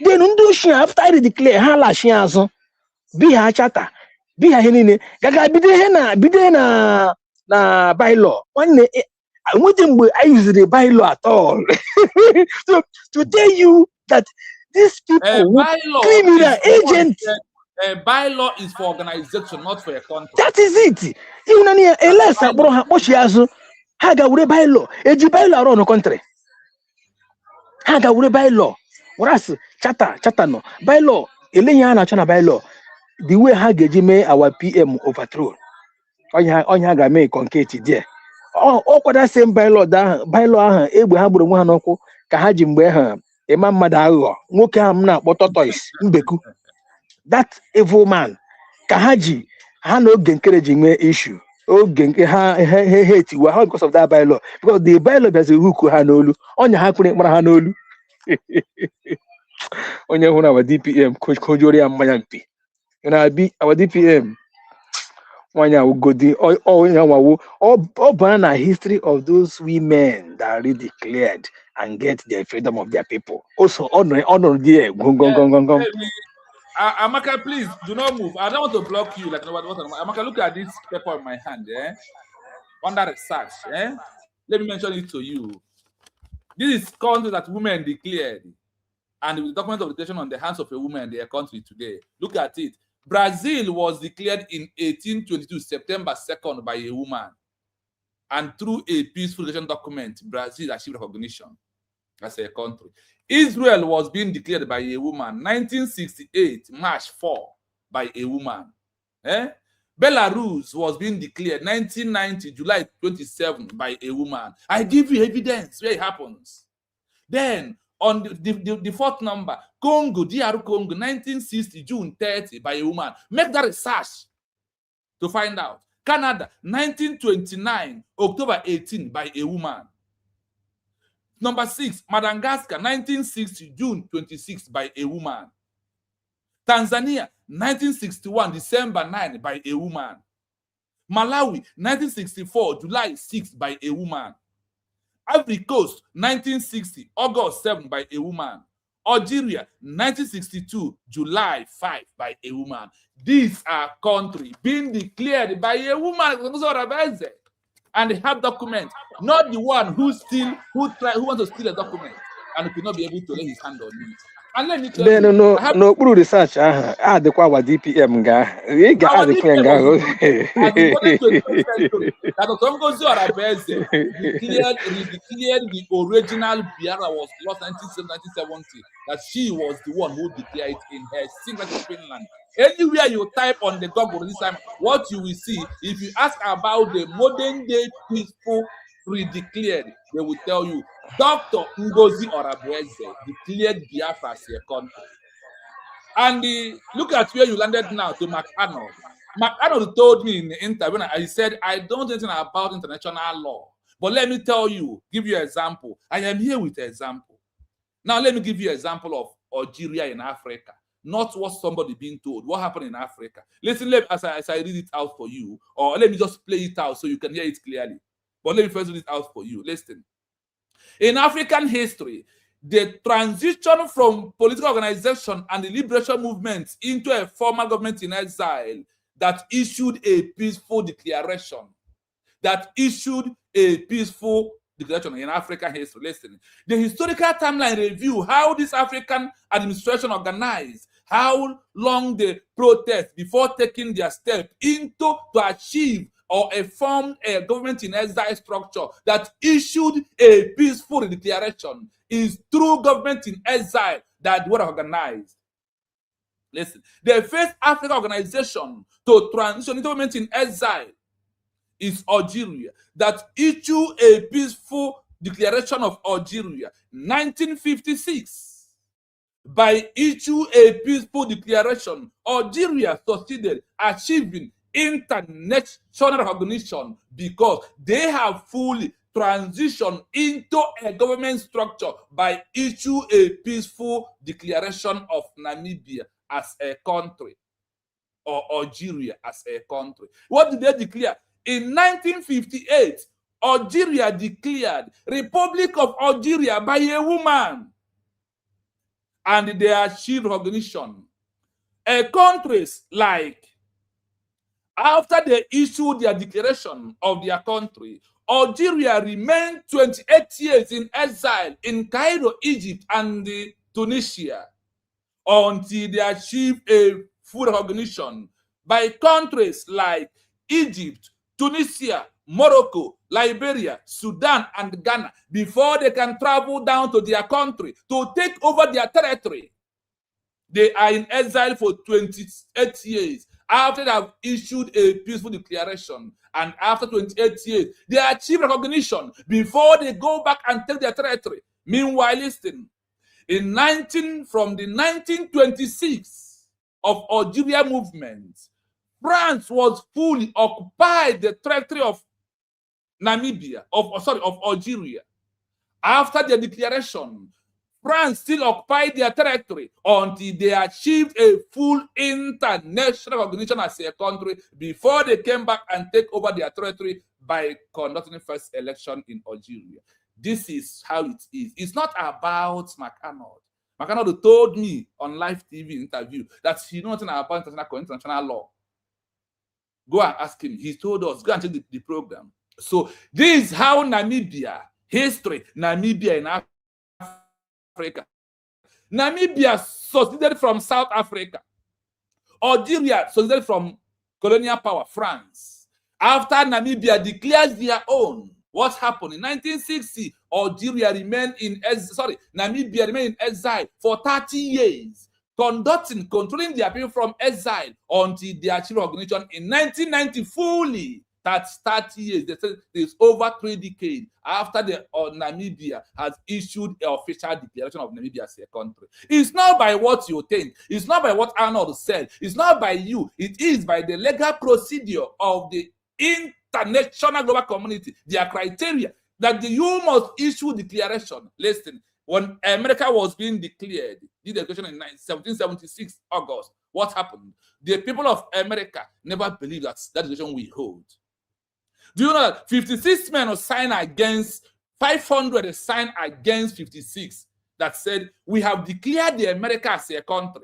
Then after I declare be her charter. Be her henine gaga bide na bylaw one I use the bylaw at all. So to tell you that these people criminal agents, a bylaw is for organization, not for a country. that is it. Even unless haga ure bylaw eji bylaw run country haga ure bylaw whereas charter no bylaw elenya na chana bylaw. The way how get our PM overthrow, onya ga make concrete there. Oh, that same bylaw egbe ha gburu nwa ha n'ọkụ ka ha ji mgbe ha ịma mmadụ aghụghọ nwoke ha m na-akpọ tortoise mbeku. That evil man ka ha ji ha na Ogenkere ji nwee issue. Ogenkere ha hate wa because of that bylaw, because the bylaw bịazi hook ha n'olu onya ha kwere mkpara ha n'olu. Onye hụ na wa DPM kojori ya mmanya mpi. Our DPM, banana history of those women that really declared and get the freedom of their people. Also, honor there. Amaka, please do not move. I don't want to block you. Like Amaka, look at this paper in my hand. Under research. Let me mention it to you. This is country that women declared, and with the document of declaration on the hands of a woman in their country today. Look at it. Brazil was declared in 1822, September 2nd, by a woman. And through a peaceful election document, Brazil achieved recognition as a country. Israel was being declared by a woman, 1968, March 4, by a woman. Belarus was being declared, 1990, July 27, by a woman. I give you evidence where it happens. Then, on the fourth number, Congo, DR Congo, 1960, June 30, by a woman. Make that research to find out. Canada, 1929, October 18, by a woman. Number 6, Madagascar, 1960, June 26, by a woman. Tanzania, 1961, December 9, by a woman. Malawi, 1964, July 6, by a woman. Ivory Coast, 1960, August 7 by a woman. Algeria, 1962, July 5 by a woman. These are countries being declared by a woman, and they have documents, not the one who wants to steal a document and could not be able to lay his hand on it. And let me tell you, no research. The kwa DPM ga. We got the queen ga. That declared the original Biafra was lost in 1970. That she was the one who declared it in her signature Finland. Anywhere you type on the Google this time, what you will see, if you ask about the modern day peaceful pre-declared, they will tell you Dr. Ngozi Orabueze declared Biafra as a country. And look at where you landed now to McArnold. McArnold told me in the interview, I said, I don't know anything about international law. But let me tell you, give you an example. I am here with an example. Now let me give you an example of Algeria in Africa. Not what somebody being told. What happened in Africa? Listen, as I read it out for you, or let me just play it out so you can hear it clearly. But let me first read it out for you. Listen. In African history, the transition from political organization and the liberation movement into a formal government in exile that issued a peaceful declaration. In African history. Listen, the historical timeline review how this African administration organized, how long they protest before taking their step to achieve or form a government in exile structure that issued a peaceful declaration is through government in exile that were organized. Listen, the first African organization to transition into government in exile is Algeria, that issued a peaceful declaration of Algeria, 1956. By issue a peaceful declaration, Algeria succeeded achieving international recognition because they have fully transitioned into a government structure by issue a peaceful declaration of Namibia as a country, or Algeria as a country. What did they declare? In 1958, Algeria declared Republic of Algeria by a woman, and they achieved recognition. Countries like, after they issued their declaration of their country, Algeria remained 28 years in exile in Cairo, Egypt, and Tunisia until they achieved a full recognition by countries like Egypt, Tunisia, Morocco, Liberia, Sudan, and Ghana before they can travel down to their country to take over their territory. They are in exile for 28 years. After they have issued a peaceful declaration, and after 28 years, they achieve recognition before they go back and take their territory. Meanwhile, listen, from the 1926 of Algeria movement, France was fully occupied the territory of Algeria. After the declaration, France still occupied their territory until they achieved a full international recognition as a country before they came back and take over their territory by conducting the first election in Algeria. This is how it is. It's not about McArnold. McArnold told me on live TV interview that he knows nothing about international law. Go and ask him. He told us, go and check the program. So this is how Namibia in Africa. Namibia succeeded from South Africa. Algeria succeeded from colonial power, France. After Namibia declares their own, what happened? In 1960, Namibia remained in exile for 30 years, controlling their people from exile until they achieved recognition in 1990 fully. That's 30 years. They said it's over 3 decades after Namibia has issued an official declaration of Namibia as a country. It's not by what you think. It's not by what Arnold said. It's not by you. It is by the legal procedure of the international global community, their criteria, that you must issue declaration. Listen, when America was being declared, the declaration in 1776, August, what happened? The people of America never believed that declaration we hold. Do you know that 56 men were signed against 500 signed against 56 that said, we have declared the America as a country.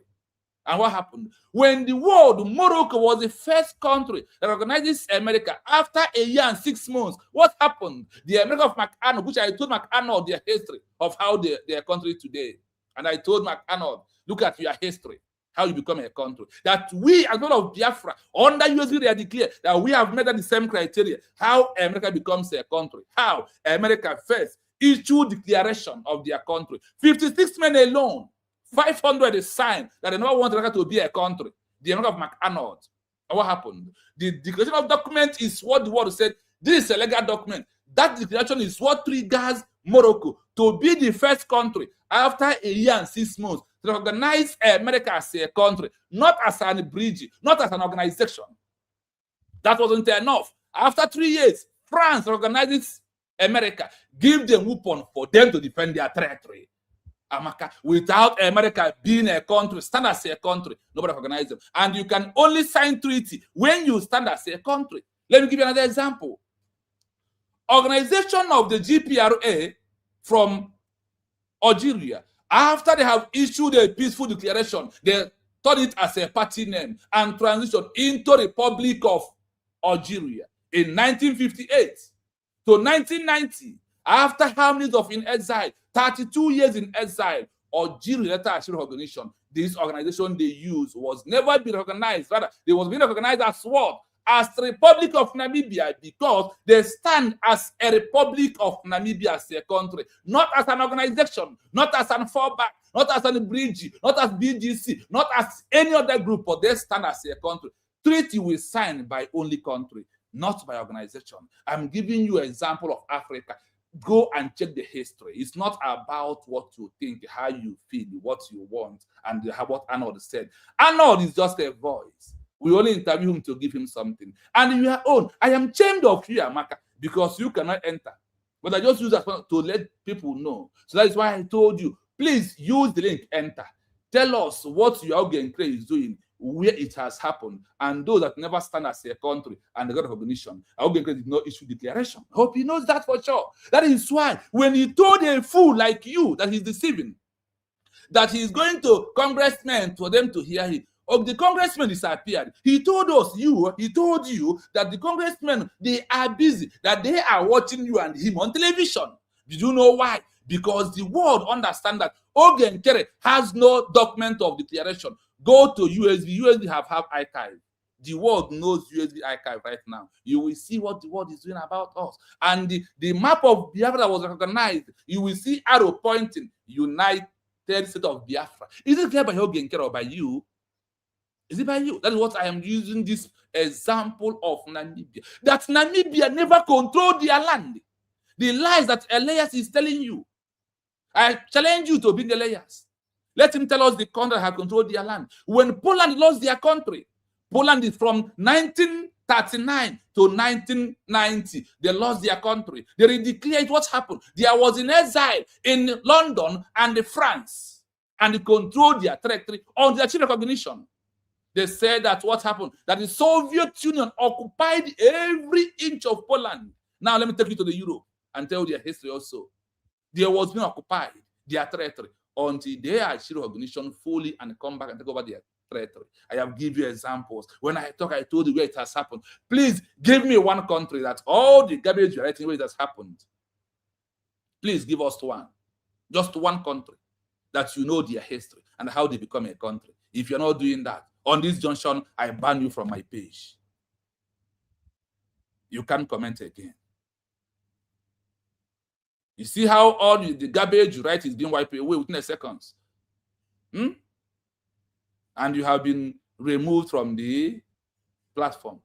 And what happened? When the world, Morocco was the first country that recognizes America after a year and 6 months. What happened? The America of McArnold, which I told McArnold their history of how their country today. And I told McArnold, look at your history, how you become a country. That we, as well of Biafra, under USB, they are declared that we have met the same criteria. How America becomes a country. How America first issued declaration of their country. 56 men alone. 500 is signed that they never want America to be a country. The America of McArnold. And what happened? The declaration of document is what the world said. This is a legal document. That declaration is what triggers Morocco to be the first country after a year and 6 months to recognize America as a country, not as an bridge, not as an organization. That wasn't enough. After 3 years, France recognizes America, give them weapons for them to defend their territory. Without America being a country, stand as a country, nobody recognizes them. And you can only sign treaty when you stand as a country. Let me give you another example. Organization of the GPRA from Algeria, after they have issued a peaceful declaration, they turned it as a party name and transitioned into Republic of Algeria in 1958 to 1990. After how many of in exile, 32 years in exile, Algeria later achieved recognition. This organization they used was never been recognized. Rather, they was being recognized as what? As the Republic of Namibia, because they stand as a Republic of Namibia as a country, not as an organization, not as an fallback, not as an bridge, not as BGC, not as any other group, but they stand as a country. Treaty was signed by only country, not by organization. I'm giving you an example of Africa. Go and check the history. It's not about what you think, how you feel, what you want, and what Arnold said. Arnold is just a voice. We only interview him to give him something. And your own, I am ashamed of you, Amaka, because you cannot enter. But I just use that to let people know. So that is why I told you, please use the link, enter. Tell us what your Algerian is doing, where it has happened, and those that never stand as a country and they got recognition. Algerian did not issue declaration. I hope he knows that for sure. That is why when he told a fool like you that he's deceiving, that he's going to congressmen for them to hear him, the congressman disappeared. He told us, he told you that the congressmen, they are busy, that they are watching you and him on television. Did you know why? Because the world understands that Ogen Kere has no document of declaration. Go to USB. USB have archive. The world knows USB archive right now. You will see what the world is doing about us. And the map of Biafra that was recognized, you will see arrow pointing, United States of Biafra. Is it clear by Ogen Kere or by you? Is it by you? That is what I am using this example of Namibia. That Namibia never controlled their land. The lies that Elias is telling you. I challenge you to bring Elias. Let him tell us the country that have controlled their land. When Poland lost their country, Poland is from 1939 to 1990. They lost their country. They redeclared what happened. There was in exile in London and France. And they controlled their territory on their recognition. They said that what happened, that the Soviet Union occupied every inch of Poland. Now let me take you to the Europe and tell their history also. There was being occupied their territory until they achieve recognition fully and come back and take over their territory. I have given you examples. When I talk, I told you where it has happened. Please give me one country that all the garbage you're writing where it has happened. Please give us one. Just one country that you know their history and how they become a country. If you're not doing that, on this junction, I ban you from my page. You can't comment again. You see how all the garbage you write is being wiped away within seconds. And you have been removed from the platform.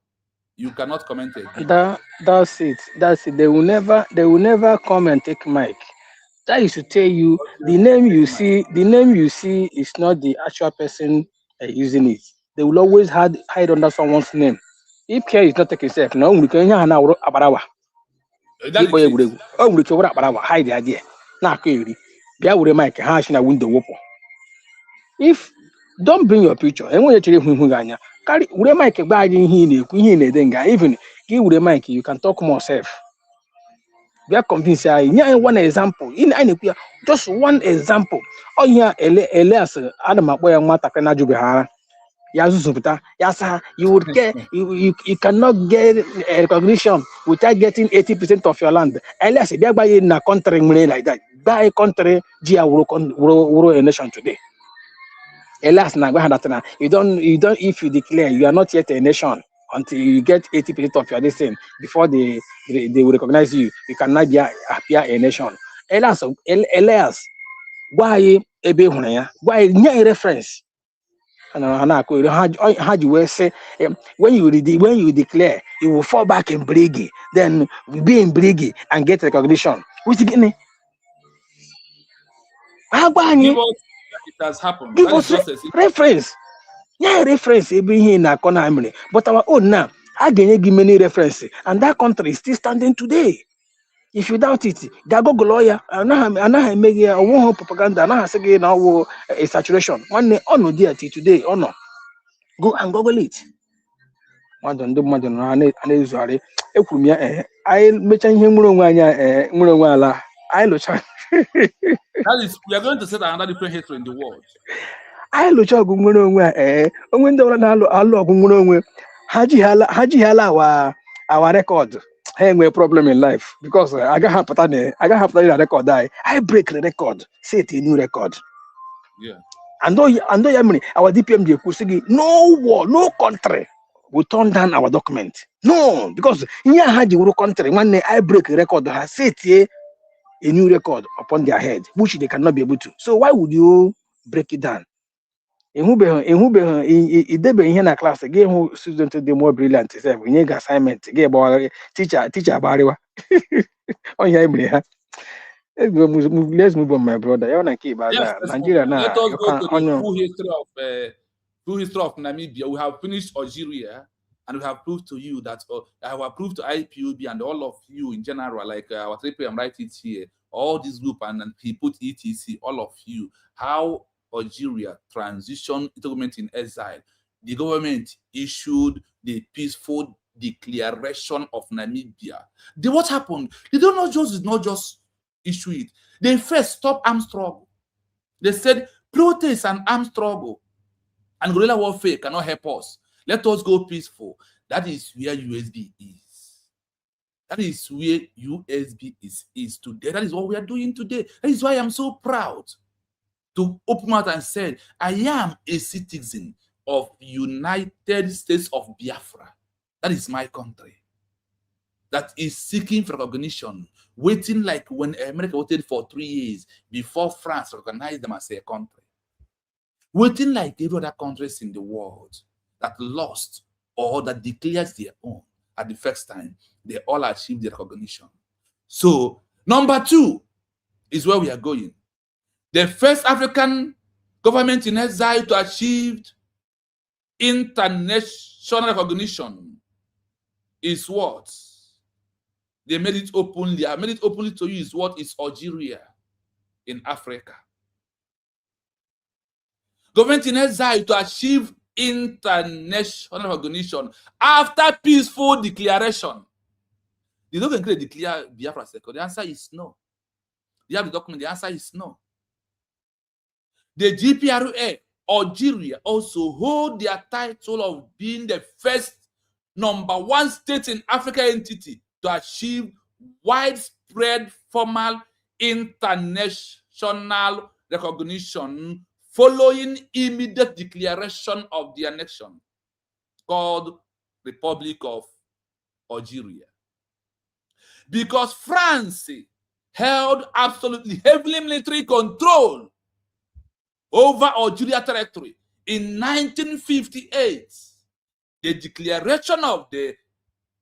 You cannot comment again. That's it. That's it. They will never come and take mic. That is to tell you the name you see is not the actual person using it. They will always hide under someone's name. If care is not taken self, no, we can hide the idea. If don't bring your picture, and when you carry mic by even give the mic, you can talk more safe. We are convinced. Yeah, one example. In any just one example. Oh yeah, Elias Adam Apoya Mata Kanajubihara. Yazuzubita. Yasa, you would get you cannot get recognition without getting 80% of your land. Elias, they buy in a country like that. Buy a country, Gia will a nation today. Elias you don't if you declare you are not yet a nation until you get 80% of your destiny before they will recognize you. You cannot appear a nation. Elias, why ebe hunaya? Why no reference? How do you say when you declare you will fall back in Brigi, then be in Brigi and get recognition? Which again? Give us it has happened. Give That is us just a reference. Yeah, reference every here in economy, but our own now, I can give many references, and that country is still standing today. If you doubt it, go lawyer. I know make a one propaganda. I know say now a saturation. One day on dear today, or no. Go and Google it. One don't do more than an usually. I mention him I look. that is, we are going to set another different history in the world. I look when the one our record. Hey, we problem in life because I got half a record. I break the record, set a new record. Yeah. And though our DPM no war, no country will turn down our document. No, because here had the country one day I break the record has set a new record upon their head, which they cannot be able to. So why would you break it down? In who be in a class again who student the more brilliant we need assignment teacher about oh yeah. Let's move on, my brother. You wanna keep Yes, Nigeria now. let us You go can to the full history of Namibia. We have finished Algeria, and we have proved to you that I have proved to IPOB and all of you in general, like our 3PM write it here, all this group and he put ETC, all of you, how Algeria transitioned to government-in-exile. The government issued the peaceful declaration of Namibia. What happened? They did not just issue it. They first stopped armed struggle. They said protest and armed struggle and guerrilla warfare cannot help us. Let us go peaceful. That is where USB is. That is where USB is today. That is what we are doing today. That is why I'm so proud to open out and say, I am a citizen of United States of Biafra. That is my country. That is seeking for recognition, waiting like when America waited for 3 years before France recognized them as a country. Waiting like every other countries in the world that lost or that declares their own at the first time, they all achieved the recognition. So, number 2 is where we are going. The first African government in exile to achieve international recognition is what? They made it openly. I made it openly to you is what is Algeria in Africa. Government in exile to achieve international recognition after peaceful declaration. They don't declare Biafra second. The answer is no. They have the document. The answer is no. The GPRA, Algeria, also hold their title of being the first #1 state in Africa entity to achieve widespread formal international recognition following immediate declaration of their nation, called Republic of Algeria. Because France held absolutely heavy military control over Algeria territory in 1958, the declaration of the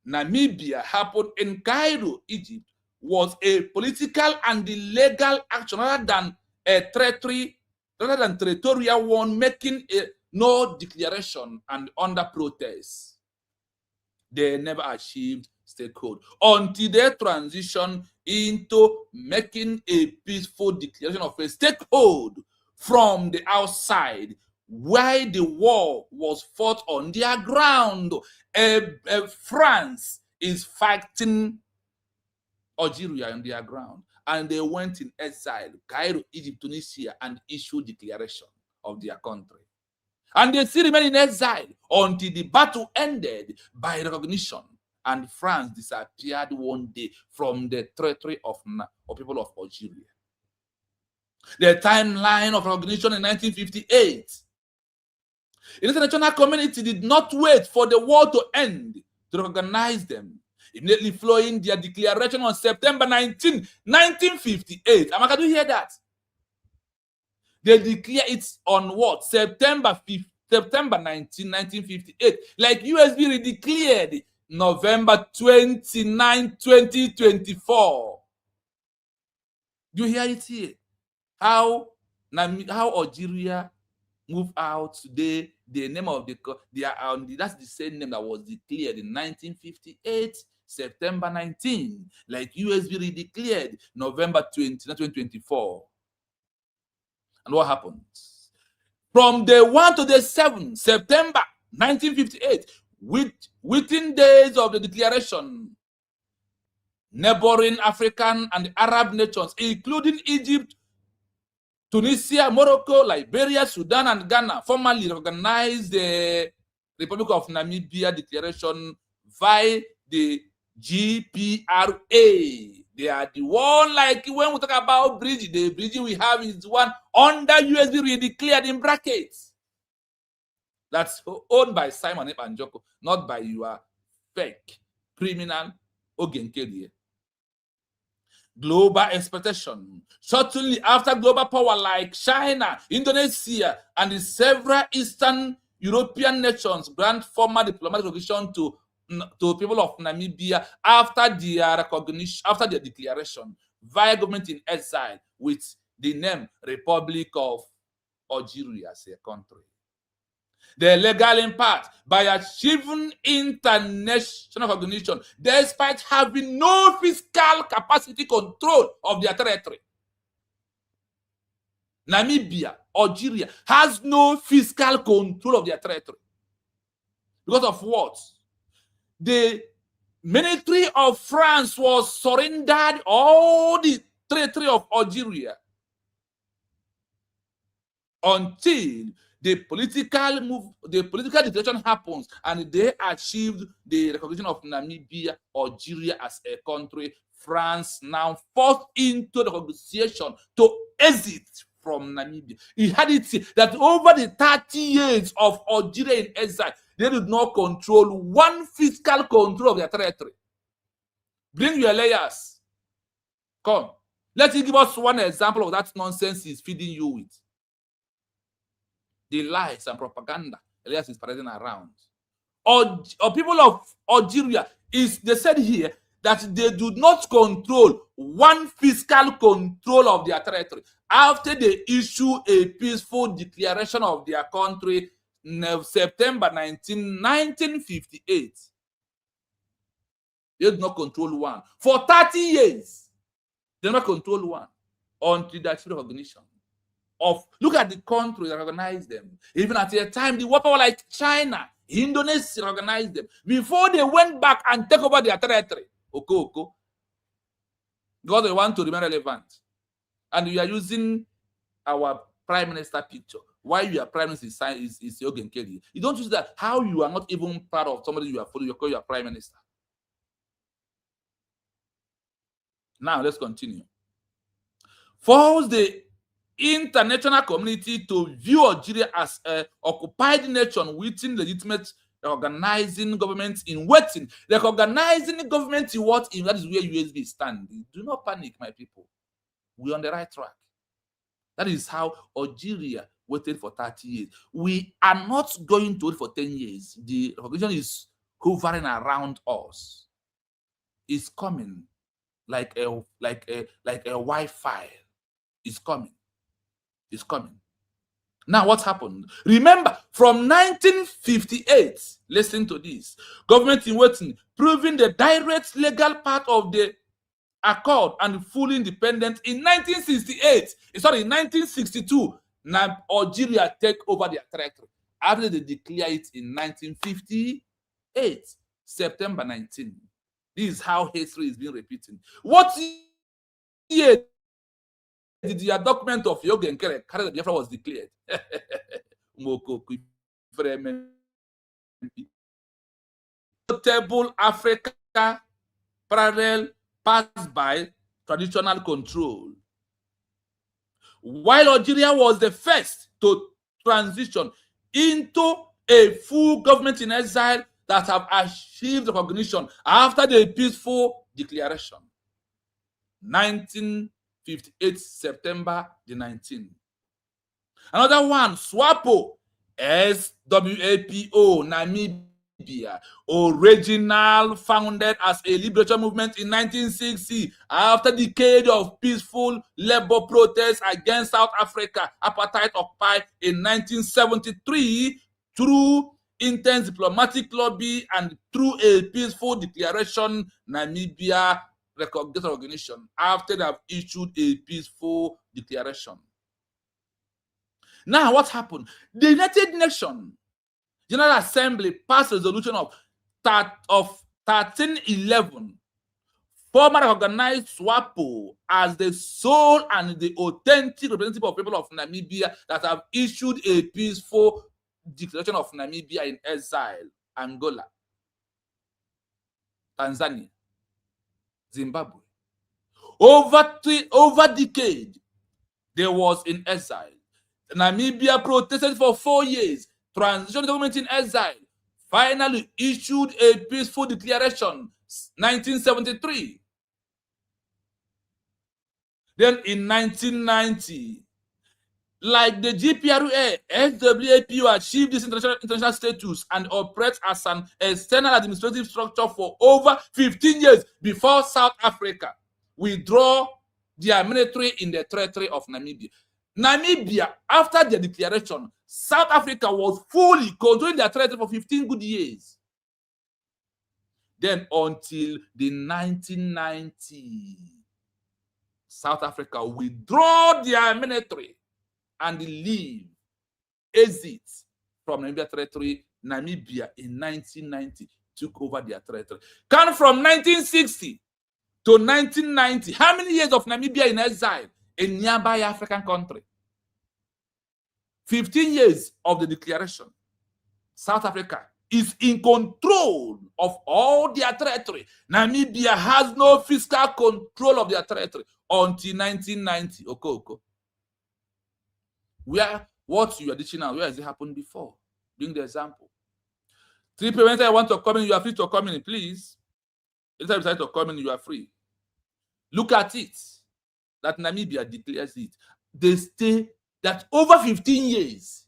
Namibia happened in Cairo, Egypt, was a political and illegal action rather than territorial one, making no declaration and under protest. They never achieved statehood until they transition into making a peaceful declaration of a statehood from the outside, why the war was fought on their ground. France is fighting Algeria on their ground, and they went in exile, Cairo, Egypt, Tunisia, and issued declaration of their country. And they still remain in exile until the battle ended by recognition, and France disappeared one day from the territory of people of Algeria. The timeline of recognition in 1958. The international community did not wait for the war to end to recognize them, immediately following their declaration on September 19, 1958. Amaka, do you hear that? They declare it on what? September 19, 1958. Like USB redeclared November 29, 2024. Do you hear it here? How Algeria moved out today. The name of that's the same name that was declared in 1958, September 19, like USB redeclared November 20, 2024. And what happened? From the 1 to the 7th, September 1958, within days of the declaration, neighboring African and Arab nations, including Egypt, Tunisia, Morocco, Liberia, Sudan, and Ghana, formally recognized the Republic of Namibia declaration via the GPRA. They are the one, like when we talk about bridge, the bridge we have is one under USB redeclared in brackets. That's owned by Simon Epanjoko, not by your fake criminal Ogenkeli. Global expectation. Shortly after global power like China, Indonesia, and the several Eastern European nations grant formal diplomatic recognition to people of Namibia after their recognition, after their declaration via government-in-exile with the name Republic of Algeria as a country. The legal impact by achieving international recognition despite having no fiscal capacity control of their territory. Namibia, Algeria has no fiscal control of their territory. Because of what? The military of France was surrendered all the territory of Algeria until the political declaration happens and they achieved the recognition of Namibia, Algeria as a country. France now forced into the negotiation to exit from Namibia. He had it that over the 30 years of Algeria in exile, they did not control one fiscal control of their territory. Bring your layers. Come. Let me give us one example of that nonsense he's feeding you with. The lies and propaganda Elias is parading around. Or people of Algeria, they said here that they do not control one fiscal control of their territory. After they issue a peaceful declaration of their country in September 19, 1958, they do not control one. For 30 years, they never control one until they achieve recognition. Look at the countries that recognize them. Even at a time, the power like China, Indonesia recognized them before they went back and take over their territory. Because they want to remain relevant. And we are using our prime minister picture. Why your prime minister is Ogenkeli. You don't use that. How you are not even part of somebody you are following, you call your prime minister. Now let's continue. Force the international community to view Algeria as an occupied nation within legitimate organizing government in waiting. Recognizing government in what? That is where USB stands. Do not panic, my people. We're on the right track. That is how Algeria waited for 30 years. We are not going to wait for 10 years. The recognition is hovering around us. It's coming like a Wi-Fi. It's coming. Is coming. Now, what happened? Remember, from 1958, listen to this. Government in waiting, proving the direct legal part of the accord and fully independent in 1968. Sorry, in 1962, now Algeria take over their territory. After they declare it in 1958, September 19. This is how history is being repeated. What year did the document of Yogen Kere carry that Biafra was declared? Notable Africa parallel passed by traditional control. While Algeria was the first to transition into a full government in exile that have achieved recognition after the peaceful declaration. 1958, September the 19th. Another one, SWAPO, SWAPO, Namibia, original founded as a liberation movement in 1960 after a decade of peaceful labor protests against South Africa, apartheid occupied in 1973 through intense diplomatic lobby and through a peaceful declaration. Namibia recognition after they have issued a peaceful declaration. Now, what happened? The United Nations General Assembly passed a resolution of 1311, formally recognized SWAPO as the sole and the authentic representative of people of Namibia that have issued a peaceful declaration of Namibia in exile. Angola, Tanzania, Zimbabwe. Over decade, they was in exile. Namibia protested for 4 years. Transitional government in exile finally issued a peaceful declaration, 1973. Then in 1990, like the GPRA, SWAPO achieved this international status and operates as an external administrative structure for over 15 years before South Africa withdraw their military in the territory of Namibia. Namibia, after the declaration, South Africa was fully controlling their territory for 15 good years. Then until the 1990s, South Africa withdraw their military and leave, exit from Namibia territory. Namibia in 1990 took over their territory. Come from 1960 to 1990. How many years of Namibia in exile? A nearby African country. 15 years of the declaration. South Africa is in control of all their territory. Namibia has no fiscal control of their territory until 1990. Okay. What you are teaching now, where has it happened before? Bring the example. 3 people, I want to come in, you are free to come in, please. Anytime you decide to come in, you are free. Look at it. That Namibia declares it. They say that over 15 years,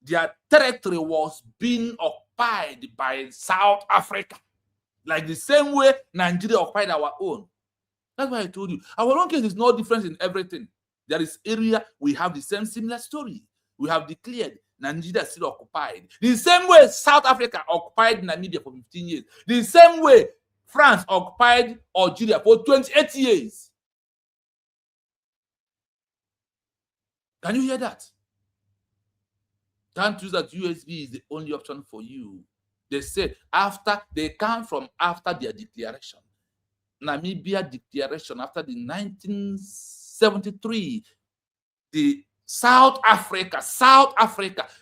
their territory was being occupied by South Africa. Like the same way Nigeria occupied our own. That's why I told you. Our own case is no different in everything. There is area we have the same similar story. We have declared Nigeria is still occupied. The same way South Africa occupied Namibia for 15 years. The same way France occupied Algeria for 28 years. Can you hear that? Can't use that USB is the only option for you. They said they come from after their declaration. Namibia declaration after the 1973, the South Africa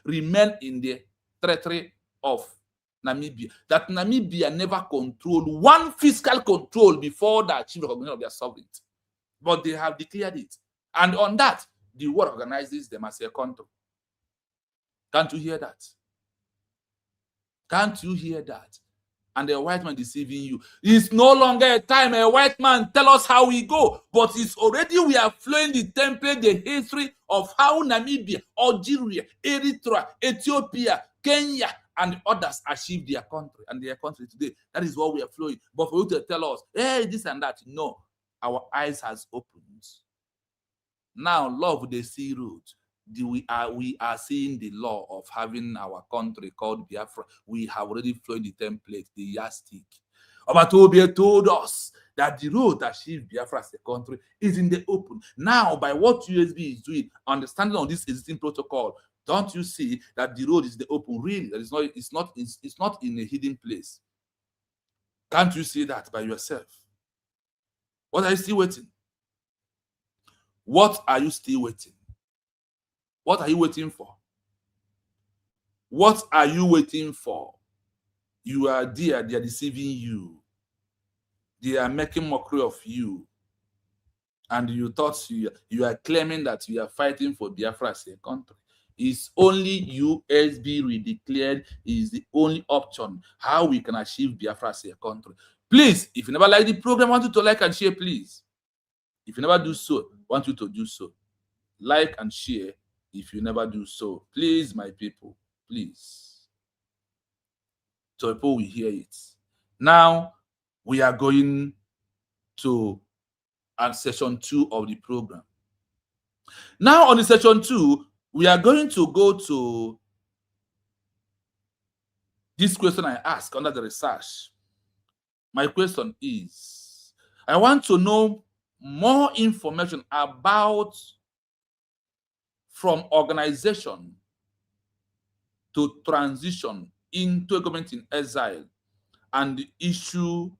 remained in the territory of Namibia. That Namibia never controlled one fiscal control before the achievement of their sovereignty. But they have declared it. And on that, the world organizes them as a country. Can't you hear that? Can't you hear that? And the white man deceiving you. It's no longer a time a white man tell us how we go, but it's already we are flowing the template, the history of how Namibia, Algeria, Eritrea, Ethiopia, Kenya, and others achieved their country and their country today. That is what we are flowing. But for you to tell us, hey, this and that, no, our eyes has opened. Now, love the sea road. We are seeing the law of having our country called Biafra. We have already flown the template, the yardstick. Obatobia told us that the road that achieved Biafra as a country is in the open. Now, by what USB is doing, understanding on this existing protocol, don't you see that the road is the open? Really, that is not. It's not in a hidden place. Can't you see that by yourself? What are you still waiting? What are you still waiting? What are you waiting for? What are you waiting for? You are there, they are deceiving you. They are making mockery of you. And you thought you are claiming that you are fighting for Biafra as a country. It's only USB redeclared is the only option how we can achieve Biafra as a country. Please, if you never like the program, I want you to like and share, please. If you never do so, I want you to do so. Like and share if you never do so. Please, my people, please. So people will hear it. Now, we are going to session 2 of the program. Now, on the session 2, we are going to go to this question I asked under the research. My question is, I want to know more information about from organization to transition into a government in exile and the issue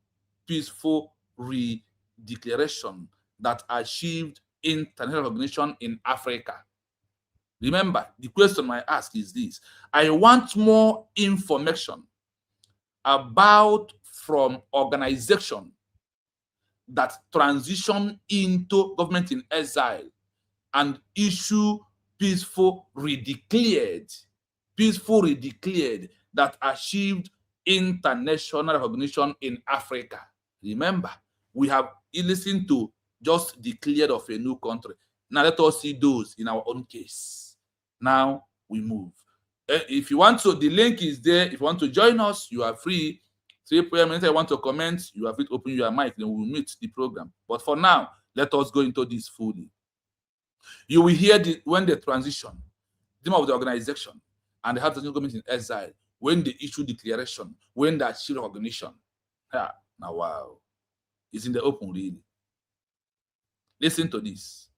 peaceful redeclaration that achieved international recognition in Africa. Remember, the question I ask is this. I want more information about from organization that transition into government in exile and issue peaceful redeclared that achieved international recognition in Africa. Remember, we have listened to just declared of a new country. Now let us see those in our own case. Now we move. If you want to, the link is there. If you want to join us, you are free. 3 p.m. If you want to comment, you are free to open your mic, then we'll meet the program. But for now, let us go into this fully. You will hear when the transition, the name of the organization, and they have the new government in exile, when they issue declaration, when they achieve recognition. Now, wow. It's in the open, really. Listen to this.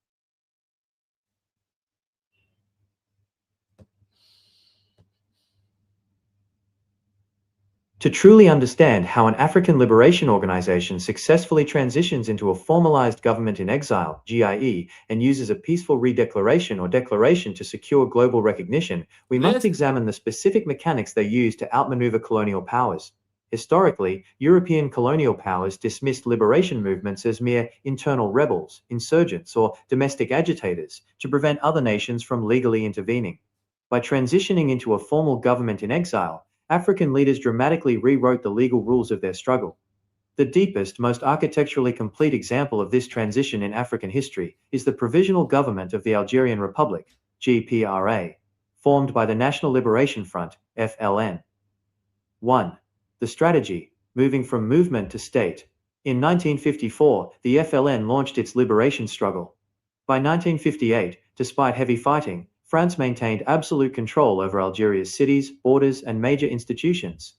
To truly understand how an African liberation organization successfully transitions into a formalized government in exile, GIE, and uses a peaceful redeclaration or declaration to secure global recognition, we must examine the specific mechanics they use to outmaneuver colonial powers. Historically, European colonial powers dismissed liberation movements as mere internal rebels, insurgents, or domestic agitators to prevent other nations from legally intervening. By transitioning into a formal government in exile, African leaders dramatically rewrote the legal rules of their struggle. The deepest, most architecturally complete example of this transition in African history is the Provisional Government of the Algerian Republic, GPRA, formed by the National Liberation Front, FLN. 1. The strategy, moving from movement to state. In 1954, the FLN launched its liberation struggle. By 1958, despite heavy fighting, France maintained absolute control over Algeria's cities, borders, and major institutions.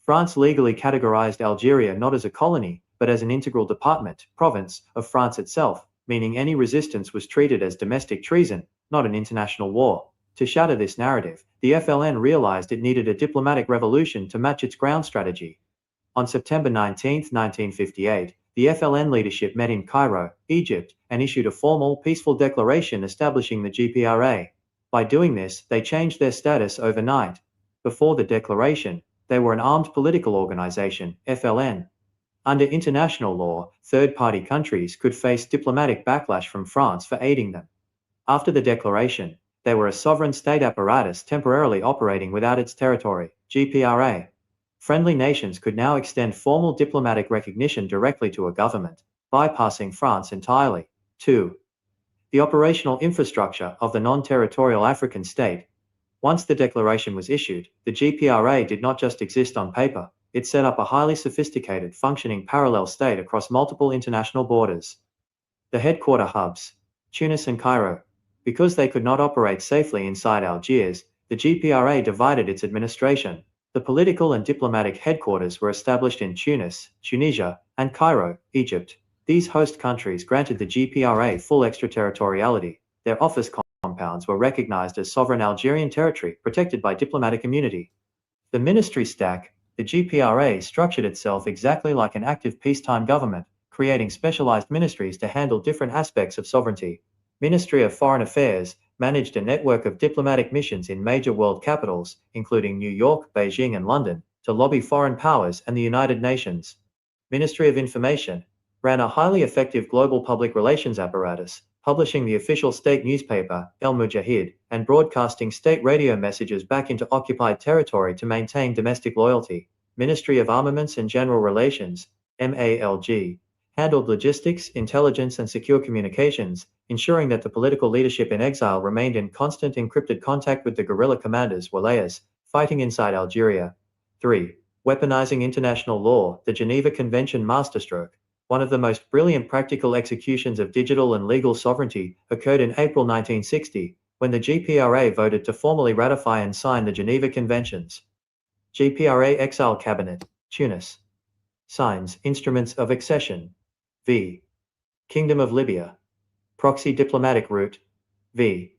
France legally categorized Algeria not as a colony, but as an integral department, province, of France itself, meaning any resistance was treated as domestic treason, not an international war. To shatter this narrative, the FLN realized it needed a diplomatic revolution to match its ground strategy. On September 19, 1958, the FLN leadership met in Cairo, Egypt, and issued a formal, peaceful declaration establishing the GPRA. By doing this, they changed their status overnight. Before the declaration, they were an armed political organization, FLN. Under international law, third-party countries could face diplomatic backlash from France for aiding them. After the declaration, they were a sovereign state apparatus temporarily operating without its territory, GPRA. Friendly nations could now extend formal diplomatic recognition directly to a government, bypassing France entirely. 2. The operational infrastructure of the non-territorial African state. Once the declaration was issued, the GPRA did not just exist on paper, it set up a highly sophisticated, functioning parallel state across multiple international borders. The headquarter hubs, Tunis and Cairo. Because they could not operate safely inside Algiers, the GPRA divided its administration. The political and diplomatic headquarters were established in Tunis, Tunisia, and Cairo, Egypt. These host countries granted the GPRA full extraterritoriality. Their office compounds were recognized as sovereign Algerian territory protected by diplomatic immunity. The ministry stack, the GPRA structured itself exactly like an active peacetime government, creating specialized ministries to handle different aspects of sovereignty. Ministry of Foreign Affairs managed a network of diplomatic missions in major world capitals, including New York, Beijing, and London, to lobby foreign powers and the United Nations. Ministry of Information ran a highly effective global public relations apparatus, publishing the official state newspaper, El Mujahid, and broadcasting state radio messages back into occupied territory to maintain domestic loyalty. Ministry of Armaments and General Relations, MALG, handled logistics, intelligence, and secure communications, ensuring that the political leadership in exile remained in constant encrypted contact with the guerrilla commanders, wilayas, fighting inside Algeria. 3. Weaponizing international law, the Geneva Convention masterstroke. One of the most brilliant practical executions of digital and legal sovereignty occurred in April 1960, when the GPRA voted to formally ratify and sign the Geneva Conventions. GPRA Exile Cabinet, Tunis. Signs, Instruments of Accession. V. Kingdom of Libya. Proxy Diplomatic Route. V.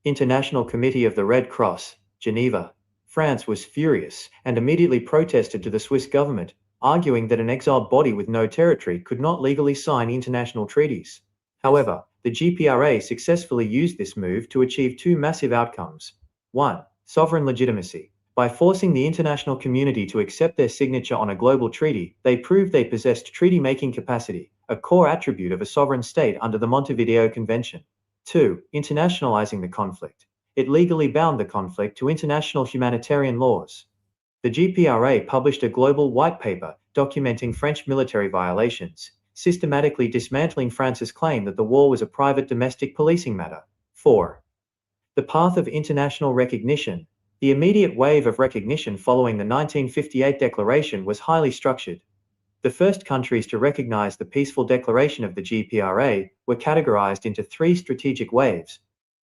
International Committee of the Red Cross, Geneva. France was furious and immediately protested to the Swiss government, arguing that an exiled body with no territory could not legally sign international treaties. However, the GPRA successfully used this move to achieve two massive outcomes. 1. Sovereign legitimacy. By forcing the international community to accept their signature on a global treaty, they proved they possessed treaty-making capacity, a core attribute of a sovereign state under the Montevideo Convention. 2. Internationalizing the conflict. It legally bound the conflict to international humanitarian laws. The GPRA published a global white paper documenting French military violations, systematically dismantling France's claim that the war was a private domestic policing matter. 4. The path of international recognition. The immediate wave of recognition following the 1958 declaration was highly structured. The first countries to recognize the peaceful declaration of the GPRA were categorized into three strategic waves.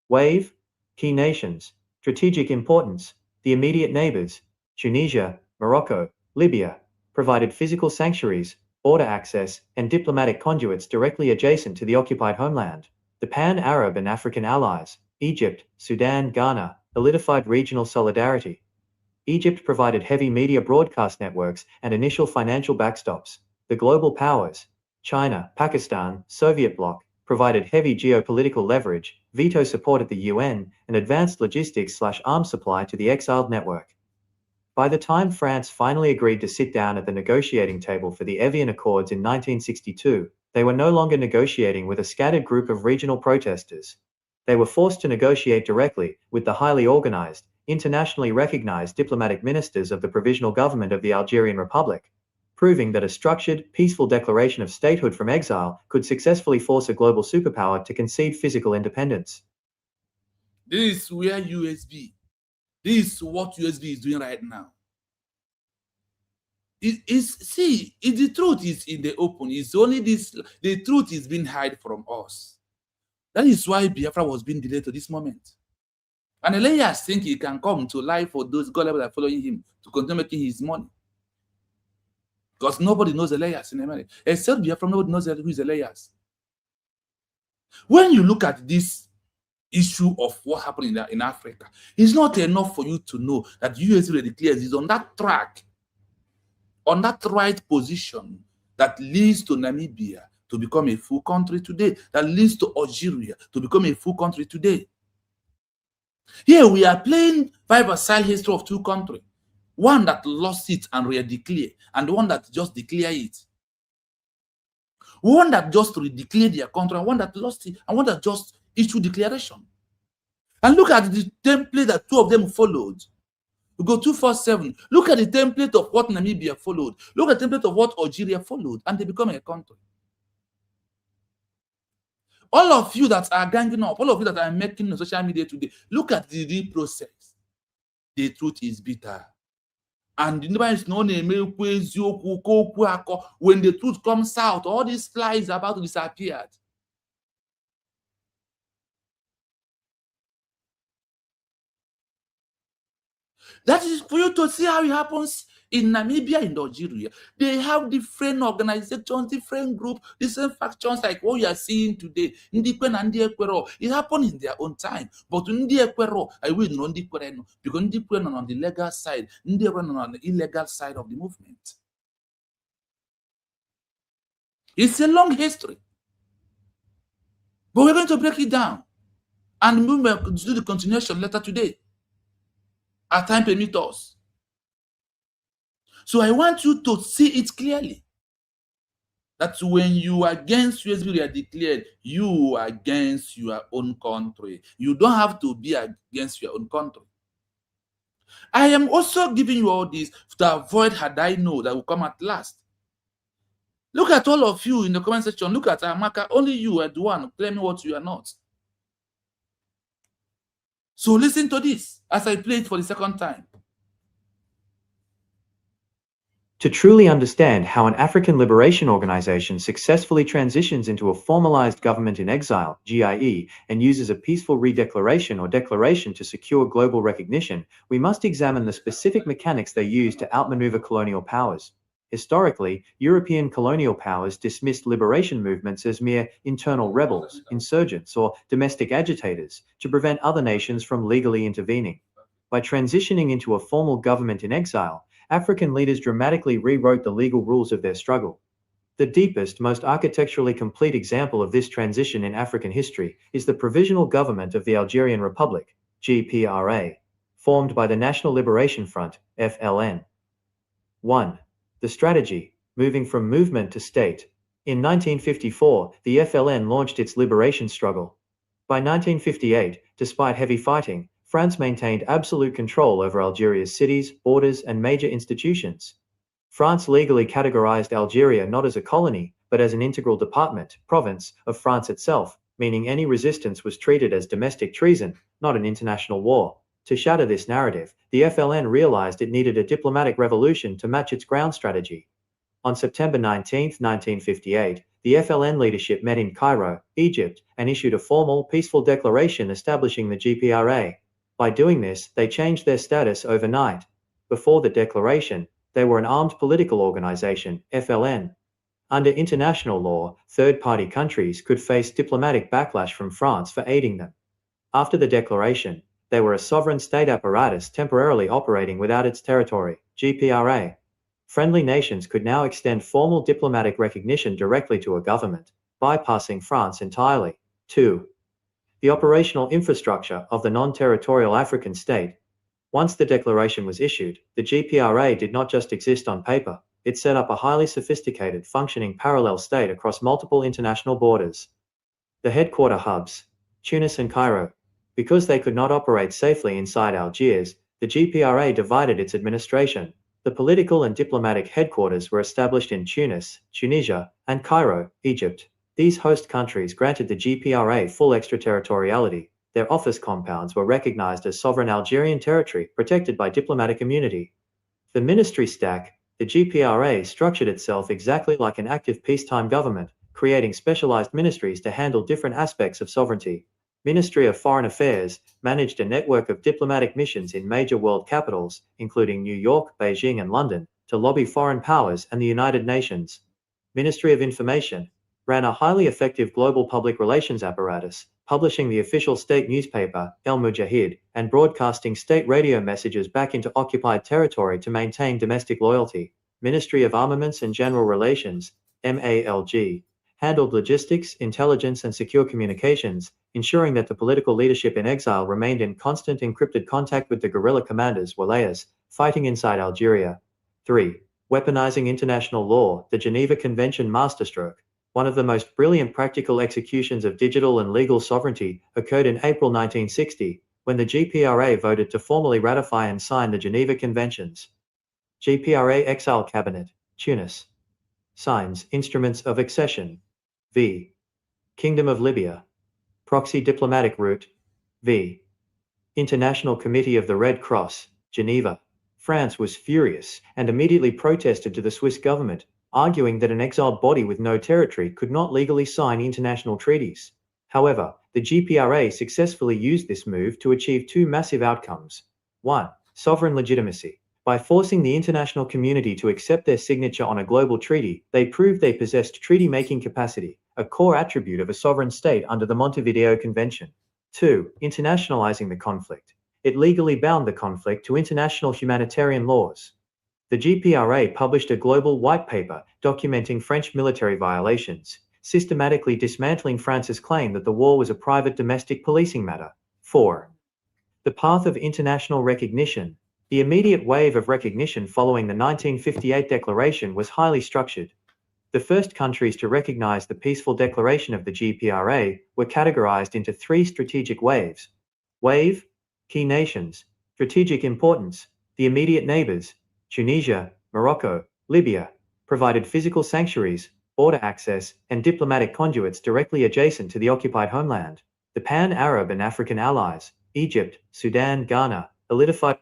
Wave, key nations, strategic importance, the immediate neighbors, Tunisia, Morocco, Libya, provided physical sanctuaries, border access, and diplomatic conduits directly adjacent to the occupied homeland. The Pan-Arab and African allies, Egypt, Sudan, Ghana, solidified regional solidarity. Egypt provided heavy media broadcast networks and initial financial backstops. The global powers, China, Pakistan, Soviet bloc, provided heavy geopolitical leverage, veto support at the UN, and advanced logistics/arms supply to the exiled network. By the time France finally agreed to sit down at the negotiating table for the Evian Accords in 1962, they were no longer negotiating with a scattered group of regional protesters. They were forced to negotiate directly with the highly organized, internationally recognized diplomatic ministers of the Provisional Government of the Algerian Republic, proving that a structured, peaceful declaration of statehood from exile could successfully force a global superpower to concede physical independence. This is where USB. This is what USB is doing right now. The truth is in the open. It's only this, the truth is being hid from us. That is why Biafra was being delayed to this moment. And Elias think he can come to life for those God that are following him to continue making his money. Because nobody knows Elias in America. Except Biafra, nobody knows who is Elias. When you look at this issue of what happened in Africa, it's not enough for you to know that US already declares is on that track, on that right position that leads to Namibia to become a full country today, that leads to Algeria to become a full country today. Here we are playing five-a-side history of two countries. One that lost it and re-declare, and one that just declare it. One that just re-declare their country, and one that lost it, and one that just issued declaration. And look at the template that two of them followed. We go 247. Look at the template of what Namibia followed. Look at the template of what Algeria followed, and they become a country. All of you that are ganging up, all of you that are making on social media today, look at the real process. The truth is bitter. And when the truth comes out, all these lies are about to disappear. That is for you to see how it happens In Namibia, in Algeria, they have different organizations, different groups, different factions like what you are seeing today. It happened in their own time. But I will know because on the legal side, on the illegal side of the movement. It's a long history. But we're going to break it down. And we will do the continuation later today. Our time permits us. So I want you to see it clearly. That when you are against USB, you are declared you are against your own country. You don't have to be against your own country. I am also giving you all this to avoid had I know that will come at last. Look at all of you in the comment section. Look at Amaka. Only you are the one claiming what you are not. So listen to this as I play it for the second time. To truly understand how an African liberation organization successfully transitions into a formalized government in exile, GIE, and uses a peaceful redeclaration or declaration to secure global recognition, we must examine the specific mechanics they use to outmaneuver colonial powers. Historically, European colonial powers dismissed liberation movements as mere internal rebels, insurgents, or domestic agitators to prevent other nations from legally intervening. By transitioning into a formal government in exile, African leaders dramatically rewrote the legal rules of their struggle. The deepest, most architecturally complete example of this transition in African history is the Provisional Government of the Algerian Republic, GPRA, formed by the National Liberation Front, FLN. 1. The strategy, moving from movement to state. In 1954, the FLN launched its liberation struggle. By 1958, despite heavy fighting, France maintained absolute control over Algeria's cities, borders, and major institutions. France legally categorized Algeria not as a colony, but as an integral department, province, of France itself, meaning any resistance was treated as domestic treason, not an international war. To shatter this narrative, the FLN realized it needed a diplomatic revolution to match its ground strategy. On September 19, 1958, the FLN leadership met in Cairo, Egypt, and issued a formal, peaceful declaration establishing the GPRA. By doing this, they changed their status overnight. Before the declaration, they were an armed political organization, FLN. Under international law, third-party countries could face diplomatic backlash from France for aiding them. After the declaration, they were a sovereign state apparatus temporarily operating without its territory, GPRA. Friendly nations could now extend formal diplomatic recognition directly to a government, bypassing France entirely. 2. The operational infrastructure of the non-territorial African state. Once the declaration was issued, the GPRA did not just exist on paper, it set up a highly sophisticated, functioning parallel state across multiple international borders. The headquarter hubs, Tunis and Cairo. Because they could not operate safely inside Algiers, the GPRA divided its administration. The political and diplomatic headquarters were established in Tunis, Tunisia, and Cairo, Egypt. These host countries granted the GPRA full extraterritoriality. Their office compounds were recognized as sovereign Algerian territory protected by diplomatic immunity. The ministry stack, the GPRA structured itself exactly like an active peacetime government, creating specialized ministries to handle different aspects of sovereignty. Ministry of Foreign Affairs managed a network of diplomatic missions in major world capitals, including New York, Beijing, and London, to lobby foreign powers and the United Nations. Ministry of Information ran a highly effective global public relations apparatus, publishing the official state newspaper, El Mujahid, and broadcasting state radio messages back into occupied territory to maintain domestic loyalty. Ministry of Armaments and General Relations, MALG, handled logistics, intelligence, and secure communications, ensuring that the political leadership in exile remained in constant encrypted contact with the guerrilla commanders, wilayas, fighting inside Algeria. 3. Weaponizing international law, the Geneva Convention masterstroke. One of the most brilliant practical executions of digital and legal sovereignty occurred in April 1960, when the GPRA voted to formally ratify and sign the Geneva Conventions. GPRA Exile Cabinet, Tunis. Signs Instruments of Accession. V. Kingdom of Libya. Proxy Diplomatic Route. V. International Committee of the Red Cross, Geneva. France was furious and immediately protested to the Swiss government, arguing that an exiled body with no territory could not legally sign international treaties. However, the GPRA successfully used this move to achieve two massive outcomes. 1. Sovereign legitimacy. By forcing the international community to accept their signature on a global treaty, they proved they possessed treaty-making capacity, a core attribute of a sovereign state under the Montevideo Convention. 2. Internationalizing the conflict. It legally bound the conflict to international humanitarian laws. The GPRA published a global white paper documenting French military violations, systematically dismantling France's claim that the war was a private domestic policing matter. 4. The path of international recognition. The immediate wave of recognition following the 1958 declaration was highly structured. The first countries to recognize the peaceful declaration of the GPRA were categorized into 3 strategic waves. Wave, key nations, strategic importance, the immediate neighbors, Tunisia, Morocco, Libya, provided physical sanctuaries, border access, and diplomatic conduits directly adjacent to the occupied homeland. The Pan-Arab and African allies, Egypt, Sudan, Ghana, solidified.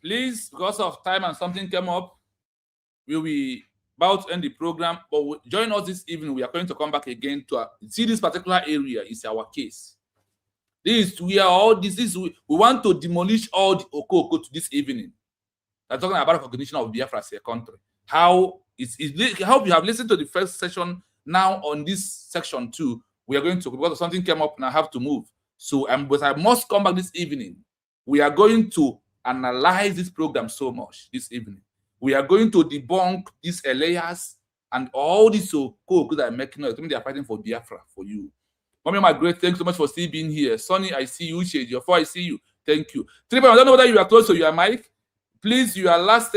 Please, because of time and something came up, we will be about to end the program, but join us this evening. We are going to come back again to see this particular area is our case. We want to demolish all the Okoko to this evening. I'm talking about recognition of Biafra as a country. I hope you have listened to the first session. Now on this section 2, we are going to, because something came up and I have to move. So but I must come back this evening. We are going to analyze this program so much this evening. We are going to debunk these layers and all these Okoko that are making noise. They are fighting for Biafra for you. Mommy, my great, thanks so much for still being here. Sonny, I see you. Shade, your 4, I see you. Thank you. Triple, I don't know whether you are close to your mic. Please, your last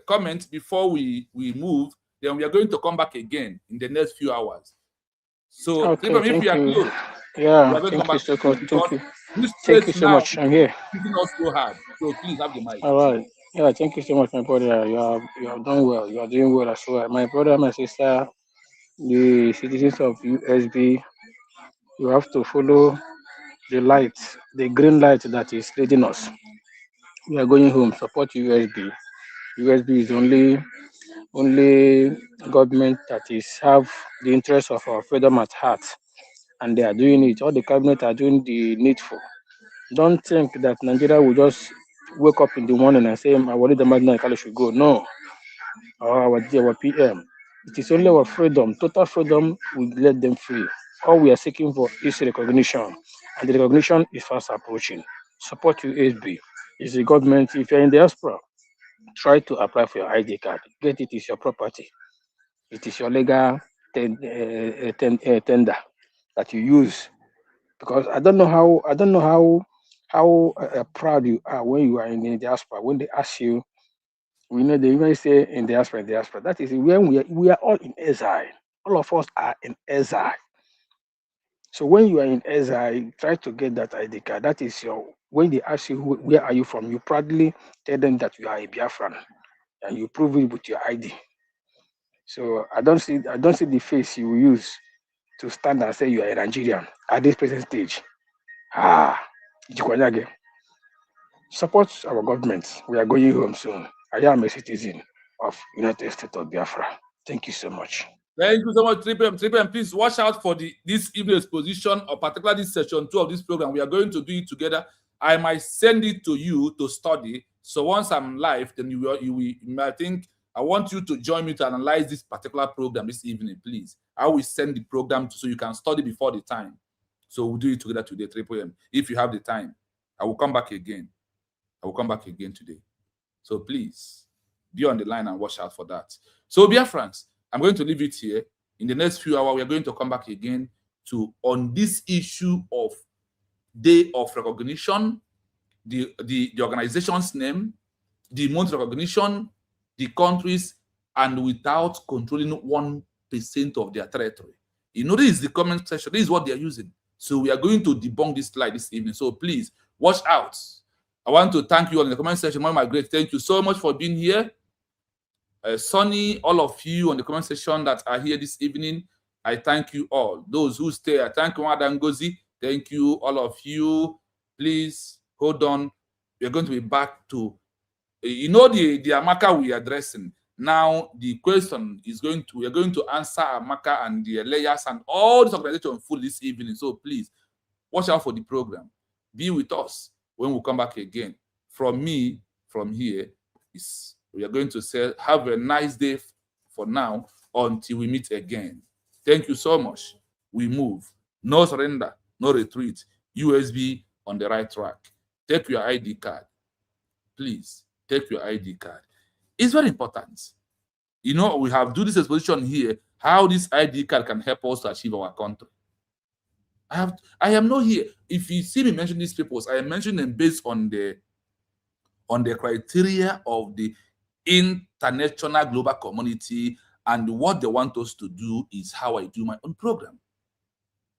comment before we move. Then we are going to come back again in the next few hours. So, Okay, Triple, if you are close, yeah, thank you so much. Thank you so much. I'm here. It's not so hard. So please have the mic. All right. Yeah, thank you so much, my brother. You have done well. You are doing well as well. My brother, my sister, the citizens of USB, you have to follow the light, the green light that is leading us. We are going home. Support USB. USB is only government that is have the interest of our freedom at heart, and they are doing it. All the cabinet are doing the needful. Don't think that Nigeria will just wake up in the morning and say, "I worry the Madina Kali should go." No, our PM. It is only our freedom, total freedom. We let them free. All we are seeking for is recognition, and the recognition is fast approaching. Support USB. It's the government. If you're in diaspora, try to apply for your ID card. Get it. It's your property. It is your legal tender that you use. Because I don't know how proud you are when you are in the diaspora. When they ask you, we know they even say in diaspora. That is when we are all in exile. All of us are in exile. So when you are in exile, try to get that ID card. That is your. When they ask you where are you from, you proudly tell them that you are a Biafran, and you prove it with your ID. So I don't see the face you will use to stand and say you are a Nigerian at this present stage. Support our government. We are going home soon. I am a citizen of United States of Biafra. Thank you so much. Thank you so much, Triple. Please watch out for this evening exposition, or particularly this session 2 of this program. We are going to do it together. I might send it to you to study. So once I'm live, then you will I think I want you to join me to analyze this particular program this evening, please. I will send the program so you can study before the time. So we'll do it together today, 3 p.m. If you have the time, I will come back again. I will come back again today. So please be on the line and watch out for that. So, Biafrans, I'm going to leave it here. In the next few hours, we are going to come back again on this issue of day of recognition, the organization's name, the month of recognition, the countries, and without controlling 1% of their territory. You know, this is the comment section. This is what they are using. So we are going to debunk this slide this evening. So please watch out. I want to thank you all in the comment section. My great, thank you so much for being here. Sonny, all of you on the comment section that are here this evening, I thank you all. Those who stay, I thank you, Madam Ngozi. Thank you, all of you. Please hold on. We are going to be back to, you know, the Amaka we are addressing. Now the question is we are going to answer Amaka and the layers and all this organization full this evening. So please watch out for the program. Be with us when we come back again. From me, from here is we are going to say, have a nice day for now until we meet again. Thank you so much. We move. No surrender, no retreat. USB on the right track. Take your ID card. Please, take your ID card. It's very important. You know, we have do this exposition here, how this ID card can help us to achieve our country. I am not here. If you see me mention these papers, I am mentioning them based on the criteria of the international global community, and what they want us to do is how I do my own program.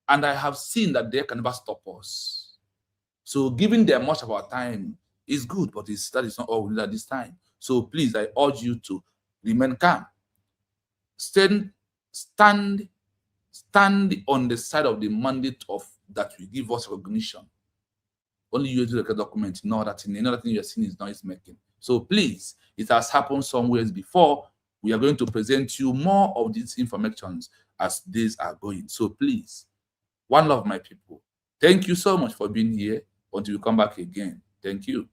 And I have seen that they can never stop us. So giving them much of our time is good, but that is not all we need at this time. So please, I urge you to remain calm. Stand on the side of the mandate of that will give us recognition. Only you do the document, no other thing you are seeing is noise making. So please, it has happened somewhere before. We are going to present you more of these informations as days are going. So please, one love, my people. Thank you so much for being here. Until we come back again. Thank you.